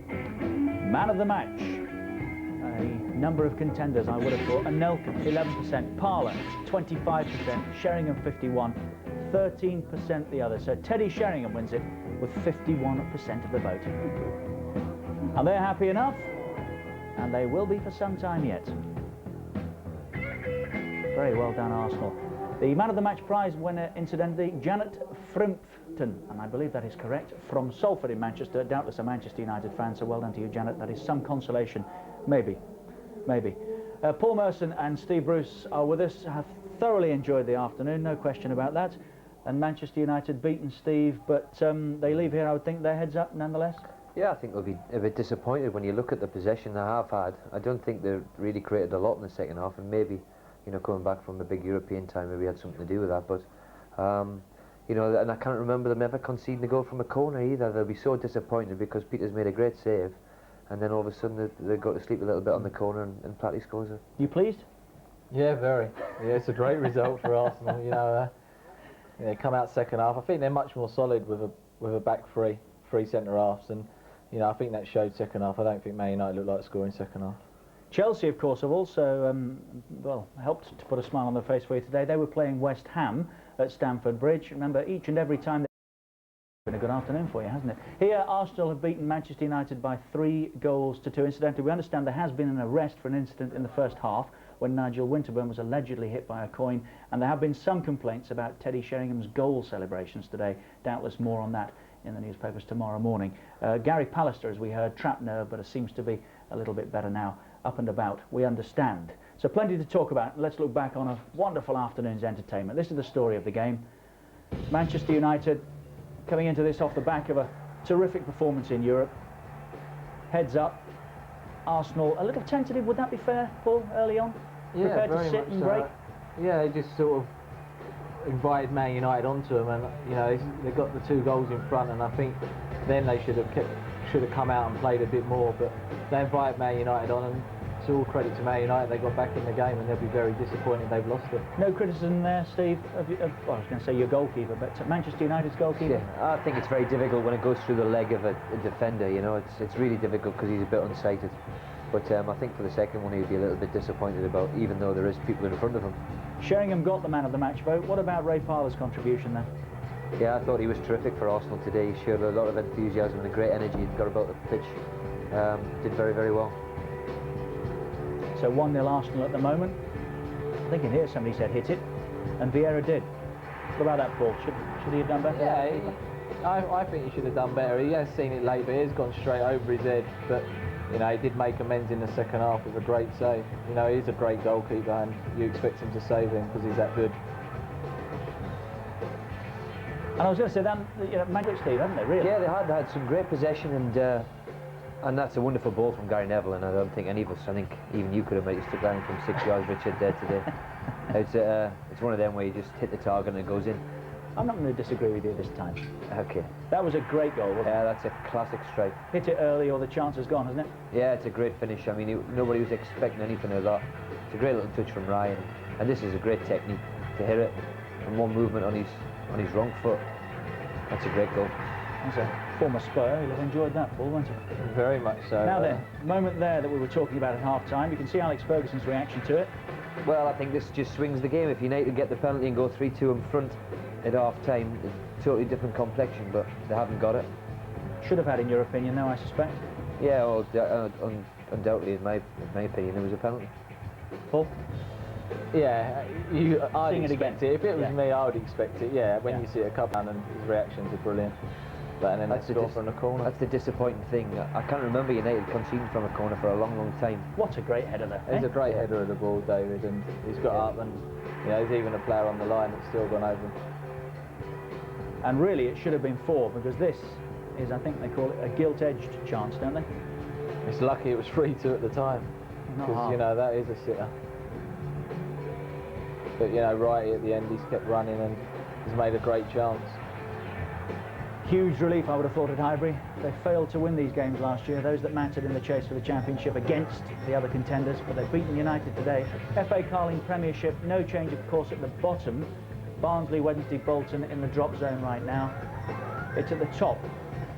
Man of the match. A number of contenders, I would have thought. Anelka, 11%. Parlour, 25%. Sheringham, 51%. 13% the others. So Teddy Sheringham wins it with 51% of the vote. And they're happy enough, and they will be for some time yet. Very well done, Arsenal. The man of the match prize winner, incidentally, Janet Frimpton, and I believe that is correct, from Salford in Manchester, doubtless a Manchester United fan, so well done to you, Janet. That is some consolation. Maybe. Paul Merson and Steve Bruce are with us, have thoroughly enjoyed the afternoon, no question about that. And Manchester United beaten, Steve, but they leave here, I would think, their heads up nonetheless. Yeah, I think they'll be a bit disappointed when you look at the possession they have had. I don't think they really created a lot in the second half, and maybe, you know, coming back from the big European time, maybe had something to do with that. But, you know, and I can't remember them ever conceding a goal from a corner either. They'll be so disappointed because Peter's made a great save, and then all of a sudden they go to sleep a little bit on the corner, and Platt scores it. You pleased? Yeah, very. Yeah, it's a great result for Arsenal. You know, they come out second half. I think they're much more solid with a back three centre halves, and you know, I think that showed second half. I don't think Man United looked like scoring second half. Chelsea, of course, have also well, helped to put a smile on their face for you today. They were playing West Ham at Stamford Bridge. Remember, each and every time. Been a good afternoon for you, hasn't it? Here, Arsenal have beaten Manchester United by 3-2. Incidentally, we understand there has been an arrest for an incident in the first half when Nigel Winterburn was allegedly hit by a coin, and there have been some complaints about Teddy Sheringham's goal celebrations today. Doubtless more on that in the newspapers tomorrow morning. Gary Pallister, as we heard, trapped nerve, but it seems to be a little bit better now, up and about. We understand. So plenty to talk about. Let's look back on a wonderful afternoon's entertainment. This is the story of the game. Manchester United coming into this off the back of a terrific performance in Europe. Heads up. Arsenal a little tentative, would that be fair, Paul, early on? Yeah, prepared very to sit much and so. break? Yeah, they just sort of invited Man United onto them, and you know, they got the 2 goals in front, and I think then they should have come out and played a bit more, but they invited Man United on, and it's all credit to Man United. They got back in the game, and they'll be very disappointed they've lost it. No criticism there, Steve, well, I was going to say your goalkeeper, but Manchester United's goalkeeper? Yeah, I think it's very difficult when it goes through the leg of a defender, you know. It's really difficult because he's a bit unsighted. But I think for the second one he'd be a little bit disappointed about, even though there is people in front of him. Sheringham got the man of the match vote. What about Ray Parlour's contribution then? Yeah, I thought he was terrific for Arsenal today. He showed a lot of enthusiasm and a great energy. He got about the pitch. Did very, very well. So 1-0 Arsenal at the moment. I think in here somebody said hit it, and Vieira did. What about that, Paul? Should he have done better? Yeah, I think he should have done better. He has seen it late, but he's gone straight over his head. But you know, he did make amends in the second half with a great save. You know, he's a great goalkeeper, and you expect him to save him because he's that good. And I was going to say, you know, magic, Steve, haven't they, really? Yeah, they had some great possession, and that's a wonderful ball from Gary Neville, and I don't think any of us, I think even you could have made it stick down from 6 yards, Richard, there today. It's one of them where you just hit the target and it goes in. I'm not going to disagree with you this time. Okay. That was a great goal, wasn't it? Yeah, that's a classic strike. Hit it early or the chance is gone, isn't it? Yeah, it's a great finish. I mean, nobody was expecting anything of that. It's a great little touch from Ryan, and this is a great technique to hit it, and one movement on his wrong foot. That's a great goal. That's a former Spur. He'll have enjoyed that, Paul, won't he? Very much so. Now then, moment there that we were talking about at half-time. You can see Alex Ferguson's reaction to it. Well, I think this just swings the game. If United get the penalty and go 3-2 in front at half-time, totally different complexion, but they haven't got it. Should have had, in your opinion, though, I suspect. Yeah, well, undoubtedly, in my opinion, it was a penalty. Paul? Yeah, I'd expect it. If it was me, I would expect it. Yeah, when you see a couple and his reactions are brilliant. But then that's score from the corner. That's the disappointing thing. I can't remember United conceding from a corner for a long, long time. What a great header there. He's a great header of the ball, David, and he's got up, and you know, there's even a player on the line that's still gone over him. And really, it should have been 4, because this is, I think they call it a gilt-edged chance, don't they? It's lucky it was 3-2 at the time, Not because, half. you know, that is a sitter. But, you know, right at the end, he's kept running and he's made a great chance. Huge relief, I would have thought, at Highbury. They failed to win these games last year, those that mattered in the chase for the championship against the other contenders, but they've beaten United today. FA Carling Premiership, no change of course at the bottom. Barnsley, Wednesday, Bolton in the drop zone right now. It's at the top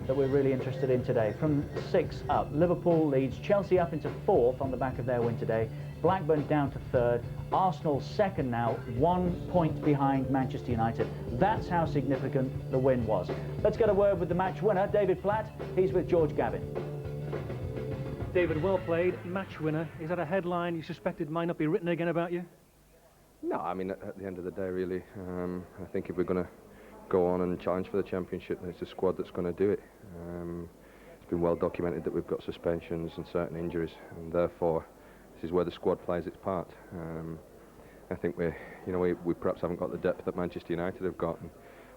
that we're really interested in today. From 6 up, Liverpool leads, Chelsea up into 4th on the back of their win today. Blackburn down to 3rd, Arsenal 2nd now, 1 point behind Manchester United. That's how significant the win was. Let's get a word with the match winner, David Platt. He's with George Gavin. David, well played, match winner. Is that a headline you suspected might not be written again about you? No, I mean, at the end of the day, really, I think if we're going to go on and challenge for the championship, then it's the squad that's going to do it. It's been well documented that we've got suspensions and certain injuries, and therefore this is where the squad plays its part. I think we perhaps haven't got the depth that Manchester United have got, and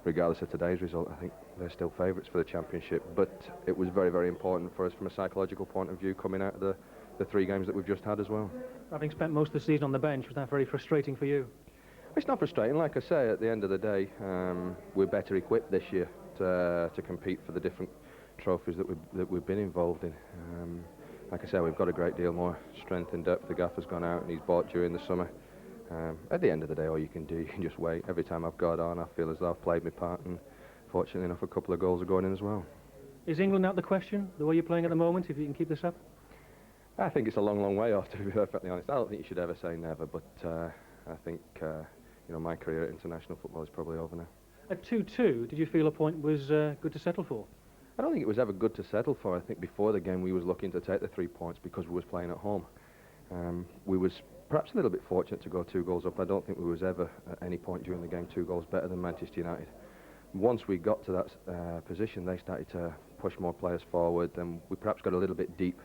regardless of today's result, I think they're still favourites for the championship. But it was very, very important for us from a psychological point of view coming out of the 3 games that we've just had as well. Having spent most of the season on the bench, was that very frustrating for you? It's not frustrating. Like I say, at the end of the day, we're better equipped this year to compete for the different trophies that we've been involved in. Like I say, we've got a great deal more strength and depth. The gaffer's gone out and he's bought during the summer. At the end of the day, all you can do, you can just wait. Every time I've got on, I feel as though I've played my part, and fortunately enough, a couple of goals are going in as well. Is England out the question, the way you're playing at the moment, if you can keep this up? I think it's a long, long way off, to be perfectly honest. I don't think you should ever say never, but I think my career at international football is probably over now. At 2-2, did you feel a point was good to settle for? I don't think it was ever good to settle for. I think before the game we was looking to take the 3 points because we was playing at home. We was perhaps a little bit fortunate to go 2 goals up. I don't think we was ever at any point during the game 2 goals better than Manchester United. Once we got to that position, they started to push more players forward, and we perhaps got a little bit deep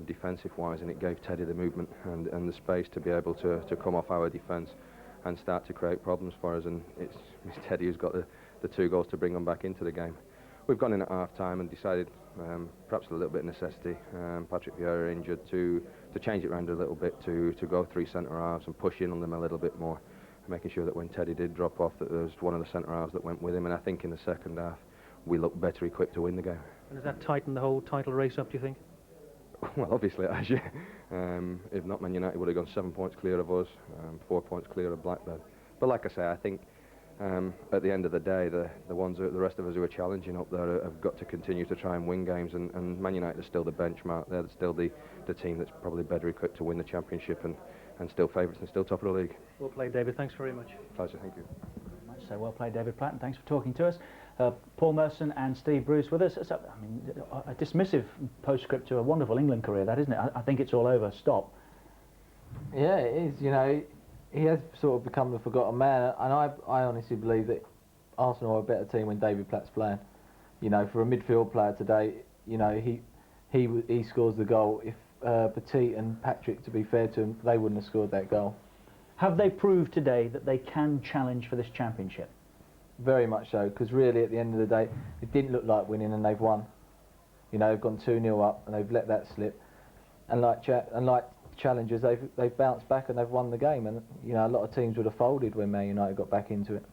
defensive-wise, and it gave Teddy the movement and the space to be able to come off our defence and start to create problems for us, and it's Teddy who's got the 2 goals to bring them back into the game. We've gone in at half-time and decided, perhaps a little bit of necessity, Patrick Vieira injured, to change it around a little bit, to go 3 centre-halves and push in on them a little bit more, making sure that when Teddy did drop off that there was one of the centre-halves that went with him, and I think in the second half we looked better equipped to win the game. And does that tighten the whole title race up, do you think? Well, obviously it has, yeah. If not, Man United would have gone 7 points clear of us, 4 points clear of Blackburn. But like I say, I think at the end of the day, the rest of us who are challenging up there have got to continue to try and win games, and Man United is still the benchmark. They're still the team that's probably better equipped to win the championship, and still favourites and still top of the league. Well played, David. Thanks very much. Pleasure, thank you. So well played, David Platt, and thanks for talking to us. Paul Merson and Steve Bruce with us. So, I mean, a dismissive postscript to a wonderful England career, that, isn't it? I think it's all over. Stop. Yeah, it is. You know, he has sort of become the forgotten man, and I honestly believe that Arsenal are a better team when David Platt's playing. You know, for a midfield player today, you know, he scores the goal. If Petit and Patrick, to be fair to him, they wouldn't have scored that goal. Have they proved today that they can challenge for this championship? Very much so, because really at the end of the day, it didn't look like winning, and they've won. You know, they've gone 2-0 up, and they've let that slip. And like challengers, they've bounced back and they've won the game. And you know, a lot of teams would have folded when Man United got back into it.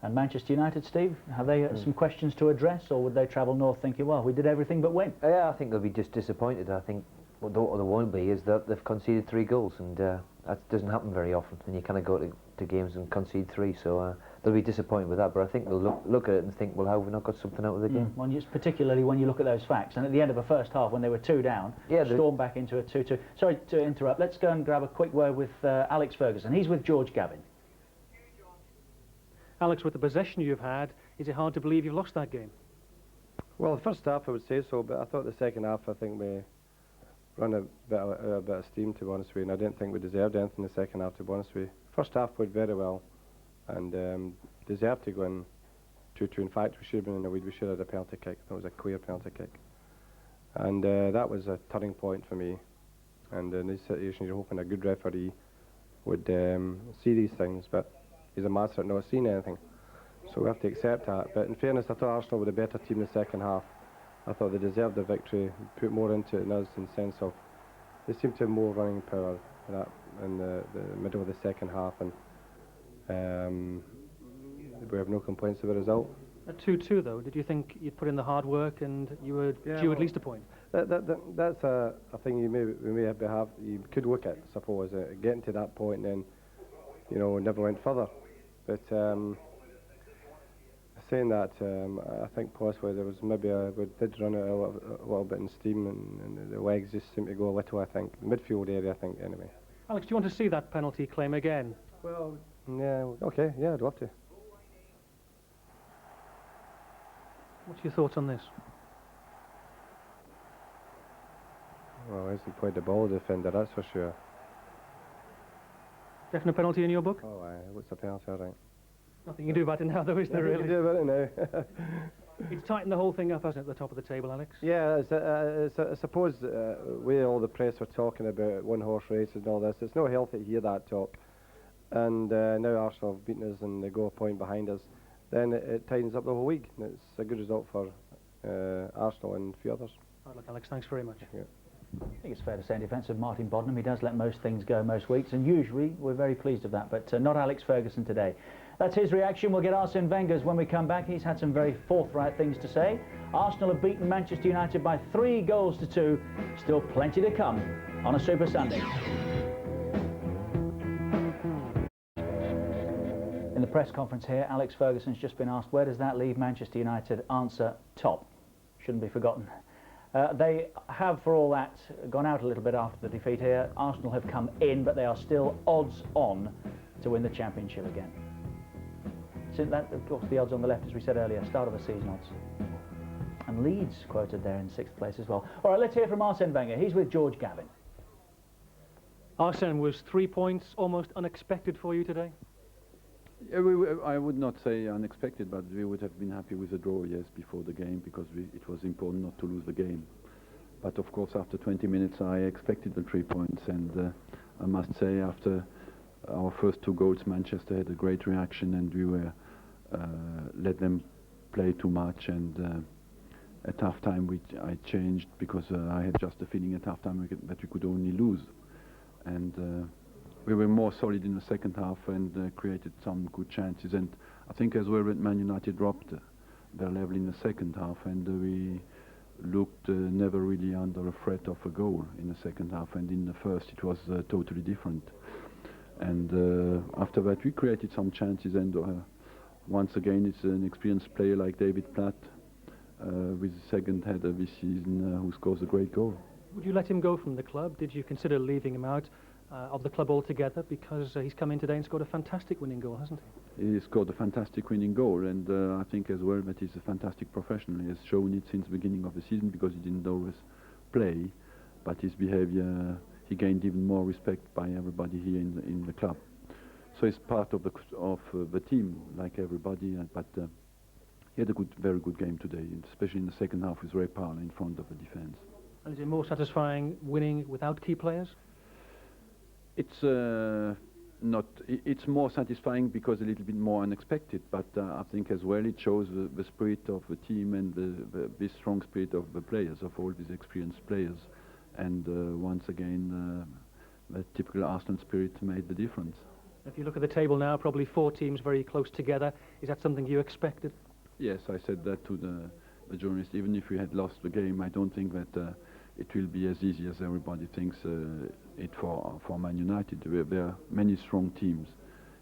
And Manchester United, Steve, have they some questions to address, or would they travel north thinking, well, we did everything but win? Yeah, I think they'll be just disappointed. I think what they won't be is that they've conceded 3 goals, and that doesn't happen very often. And you kind of go to games and concede 3, so they'll be disappointed with that. But I think they'll look at it and think, well, how have we not got something out of the game? Well, particularly when you look at those facts. And at the end of the first half, when they were 2 down, stormed back into a 2-2. Sorry to interrupt. Let's go and grab a quick word with Alex Ferguson. He's with George Gavin. Alex, with the possession you've had, is it hard to believe you've lost that game? Well, the first half I would say so, but I thought the second half, I think we run a bit of steam, to be honest with you, and I didn't think we deserved anything in the second half, to be honest with you. First half played very well, and deserved to go in 2-2. In fact, we should have been in the lead. We should have had a penalty kick. That was a clear penalty kick, and that was a turning point for me. And in these situations, you're hoping a good referee would see these things, but he's a master at not seeing anything. So we have to accept that. But in fairness, I thought Arsenal were the better team in the second half. I thought they deserved the victory, put more into it than us in the sense of they seemed to have more running power in the middle of the second half, and we have no complaints with the result. At 2-2 though, did you think you'd put in the hard work and you were due at least a point? That's a thing you you could look at, I suppose, getting to that point and then, never went further. But saying that, I think possibly there was maybe we did run out a little bit in steam, and the legs just seemed to go a little, I think. The midfield area, I think, anyway. Alex, do you want to see that penalty claim again? Well, yeah, okay, yeah, I'd love to. What's your thoughts on this? Well, he played the ball defender, that's for sure. Definite penalty in your book? Oh, aye, what's the penalty, all right? Nothing you can do about it now, though, is there, really? Nothing you can do about it now. It's tightened the whole thing up, hasn't it, at the top of the table, Alex? Yeah, I suppose where all the press were talking about one-horse races and all this, it's not healthy to hear that talk. And now Arsenal have beaten us and they go a point behind us, then it tightens up the whole week. And it's a good result for Arsenal and a few others. Right, look, Alex, thanks very much. Yeah. I think it's fair to say in defence of Martin Boddenham, he does let most things go most weeks, and usually we're very pleased of that, but not Alex Ferguson today. That's his reaction. We'll get Arsene Wenger's when we come back. He's had some very forthright things to say. Arsenal have beaten Manchester United by 3-2. Still plenty to come on a Super Sunday. In the press conference here, Alex Ferguson's just been asked, where does that leave Manchester United? Answer, top. Shouldn't be forgotten. They have, for all that, gone out a little bit after the defeat here. Arsenal have come in, but they are still odds-on to win the Championship again. Since that, of course, the odds on the left, as we said earlier, start of the season odds. And Leeds quoted there in 6th place as well. All right, let's hear from Arsene Wenger. He's with George Gavin. Arsene, was 3 points almost unexpected for you today? Yeah, I would not say unexpected, but we would have been happy with a draw, yes, before the game, because it was important not to lose the game. But of course, after 20 minutes, I expected the 3 points, and I must say, after our first 2 goals, Manchester had a great reaction, and we were let them play too much. And at half-time, I changed because I had just a feeling at half-time that we could only lose, and we were more solid in the second half and created some good chances. And I think as well that Man United dropped their level in the second half, and we looked never really under a threat of a goal in the second half, and in the first it was totally different. And after that we created some chances, and once again it's an experienced player like David Platt with his second header this season who scores a great goal. Would you let him go from the club? Did you consider leaving him out of the club altogether, because he's come in today and scored a fantastic winning goal, hasn't he? He scored a fantastic winning goal, and I think as well that he's a fantastic professional. He has shown it since the beginning of the season, because he didn't always play, but his behaviour, he gained even more respect by everybody here in the club. So he's part of the team, like everybody, but he had a very good game today, especially in the second half with Ray Parlour in front of the defence. And is it more satisfying winning without key players? It's not. It's more satisfying because a little bit more unexpected. But I think as well it shows the spirit of the team and the strong spirit of the players, of all these experienced players. And once again, the typical Arsenal spirit made the difference. If you look at the table now, probably 4 teams very close together. Is that something you expected? Yes, I said that to the journalist. Even if we had lost the game, I don't think that it will be as easy as everybody thinks it for Man United. There are many strong teams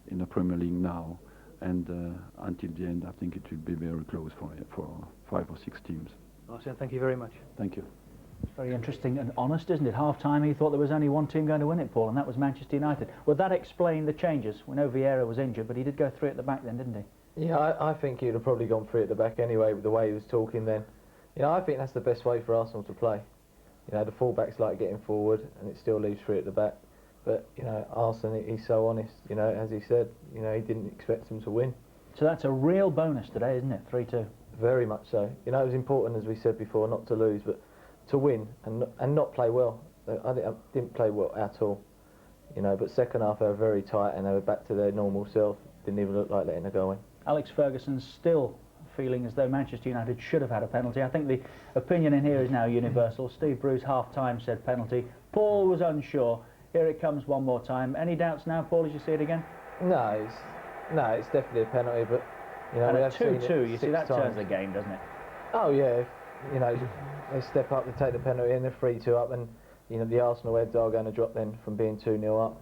in the Premier League now, and until the end I think it will be very close for 5 or 6 teams. Arsene, thank you very much. Thank you. It's very interesting and honest, isn't it? Half-time he thought there was only one team going to win it, Paul, and that was Manchester United. Would that explain the changes? We know Vieira was injured, but he did go 3 at the back then, didn't he? Yeah, I think he'd have probably gone 3 at the back anyway, with the way he was talking then. You know, I think that's the best way for Arsenal to play. You know, the full-backs like getting forward, and it still leaves 3 at the back. But, you know, Arsene, he's so honest, you know, as he said, you know, he didn't expect them to win. So that's a real bonus today, isn't it? 3-2. Very much so. You know, it was important, as we said before, not to lose, but to win and not play well. I didn't play well at all. You know, but second half they were very tight and they were back to their normal self. Didn't even look like letting it go in. Alex Ferguson's still feeling as though Manchester United should have had a penalty. I think the opinion in here is now universal. Steve Bruce half-time said penalty. Paul was unsure. Here it comes one more time. Any doubts now, Paul, as you see it again? No, it's definitely a penalty, but you know, and we at have seen it 2-2, you see that 6 times. turns the game, doesn't it? Oh yeah, you know, they step up, they take the penalty and they're 3-2 up, and you know the Arsenal heads are going to drop then from being 2-0 up.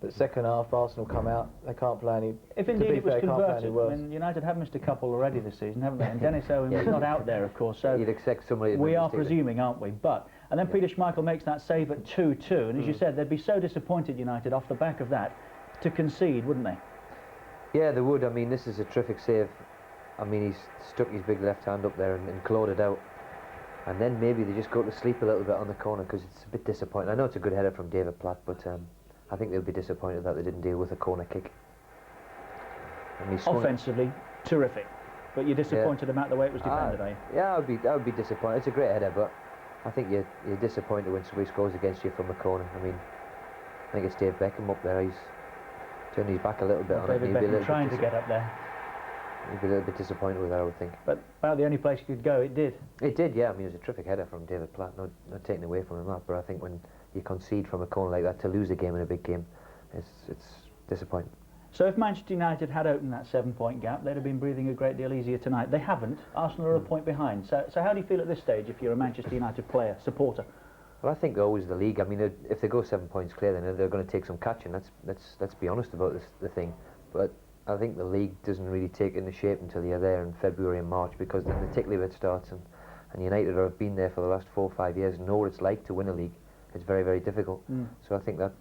But second half, Arsenal come out, they can't play any. If indeed it was converted, I mean, United have missed a couple already this season, haven't they? And Dennis Owen was not out there, of course, so you'd expect somebody. We are presuming, aren't we? But and then Peter Schmeichel makes that save at 2-2, and as you said, they'd be so disappointed, United, off the back of that, to concede, wouldn't they? Yeah, they would. I mean, this is a terrific save. I mean, he's stuck his big left hand up there and clawed it out. And then maybe they just go to sleep a little bit on the corner because it's a bit disappointing. I know it's a good header from David Platt, but I think they'll be disappointed that they didn't deal with a corner kick. Offensively, terrific. But you're disappointed about the way it was defended, are you? Yeah, I would be disappointed. It's a great header, but I think you're disappointed when somebody scores against you from a corner. I mean, I think it's Dave Beckham up there. He's turned his back a little bit on it. David Beckham trying to get up there. He'd be a little bit disappointed with that, I would think. But about the only place you could go, it did. It did, yeah. I mean, it was a terrific header from David Platt. Not taken away from him that, but I think when you concede from a corner like that to lose a game in a big game, it's disappointing. So if Manchester United had opened that 7-point gap, they'd have been breathing a great deal easier tonight. They haven't. Arsenal are a point behind. So how do you feel at this stage if you're a Manchester United player, supporter? Well, I think they're always the league. I mean, if they go 7 points clear, then they're going to take some catching. Let's be honest about the thing. But I think the league doesn't really take into shape until you're there in February and March, because then the tickly bit starts, and United have been there for the last 4 or 5 years and know what it's like to win a league. It's very, very difficult. So I think that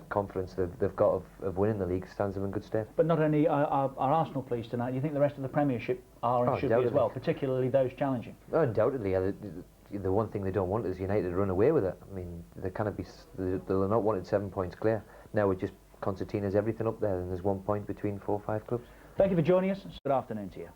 confidence they've got of winning the league stands them in good stead. But not only are Arsenal pleased tonight, do you think the rest of the Premiership are and should be as well, particularly those challenging? Undoubtedly. The one thing they don't want is United to run away with it. I mean, they'll not wanted 7 points clear. Now with just Concertina's everything up there, and there's 1 point between 4 or 5 clubs. Thank you for joining us. Good afternoon to you.